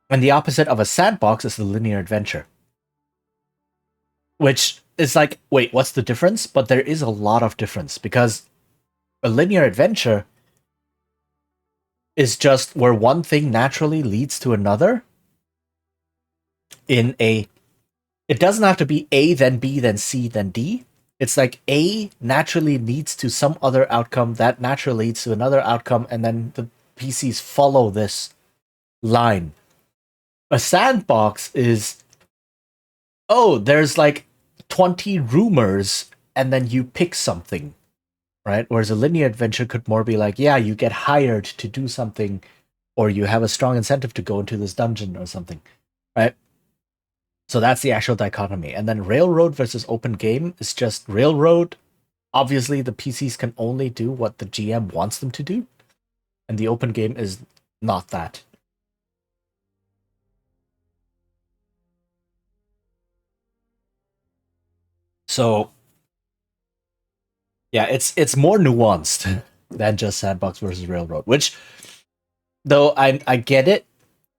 and the opposite of a sandbox is the linear adventure. Which is like, wait, what's the difference? But there is a lot of difference because a linear adventure is just where one thing naturally leads to another in a it doesn't have to be A then B then C then D. It's like A naturally leads to some other outcome that naturally leads to another outcome, and then the PCs follow this line. A sandbox is, oh, there's like 20 rumors, and then you pick something, right? Whereas a linear adventure could more be like, yeah, you get hired to do something, or you have a strong incentive to go into this dungeon or something, right? So that's the actual dichotomy. And then Railroad versus open game is just Railroad. Obviously, the PCs can only do what the GM wants them to do, and the open game is not that. So, yeah, it's more nuanced than just Sandbox versus Railroad, which, though I get it,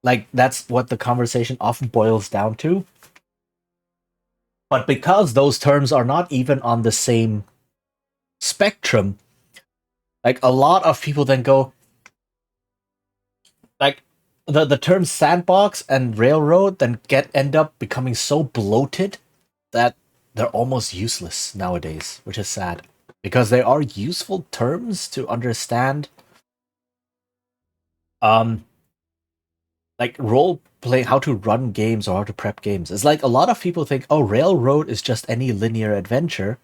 like that's what the conversation often boils down to. But because those terms are not even on the same spectrum, like a lot of people then go, like the terms sandbox and railroad then end up becoming so bloated that they're almost useless nowadays, which is sad because they are useful terms to understand. Like role play, how to run games or how to prep games. It's like a lot of people think, oh, railroad is just any linear adventure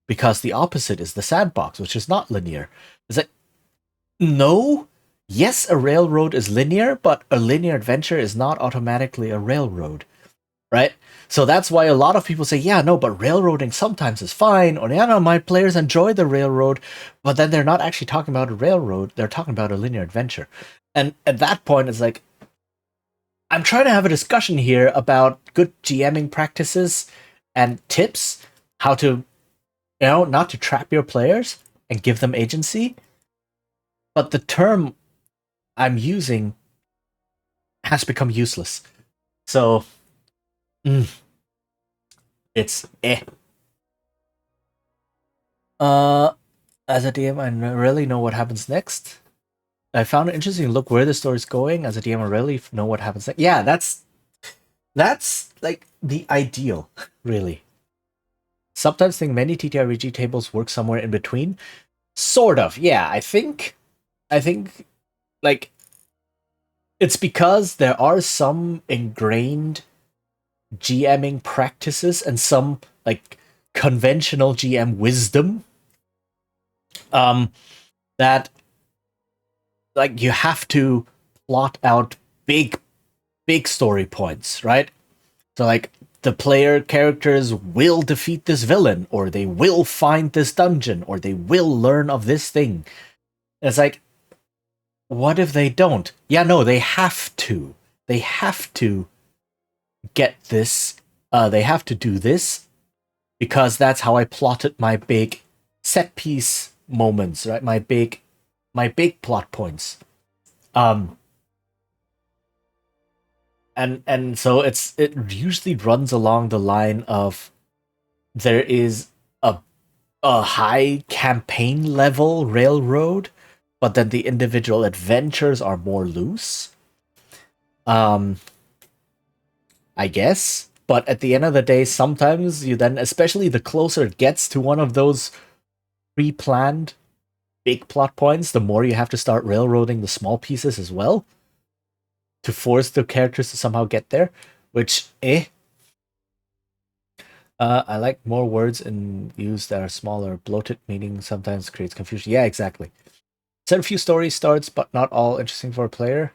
because the opposite is the sandbox, which is not linear. It's like, no, yes, a railroad is linear, but a linear adventure is not automatically a railroad, right? So that's why a lot of people say, yeah, no, but railroading sometimes is fine, or yeah, no, my players enjoy the railroad, but then they're not actually talking about a railroad, they're talking about a linear adventure. And at that point, it's like, I'm trying to have a discussion here about good GMing practices and tips, how to, not to trap your players and give them agency. But the term I'm using has become useless. So, it's eh. As a DM, I really know what happens next. I found it interesting to look where the story's going. As a DM, I really know what happens next. Yeah, that's like the ideal, really. Sometimes think many TTRPG tables work somewhere in between. Sort of, yeah. I think like it's because there are some ingrained GMing practices and some like conventional GM wisdom that like you have to plot out big story points, right? So like the player characters will defeat this villain, or they will find this dungeon, or they will learn of this thing. And it's like, what if they don't? Yeah, no, they have to. They have to get this. They have to do this because that's how I plotted my big set piece moments, right? My big plot points. And so it usually runs along the line of there is a high campaign level railroad, but then the individual adventures are more loose. I guess. But at the end of the day, sometimes you then, especially the closer it gets to one of those pre-planned big plot points, the more you have to start railroading the small pieces as well to force the characters to somehow get there, which, I like more words in use that are smaller. Bloated meaning sometimes creates confusion. Yeah, exactly. Said a few story starts, but not all interesting for a player,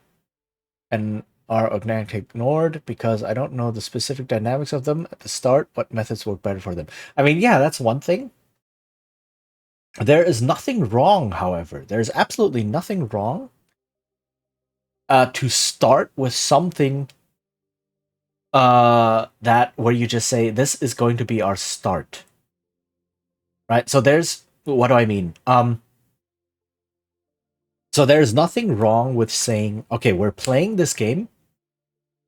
and are organically ignored because I don't know the specific dynamics of them at the start. What methods work better for them? I mean, yeah, that's one thing. There is nothing wrong, however. There's absolutely nothing wrong to start with something that where you just say this is going to be our start, right? So there's what do I mean? So there's nothing wrong with saying, okay, we're playing this game,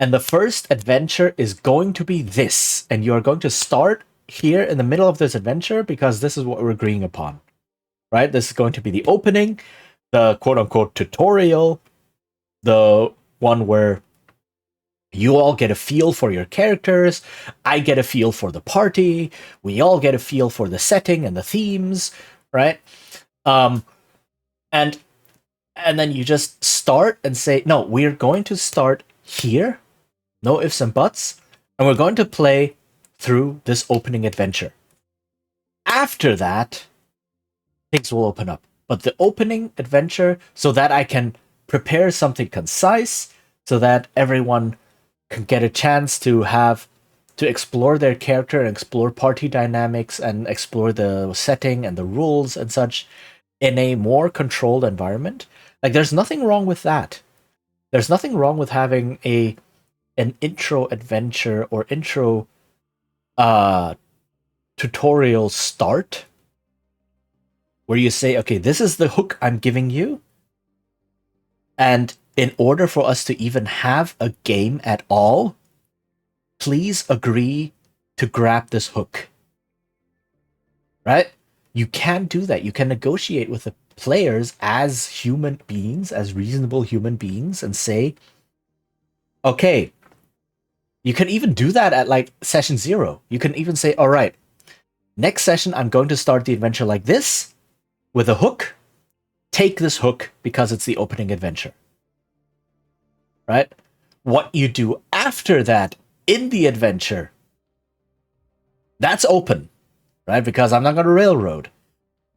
and the first adventure is going to be this, and you are going to start here in the middle of this adventure because this is what we're agreeing upon, right? This is going to be the opening, the quote unquote tutorial, the one where you all get a feel for your characters, I get a feel for the party, we all get a feel for the setting and the themes, right? And then you just start and say, no, we're going to start here, no ifs and buts, and we're going to play through this opening adventure. After that, things will open up. But the opening adventure, so that I can prepare something concise, so that everyone can get a chance to explore their character and explore party dynamics and explore the setting and the rules and such in a more controlled environment. Like, there's nothing wrong with that. There's nothing wrong with having an intro adventure or intro tutorial start where you say, okay, this is the hook I'm giving you, and in order for us to even have a game at all, please agree to grab this hook. Right? You can do that. You can negotiate with the players as human beings, as reasonable human beings, and say, okay, you can even do that at like session 0. You can even say, all right, next session, I'm going to start the adventure like this with a hook. Take this hook because it's the opening adventure. Right? What you do after that in the adventure, that's open, right? Because I'm not going to railroad.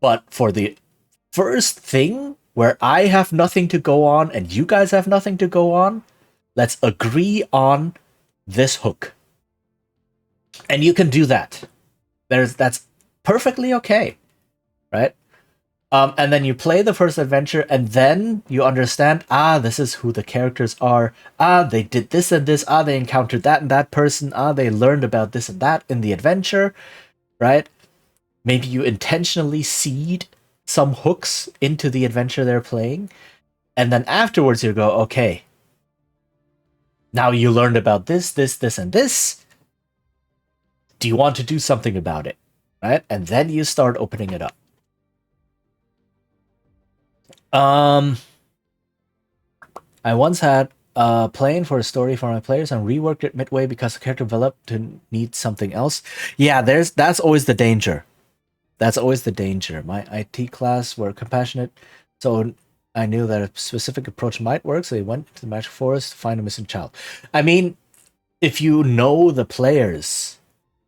But for the first thing where I have nothing to go on and you guys have nothing to go on, let's agree on this hook. And you can do that. That's perfectly okay, right? And then you play the first adventure, and then you understand, this is who the characters are. They did this and this. They encountered that and that person. They learned about this and that in the adventure, right? Maybe you intentionally seed some hooks into the adventure they're playing, and then afterwards you go, okay, now you learned about this, and this. Do you want to do something about it, right? And then you start opening it up. I once had a plan for a story for my players and reworked it midway because the character developed to need something else. Yeah, that's always the danger. That's always the danger. My IT class were compassionate, so I knew that a specific approach might work, so they went to the magic forest to find a missing child. I mean, if you know the players,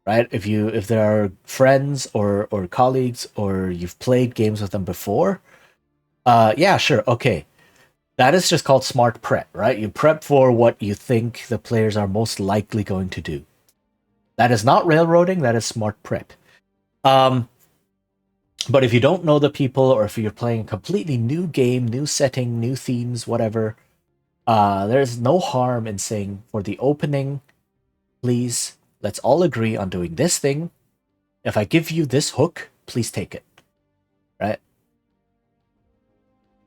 right? If there are friends or colleagues or you've played games with them before, yeah, sure, okay. That is just called smart prep, right? You prep for what you think the players are most likely going to do. That is not railroading, that is smart prep. But if you don't know the people, or if you're playing a completely new game, new setting, new themes, whatever, there's no harm in saying, for the opening, please, let's all agree on doing this thing. If I give you this hook, please take it. Right?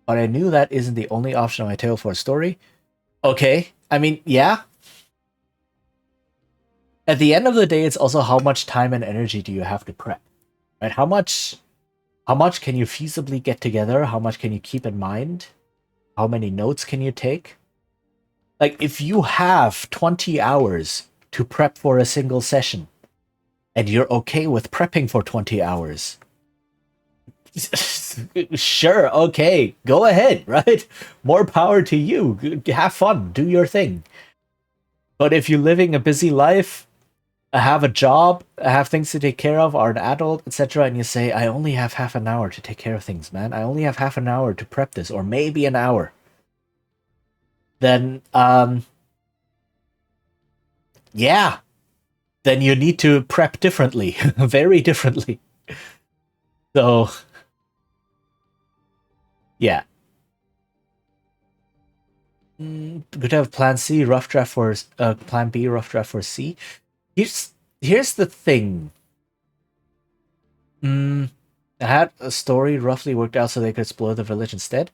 But I knew that isn't the only option on my table for a story. Okay, I mean, yeah. At the end of the day, it's also how much time and energy do you have to prep, right? How much How much can you feasibly get together? How much can you keep in mind? How many notes can you take? Like, if you have 20 hours to prep for a single session, and you're okay with prepping for 20 hours, sure, okay, go ahead, right? More power to you. Have fun, do your thing. But if you're living a busy life, have a job, have things to take care of, are an adult, etc., and you say, I only have half an hour to take care of things, man. I only have half an hour to prep this, or maybe an hour. Then, yeah, then you need to prep differently, very differently. So, yeah. Good to have plan C, rough draft for plan B, rough draft for C. Here's the thing. I had a story roughly worked out so they could explore the village instead.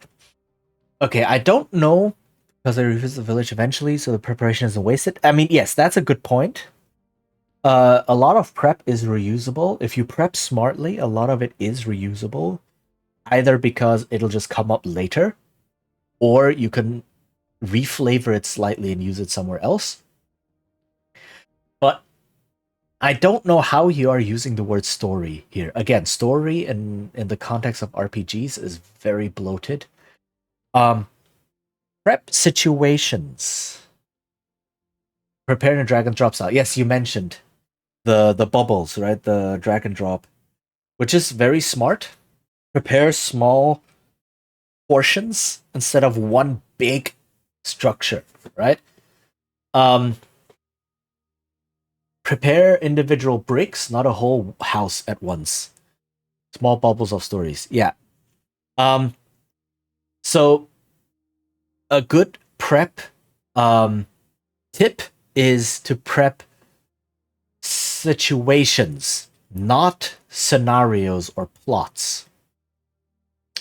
Okay, I don't know because they revisit the village eventually, so the preparation isn't wasted. I mean, yes, that's a good point. A lot of prep is reusable. If you prep smartly, a lot of it is reusable, either because it'll just come up later, or you can reflavor it slightly and use it somewhere else. But I don't know how you are using the word story here. Again, story in the context of RPGs is very bloated. Prep situations. Prepare a drag and drop style. Yes, you mentioned the bubbles, right? The drag and drop, which is very smart. Prepare small portions instead of one big structure, right? Prepare individual bricks, not a whole house at once. Small bubbles of stories. Yeah. So a good prep tip is to prep situations, not scenarios or plots.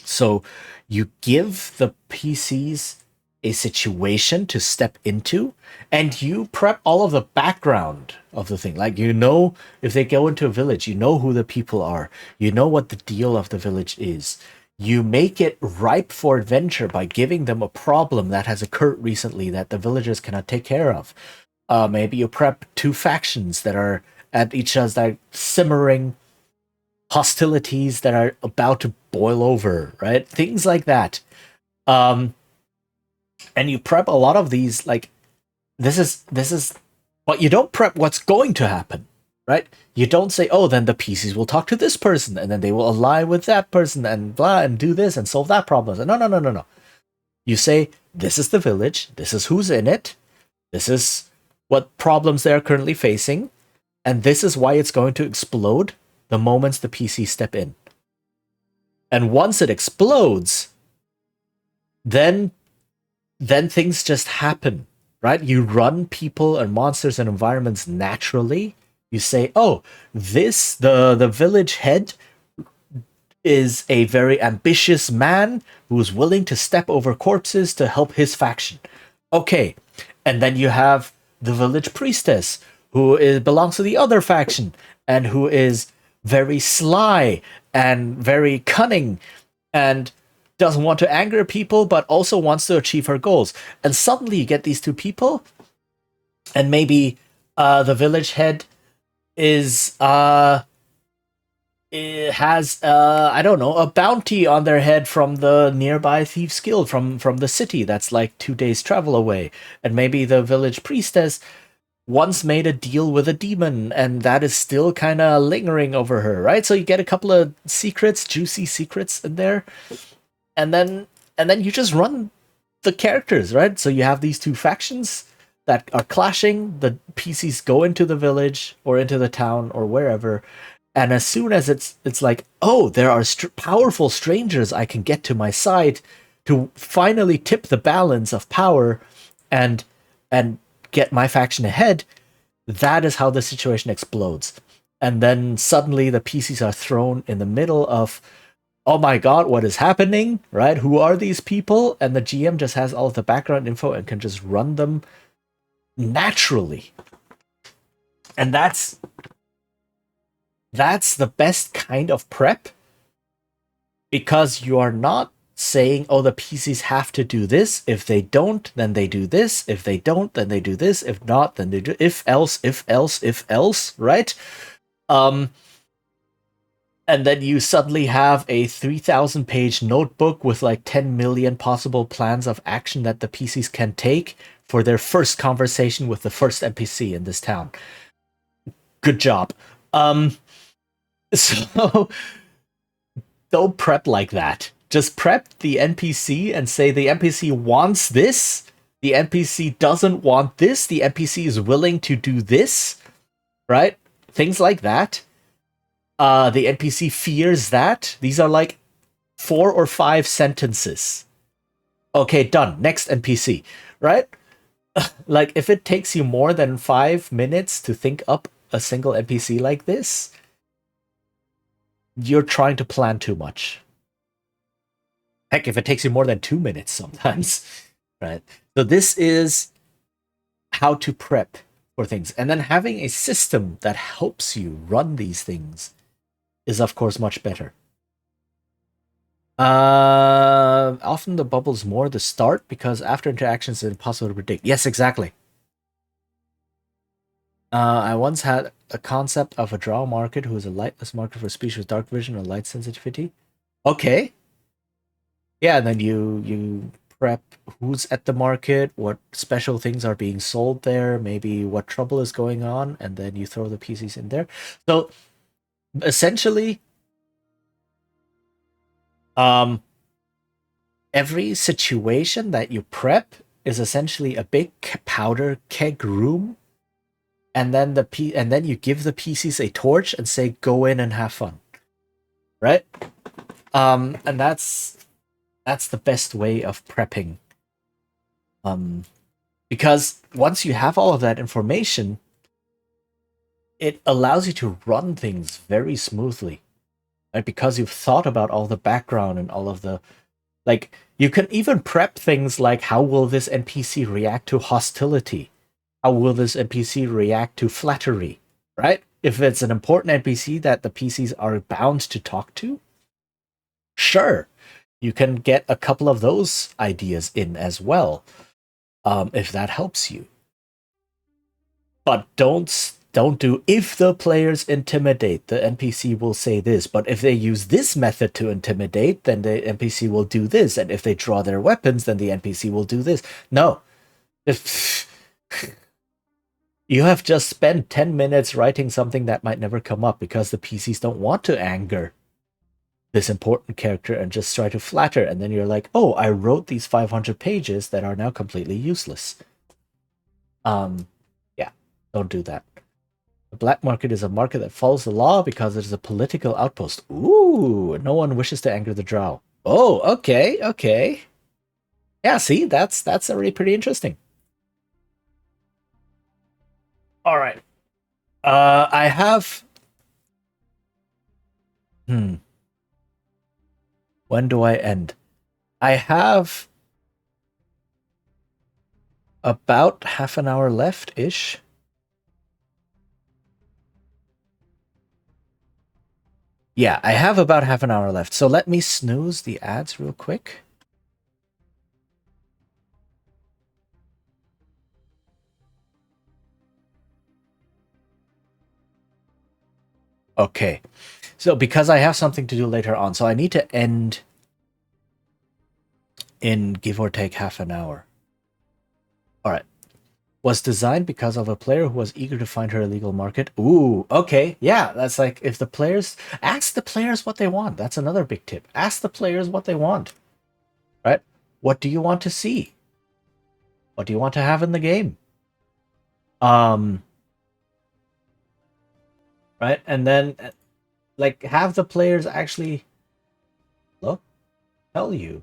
So you give the PCs a situation to step into, and you prep all of the background of the thing. Like, if they go into a village, you know who the people are, you know what the deal of the village is. You make it ripe for adventure by giving them a problem that has occurred recently that the villagers cannot take care of. Maybe you prep two factions that are at each other's like simmering hostilities that are about to boil over, right? Things like that. And you prep a lot of these, like, this is but you don't prep what's going to happen, right? You don't say, oh, then the PCs will talk to this person and then they will ally with that person and blah and do this and solve that problem. No. You say, this is the village, this is who's in it, this is what problems they're currently facing, and this is why it's going to explode the moments the PCs step in. And once it explodes, then things just happen, right? You run people and monsters and environments naturally. You say, oh, the village head is a very ambitious man who's willing to step over corpses to help his faction. Okay. And then you have the village priestess who belongs to the other faction and who is very sly and very cunning and doesn't want to anger people but also wants to achieve her goals. And suddenly you get these two people, and maybe the village head is has I don't know, a bounty on their head from the nearby thieves guild from the city that's like 2 days travel away. And maybe the village priestess once made a deal with a demon and that is still kind of lingering over her, right? So you get a couple of secrets, juicy secrets in there, and then you just run the characters, right? So you have these two factions that are clashing. The PCs go into the village or into the town or wherever, and as soon as it's like, oh, there are powerful strangers I can get to my side to finally tip the balance of power and get my faction ahead, that is how the situation explodes. And then suddenly the PCs are thrown in the middle of, oh my god, what is happening, right? Who are these people? And the GM just has all of the background info and can just run them naturally. And that's the best kind of prep because you are not saying, oh, the PCs have to do this. If they don't, then they do this. If they don't, then they do this. If not, then they do if else, if else, if else, right? And then you suddenly have a 3,000 page notebook with like 10 million possible plans of action that the PCs can take for their first conversation with the first NPC in this town. Good job. So don't prep like that. Just prep the NPC and say the NPC wants this, the NPC doesn't want this, the NPC is willing to do this, right? Things like that. The NPC fears that. These are like 4 or 5 sentences. Okay, done. Next NPC, right? Like, if it takes you more than 5 minutes to think up a single NPC like this, you're trying to plan too much. Heck, if it takes you more than 2 minutes sometimes, right? So this is how to prep for things. And then having a system that helps you run these things is, of course, much better. Often the bubble's more the start because after interactions it's impossible to predict. Yes, exactly. I once had a concept of a draw market who is a lightless market for species with dark vision or light sensitivity. Okay. Yeah, and then you prep who's at the market, what special things are being sold there, maybe what trouble is going on, and then you throw the PCs in there. So essentially, every situation that you prep is essentially a big powder keg room, and then you give the PCs a torch and say, "Go in and have fun." Right? And that's the best way of prepping. Because once you have all of that information, it allows you to run things very smoothly. Right? Because you've thought about all the background and all of the like, you can even prep things like how will this NPC react to hostility? How will this NPC react to flattery? Right? If it's an important NPC that the PCs are bound to talk to, sure, you can get a couple of those ideas in as well, if that helps you. But don't do if the players intimidate, the NPC will say this. But if they use this method to intimidate, then the NPC will do this. And if they draw their weapons, then the NPC will do this. No. If you have just spent 10 minutes writing something that might never come up because the PCs don't want to anger this important character and just try to flatter. And then you're like, oh, I wrote these 500 pages that are now completely useless. Yeah, don't do that. The black market is a market that follows the law because it is a political outpost. Ooh, no one wishes to anger the drow. Oh, okay. Yeah, see, that's already pretty interesting. All right. I have. When do I end? I have about half an hour left-ish. Yeah, I have about half an hour left. So let me snooze the ads real quick. Okay. So because I have something to do later on, so I need to end in give or take half an hour. All right. Was designed because of a player who was eager to find her illegal market. Ooh, okay. Yeah, that's like if the players ask the players what they want. That's another big tip. Ask the players what they want. Right? What do you want to see? What do you want to have in the game? Right? And then like have the players actually look, tell you.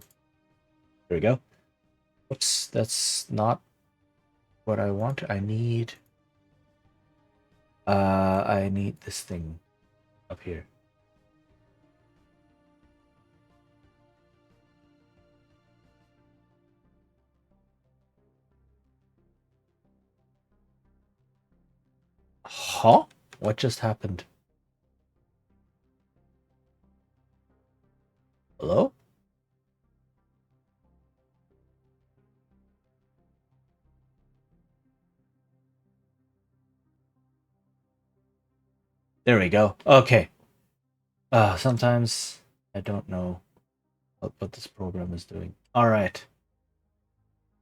There we go. Oops, that's not what I want. I need this thing up here. Huh? What just happened? Hello? There we go. Okay. Sometimes I don't know what this program is doing. All right.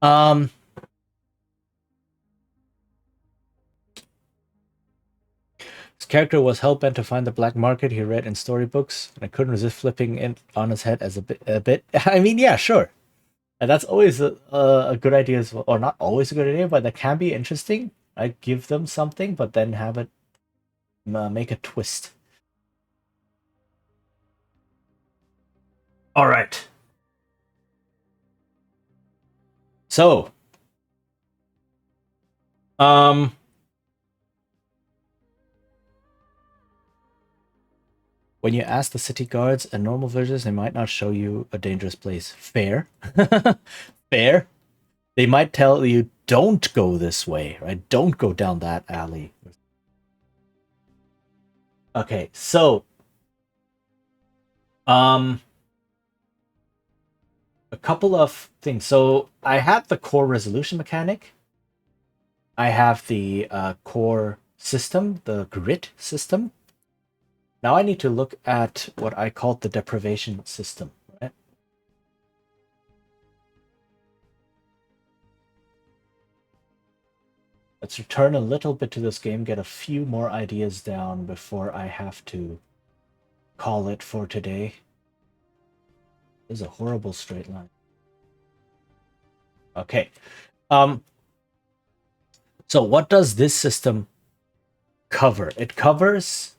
Um, his character was hell-bent to find the black market he read in storybooks, and I couldn't resist flipping it on his head as a bit. I mean, yeah, sure. And that's always a good idea as well, or not always a good idea, but that can be interesting. I give them something, but then have it make a twist. All right. So, um, when you ask the city guards and normal villagers, they might not show you a dangerous place. Fair. Fair. They might tell you, don't go this way, right? Don't go down that alley. Okay, so, um, a couple of things. So, I have the core resolution mechanic. I have the core system, the grid system. Now I need to look at what I called the deprivation system, right? Let's return a little bit to this game, get a few more ideas down before I have to call it for today. This is a horrible straight line. Okay. So what does this system cover? It covers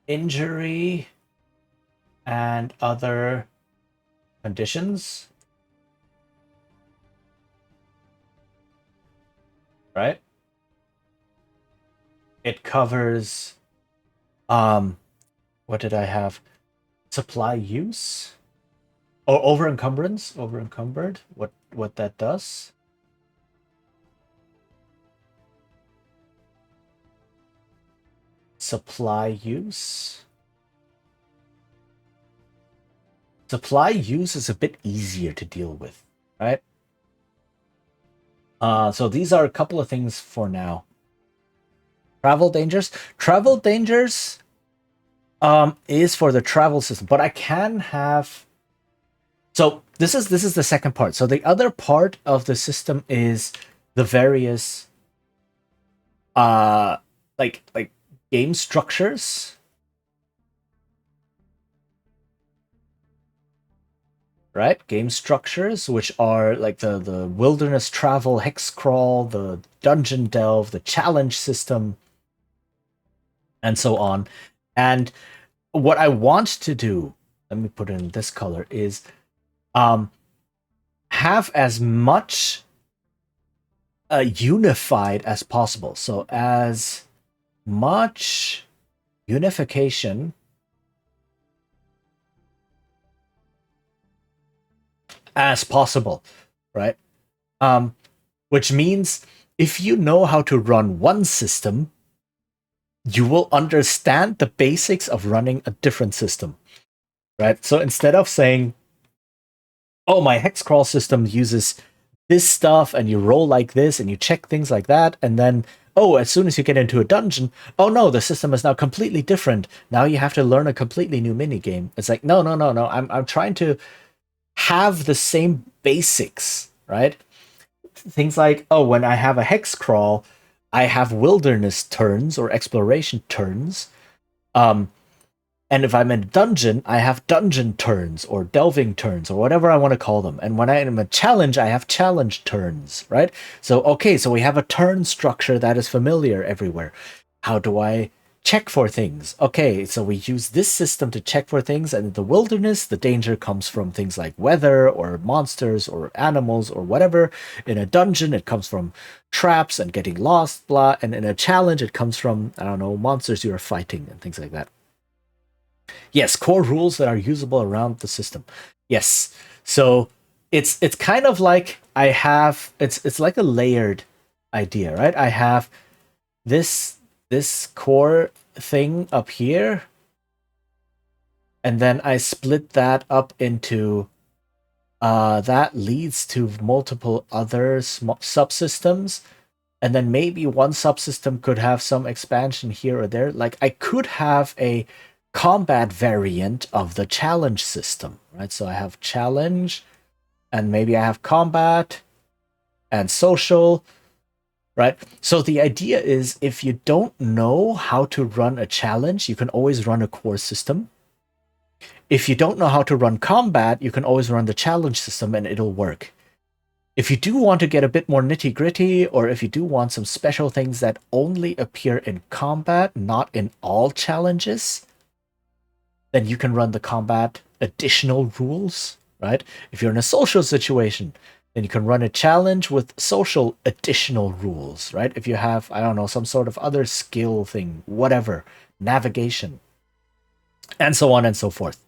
injury and other conditions, right? It covers what did I have? Supply use or over encumbered, what that does. Supply use. Supply use is a bit easier to deal with, right? So these are a couple of things for now. Travel dangers. Travel dangers is for the travel system, but I can have. So this is the second part. So the other part of the system is the various like game structures, right? Game structures, which are like the wilderness travel, hex crawl, the dungeon delve, the challenge system, and so on. And what I want to do, let me put it in this color, is have as much unified as possible. So as much unification as possible, right? Which means if you know how to run one system, you will understand the basics of running a different system, right? So instead of saying, oh, my hex crawl system uses this stuff and you roll like this and you check things like that, and then, oh, as soon as you get into a dungeon, oh no, the system is now completely different. Now you have to learn a completely new mini game. It's like, no. I'm trying to have the same basics, right? Things like, oh, when I have a hex crawl, I have wilderness turns or exploration turns. And if I'm in a dungeon, I have dungeon turns or delving turns or whatever I want to call them. And when I am a challenge, I have challenge turns, right? So, okay, so we have a turn structure that is familiar everywhere. How do I check for things? Okay, so we use this system to check for things. And in the wilderness, the danger comes from things like weather or monsters or animals or whatever. In a dungeon, it comes from traps and getting lost, blah. And in a challenge, it comes from, I don't know, monsters you are fighting and things like that. Yes, core rules that are usable around the system. Yes. So it's kind of like I have it's like a layered idea, right? I have this core thing up here, and then I split that up into that leads to multiple other subsystems and then maybe one subsystem could have some expansion here or there. Like I could have a combat variant of the challenge system, right? So I have challenge, and maybe I have combat and social, right? So the idea is if you don't know how to run a challenge, you can always run a core system. If you don't know how to run combat, you can always run the challenge system and it'll work. If you do want to get a bit more nitty gritty, or if you do want some special things that only appear in combat, not in all challenges, then you can run the combat additional rules, right? If you're in a social situation, then you can run a challenge with social additional rules, right? If you have, I don't know, some sort of other skill thing, whatever, navigation, and so on and so forth,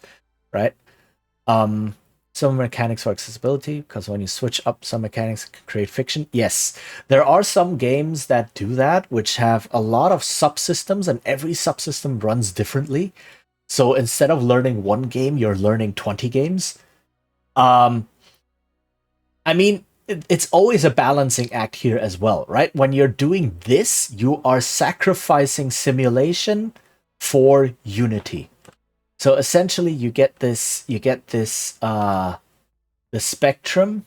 right? Some mechanics for accessibility, because when you switch up some mechanics, it can create fiction. Yes, there are some games that do that, which have a lot of subsystems, and every subsystem runs differently. So instead of learning one game, you're learning 20 games. I mean, it's always a balancing act here as well, right? When you're doing this, you are sacrificing simulation for unity. So essentially, you get this the spectrum.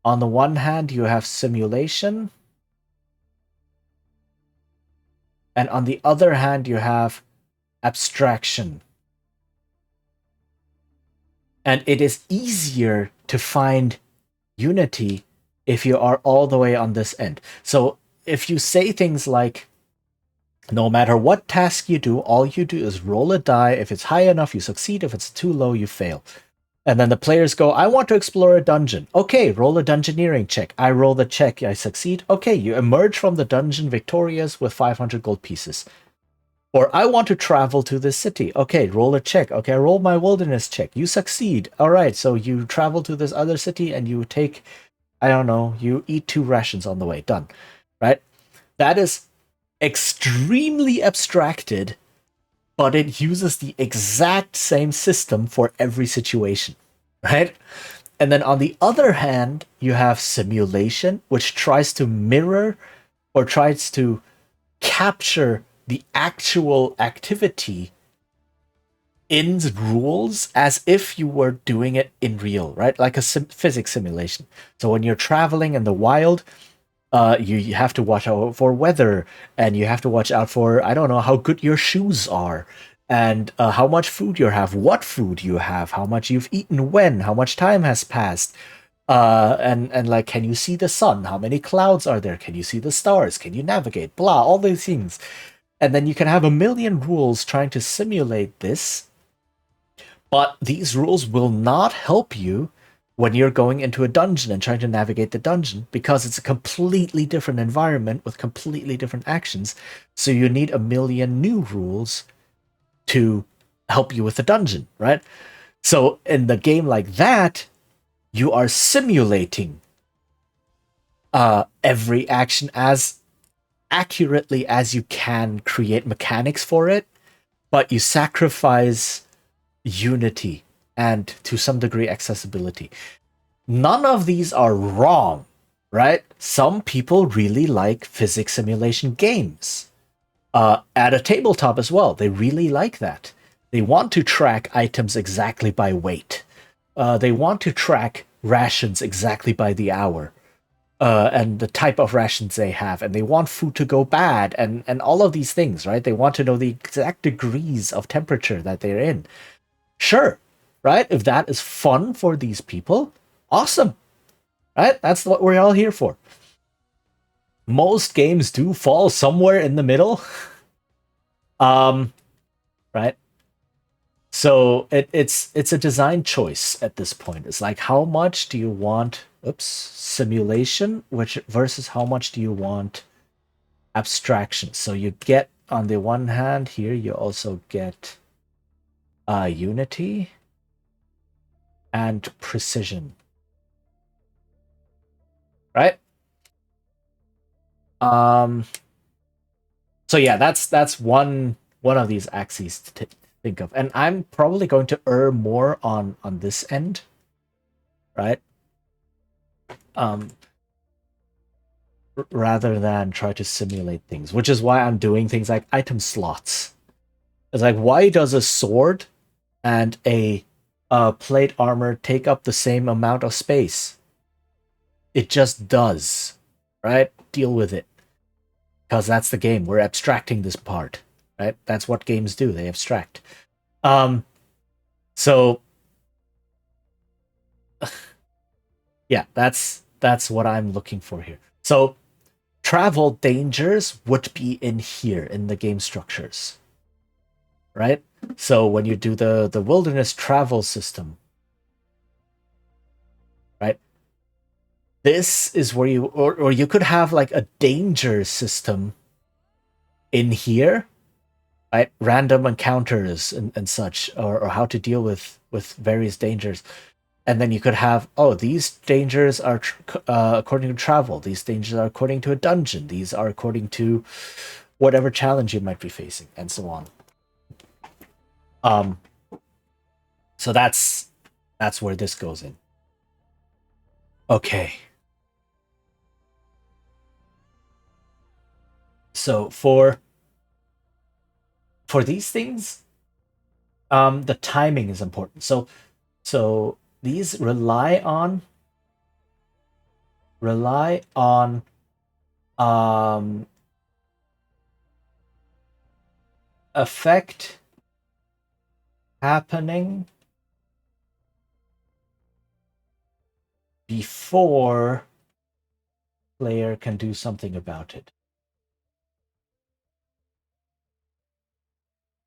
On the one hand, you have simulation, and on the other hand, you have abstraction. And it is easier to find unity if you are all the way on this end. So if you say things like, no matter what task you do, all you do is roll a die. If it's high enough, you succeed. If it's too low, you fail. And then the players go, I want to explore a dungeon. Okay, roll a dungeoneering check. I roll the check, I succeed. Okay, you emerge from the dungeon victorious with 500 gold pieces. Or I want to travel to this city. Okay, roll a check. Okay, I roll my wilderness check. You succeed. All right, so you travel to this other city and you take, I don't know, you eat 2 rations on the way. Done. Right? That is extremely abstracted, but it uses the exact same system for every situation, right? And then on the other hand, you have simulation, which tries to mirror or tries to capture the actual activity in rules as if you were doing it in real, right? Like a physics simulation. So when you're traveling in the wild, you have to watch out for weather, and you have to watch out for, I don't know, how good your shoes are, and how much food you have, what food you have, how much you've eaten, when, how much time has passed, and like, can you see the sun? How many clouds are there? Can you see the stars? Can you navigate? Blah, all these things. And then you can have a million rules trying to simulate this, but these rules will not help you when you're going into a dungeon and trying to navigate the dungeon, because it's a completely different environment with completely different actions. So you need a million new rules to help you with the dungeon, right? So in the game like that, you are simulating every action as accurately as you can, create mechanics for it, but you sacrifice unity and to some degree accessibility. None of these are wrong, right? Some people really like physics simulation games. At a tabletop as well, they really like that. They want to track items exactly by weight. They want to track rations exactly by the hour, and the type of rations they have, and they want food to go bad, and all of these things, right? They want to know the exact degrees of temperature that they're in. Sure, right? If that is fun for these people, awesome, right? That's what we're all here for. Most games do fall somewhere in the middle, right? So it's a design choice at this point. It's like, how much do you want simulation, which versus how much do you want abstraction? So you get, on the one hand here, you also get unity and precision, right? So yeah, that's one of these axes to think of, and I'm probably going to err more on this end, right? rather than try to simulate things, which is why I'm doing things like item slots. It's like, why does a sword and a plate armor take up the same amount of space? It just does, right? Deal with it. Because that's the game. We're abstracting this part, right? That's what games do. They abstract. So yeah, that's what I'm looking for here. So travel dangers would be in here in the game structures, right? So when you do the wilderness travel system, right? This is where you or you could have like a danger system in here, right? Random encounters and such, or how to deal with various dangers. And then you could have, oh, these dangers are according to travel. These dangers are according to a dungeon. These are according to whatever challenge you might be facing, and so on. Um, so that's where this goes in. Okay. So for these things, the timing is important. So these rely on um effect happening before player can do something about it.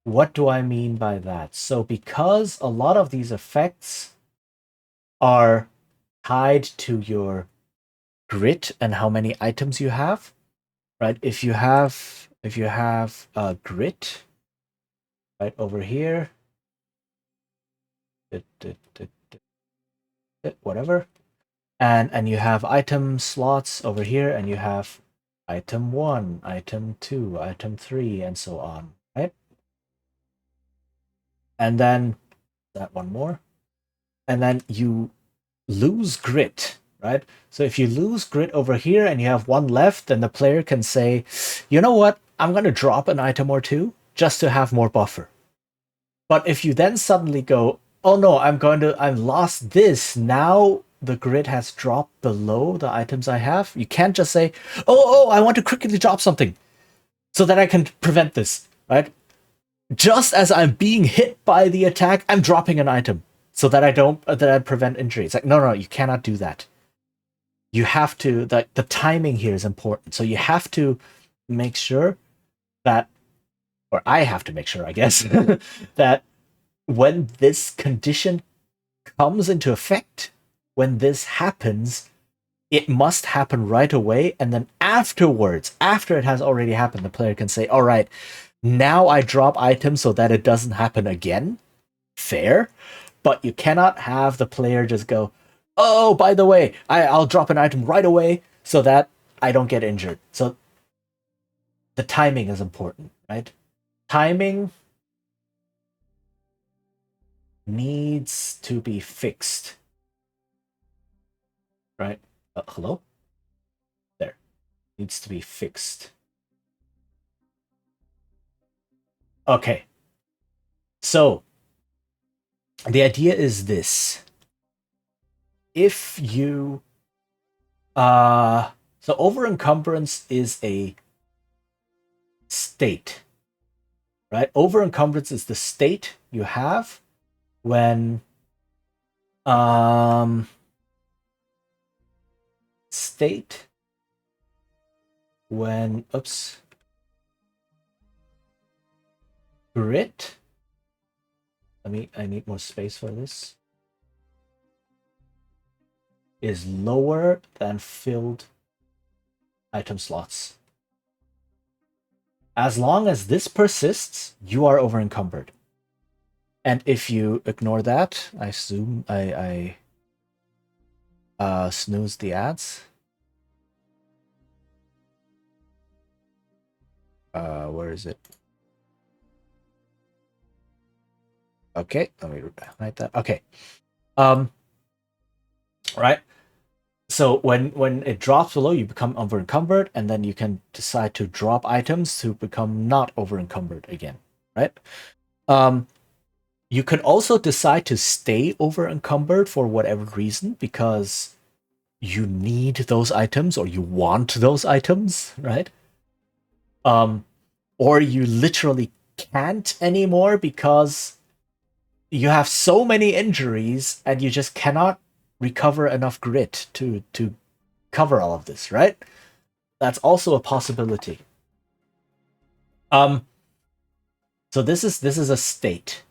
What do I mean by that? So because a lot of these effects are tied to your grit and how many items you have, right? If you have a grit right over here, whatever, and you have item slots over here, and you have item 1, item 2, item 3, and so on, right? And then that one more, and then you lose grit, right? So if you lose grit over here and you have one left, then the player can say, you know what, I'm going to drop an item or two just to have more buffer. But if you then suddenly go, oh no, I've lost this, now the grid has dropped below the items I have, you can't just say, oh, I want to quickly drop something so that I can prevent this, right? Just as I'm being hit by the attack, I'm dropping an item so that I prevent injury. It's like, no, you cannot do that. You have to, the timing here is important. So you have to make sure that, or I have to make sure, I guess, that when this condition comes into effect, when this happens, it must happen right away. And then afterwards, after it has already happened, the player can say, all right, now I drop items so that it doesn't happen again. Fair. But you cannot have the player just go, oh, by the way, I'll drop an item right away so that I don't get injured. So the timing is important, right? Timing needs to be fixed, right? Hello? There. Needs to be fixed. Okay. So the idea is this. If you so over encumbrance is a state, right? Over encumbrance is the state you have when state when grit. I need more space for this. Is lower than filled item slots. As long as this persists, you are over encumbered. And if you ignore that, I assume I snooze the ads. Where is it? Okay, let me write that. Okay. Right. So when it drops below, you become over encumbered, and then you can decide to drop items to become not over encumbered again, right? You can also decide to stay over encumbered for whatever reason because you need those items or you want those items, right? Or you literally can't anymore because you have so many injuries and you just cannot recover enough grit to cover all of this, right? That's also a possibility. So this is a state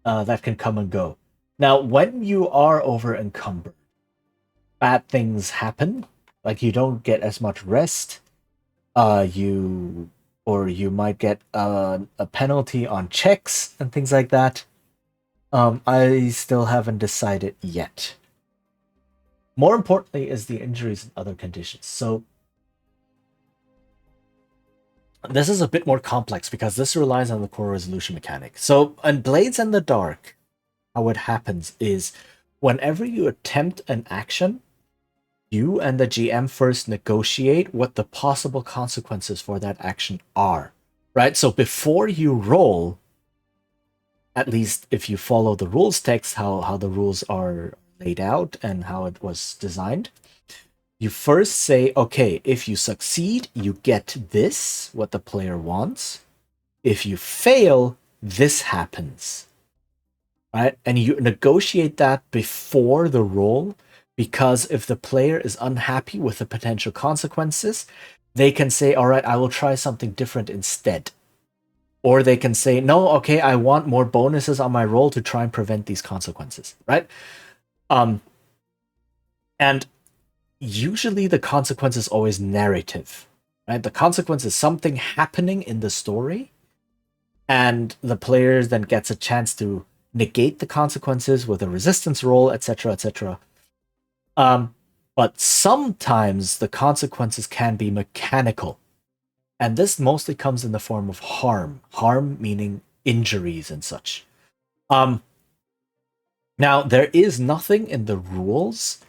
that can come and go. Now, when you are over encumbered, bad things happen. Like you don't get as much rest. You might get a penalty on checks and things like that. I still haven't decided yet. More importantly is the injuries and other conditions. So this is a bit more complex because this relies on the core resolution mechanic. So on Blades in the Dark, how it happens is whenever you attempt an action, you and the GM first negotiate what the possible consequences for that action are, right? So before you roll, at least if you follow the rules text, how the rules are laid out and how it was designed, you first say, okay, if you succeed, you get this, what the player wants. If you fail, this happens, right? And you negotiate that before the roll, because if the player is unhappy with the potential consequences, they can say, all right, I will try something different instead. Or they can say, no, okay, I want more bonuses on my roll to try and prevent these consequences, right? And usually the consequence is always narrative, right? The consequence is something happening in the story, and the player then gets a chance to negate the consequences with a resistance roll, etc., etc. But sometimes the consequences can be mechanical, and this mostly comes in the form of harm. Harm meaning injuries and such. Now, there is nothing in the rules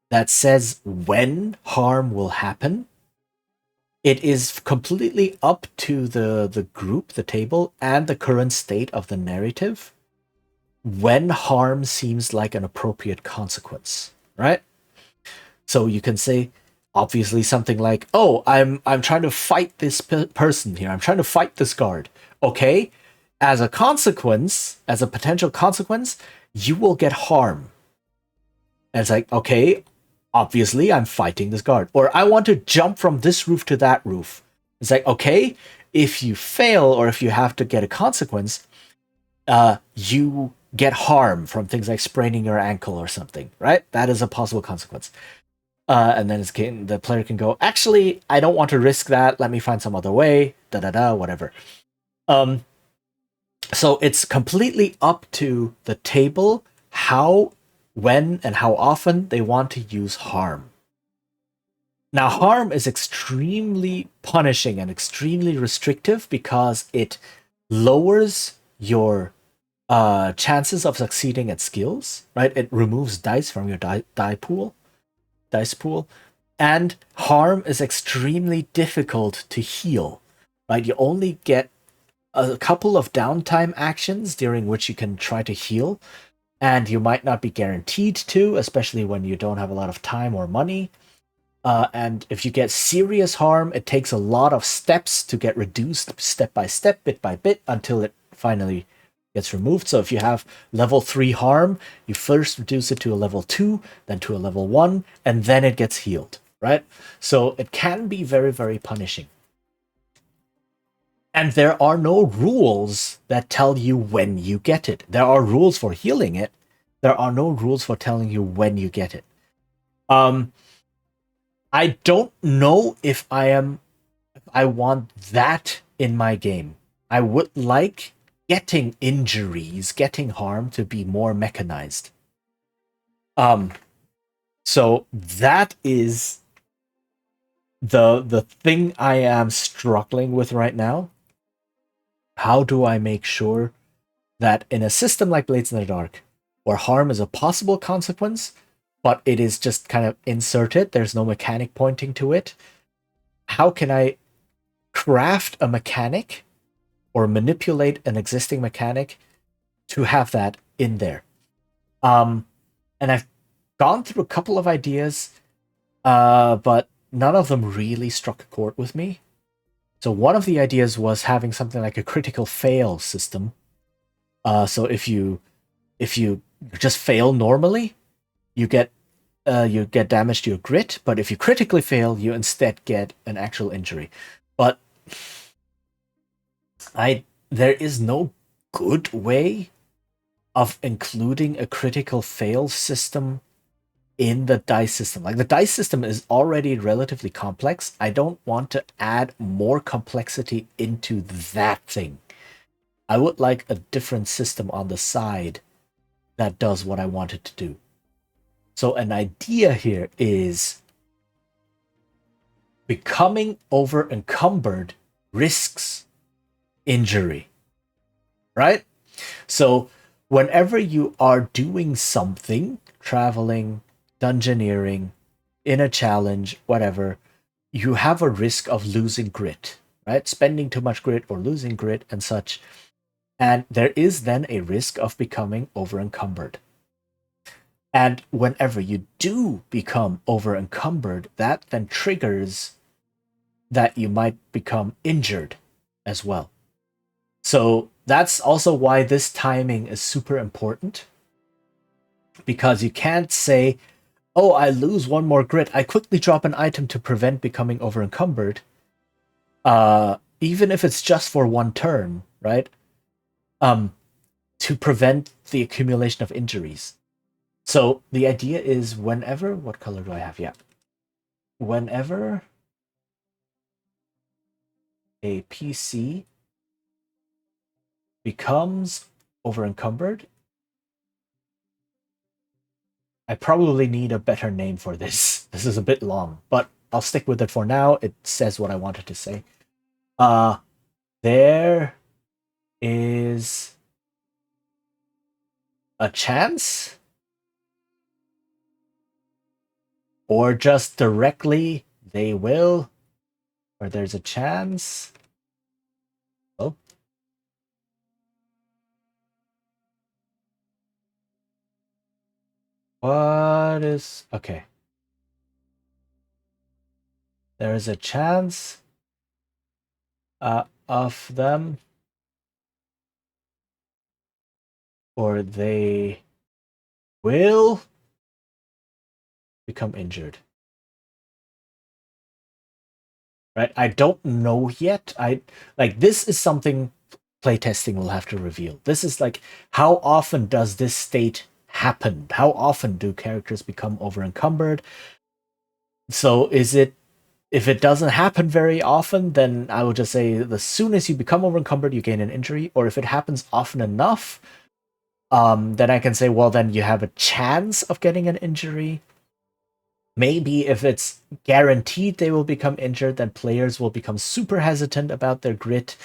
that says when harm will happen. It is completely up to the group, the table, and the current state of the narrative when harm seems like an appropriate consequence, right? So you can say, obviously, something like, "Oh, I'm trying to fight this person here. I'm trying to fight this guard." Okay, as a consequence, as a potential consequence, you will get harm. And it's like, okay, obviously, I'm fighting this guard, or I want to jump from this roof to that roof. It's like, okay, if you fail or if you have to get a consequence, you get harm from things like spraining your ankle or something, right? That is a possible consequence. And then the player can go, actually, I don't want to risk that. Let me find some other way. Whatever. So it's completely up to the table how, when, and how often they want to use harm. Now, harm is extremely punishing and extremely restrictive because it lowers your chances of succeeding at skills, right? It removes dice from your dice pool, and harm is extremely difficult to heal, right? You only get a couple of downtime actions during which you can try to heal, and you might not be guaranteed to, especially when you don't have a lot of time or money. And if you get serious harm, it takes a lot of steps to get reduced step by step, bit by bit, until it finally gets removed. So if you have level 3 harm, you first reduce it to a level 2, then to a level 1, and then it gets healed, right? So it can be very, very punishing. And there are no rules that tell you when you get it. There are rules for healing it. There are no rules for telling you when you get it. I don't know if I want that in my game. I would like getting injuries, getting harm to be more mechanized. So that is the thing I am struggling with right now. How do I make sure that in a system like Blades in the Dark, where harm is a possible consequence, but it is just kind of inserted. There's no mechanic pointing to it. How can I craft a mechanic or manipulate an existing mechanic to have that in there? And I've gone through a couple of ideas, but none of them really struck a chord with me. So one of the ideas was having something like a critical fail system. So if you just fail normally, you get damage to your grit, but if you critically fail, you instead get an actual injury. But there is no good way of including a critical fail system in the dice system. Like, the dice system is already relatively complex. I don't want to add more complexity into that thing. I would like a different system on the side that does what I want it to do. So an idea here is becoming over encumbered risks injury, right? So whenever you are doing something, traveling, dungeoneering, in a challenge, whatever, you have a risk of losing grit, right? Spending too much grit or losing grit and such. And there is then a risk of becoming over encumbered. And whenever you do become over encumbered, that then triggers that you might become injured as well. So that's also why this timing is super important, because you can't say, oh, I lose one more grit, I quickly drop an item to prevent becoming over encumbered, even if it's just for one turn, right? To prevent the accumulation of injuries. So the idea is, whenever, what color do I have? Yeah. Whenever a PC becomes over encumbered, I probably need a better name for this. This is a bit long, but I'll stick with it for now. It says what I wanted to say. There is a chance, or just directly they will, or there's a chance. Oh. What is... Okay. There is a chance of them, or they will become injured. Right? I don't know yet. This is something playtesting will have to reveal. This is like, how often does this state happen? How often do characters become over encumbered? So is it, if it doesn't happen very often, then I would just say as soon as you become over encumbered, you gain an injury. Or if it happens often enough, then I can say, well, then you have a chance of getting an injury. Maybe if it's guaranteed they will become injured, then players will become super hesitant about their grit,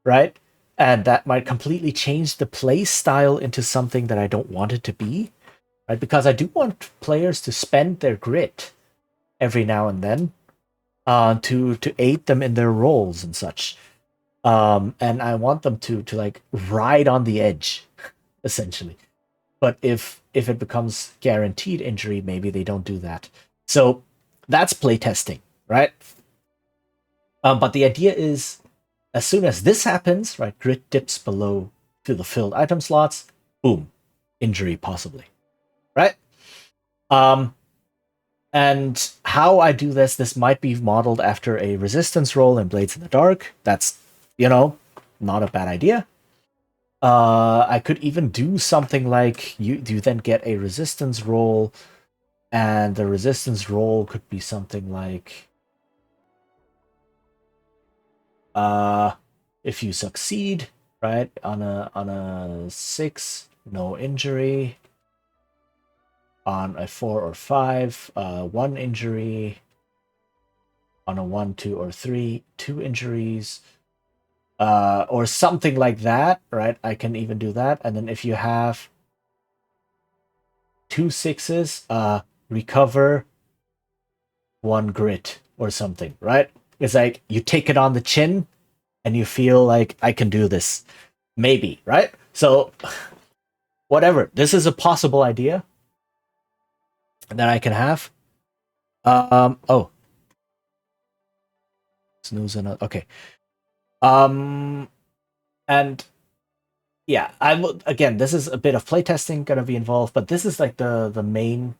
right? And that might completely change the play style into something that I don't want it to be, right? Because I do want players to spend their grit every now and then to aid them in their roles and such. And I want them to like ride on the edge, essentially. But if it becomes guaranteed injury, maybe they don't do that. So that's playtesting, right? But the idea is, as soon as this happens, right, grit dips below to the filled item slots, boom, injury possibly, right? And how I do this might be modeled after a resistance roll in Blades in the Dark. That's, not a bad idea. I could even do something like you then get a resistance roll, and the resistance roll could be something like, if you succeed, right, on a 6, no injury. On a 4 or 5, 1 injury. On a 1, 2, or 3, 2 injuries. Or something like that, right? I can even do that. And then if you have 2 6s, recover 1 grit or something, right? It's like you take it on the chin and you feel like I can do this. Maybe, right? So whatever. This is a possible idea that I can have. Oh. Snooze another. Okay. And yeah, I will again, this is a bit of playtesting gonna be involved, but this is like the main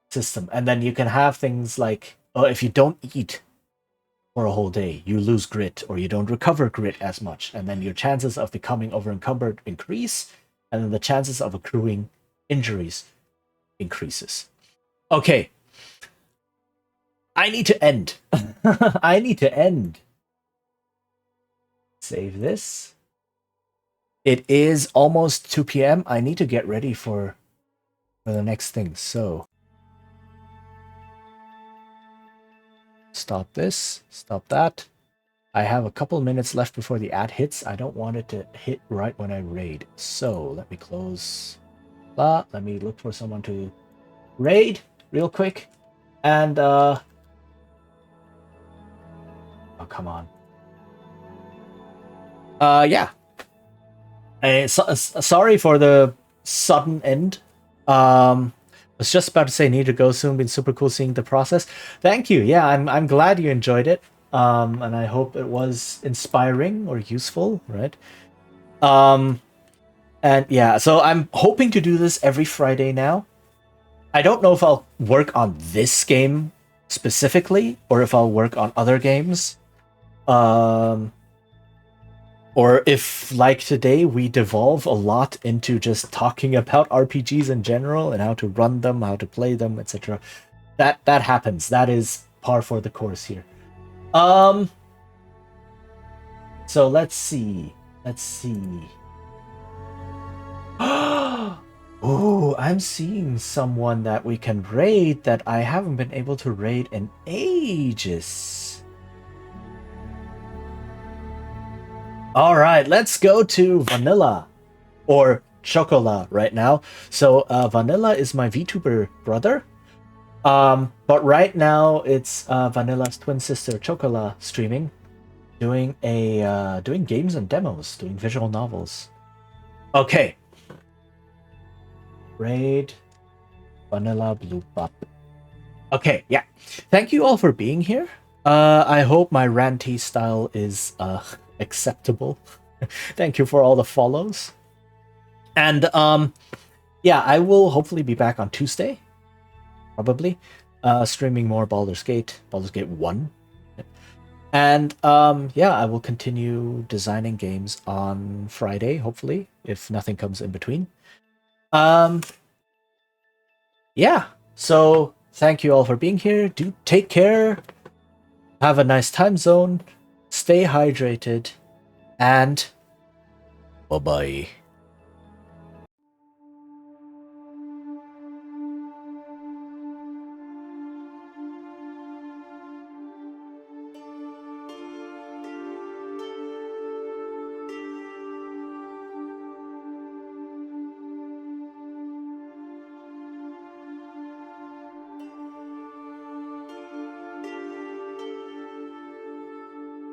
system. And then you can have things like, oh, if you don't eat for a whole day, you lose grit or you don't recover grit as much, and then your chances of becoming over-encumbered increase, and then the chances of accruing injuries increases. Okay. I need to end. I need to end. Save this. It is almost 2 p.m. I need to get ready for the next thing. So stop this, stop that. I have a couple minutes left before the ad hits. I don't want it to hit right when I raid. So let me close. Let me look for someone to raid real quick. And oh, come on. Yeah. Sorry for the sudden end. I was just about to say need to go soon. Been super cool seeing the process. Thank you. Yeah, I'm glad you enjoyed it. And I hope it was inspiring or useful, right? And yeah, so I'm hoping to do this every Friday now. I don't know if I'll work on this game specifically or if I'll work on other games. Or if, like today, we devolve a lot into just talking about RPGs in general and how to run them, how to play them, etc. That happens. That is par for the course here. So let's see. Oh, I'm seeing someone that we can raid that I haven't been able to raid in ages. All right, let's go to Vanilla or Chocola right now. So Vanilla is my VTuber brother. But right now it's Vanilla's twin sister Chocola streaming, doing games and demos, doing visual novels. Okay. Raid Vanilla Blue Bop. Okay, yeah. Thank you all for being here. I hope my ranty style is acceptable. Thank you for all the follows. And yeah, I will hopefully be back on Tuesday. Probably. Streaming more Baldur's Gate 1. And yeah, I will continue designing games on Friday, hopefully, if nothing comes in between. Yeah, so thank you all for being here. Do take care. Have a nice time zone. Stay hydrated. And bye-bye.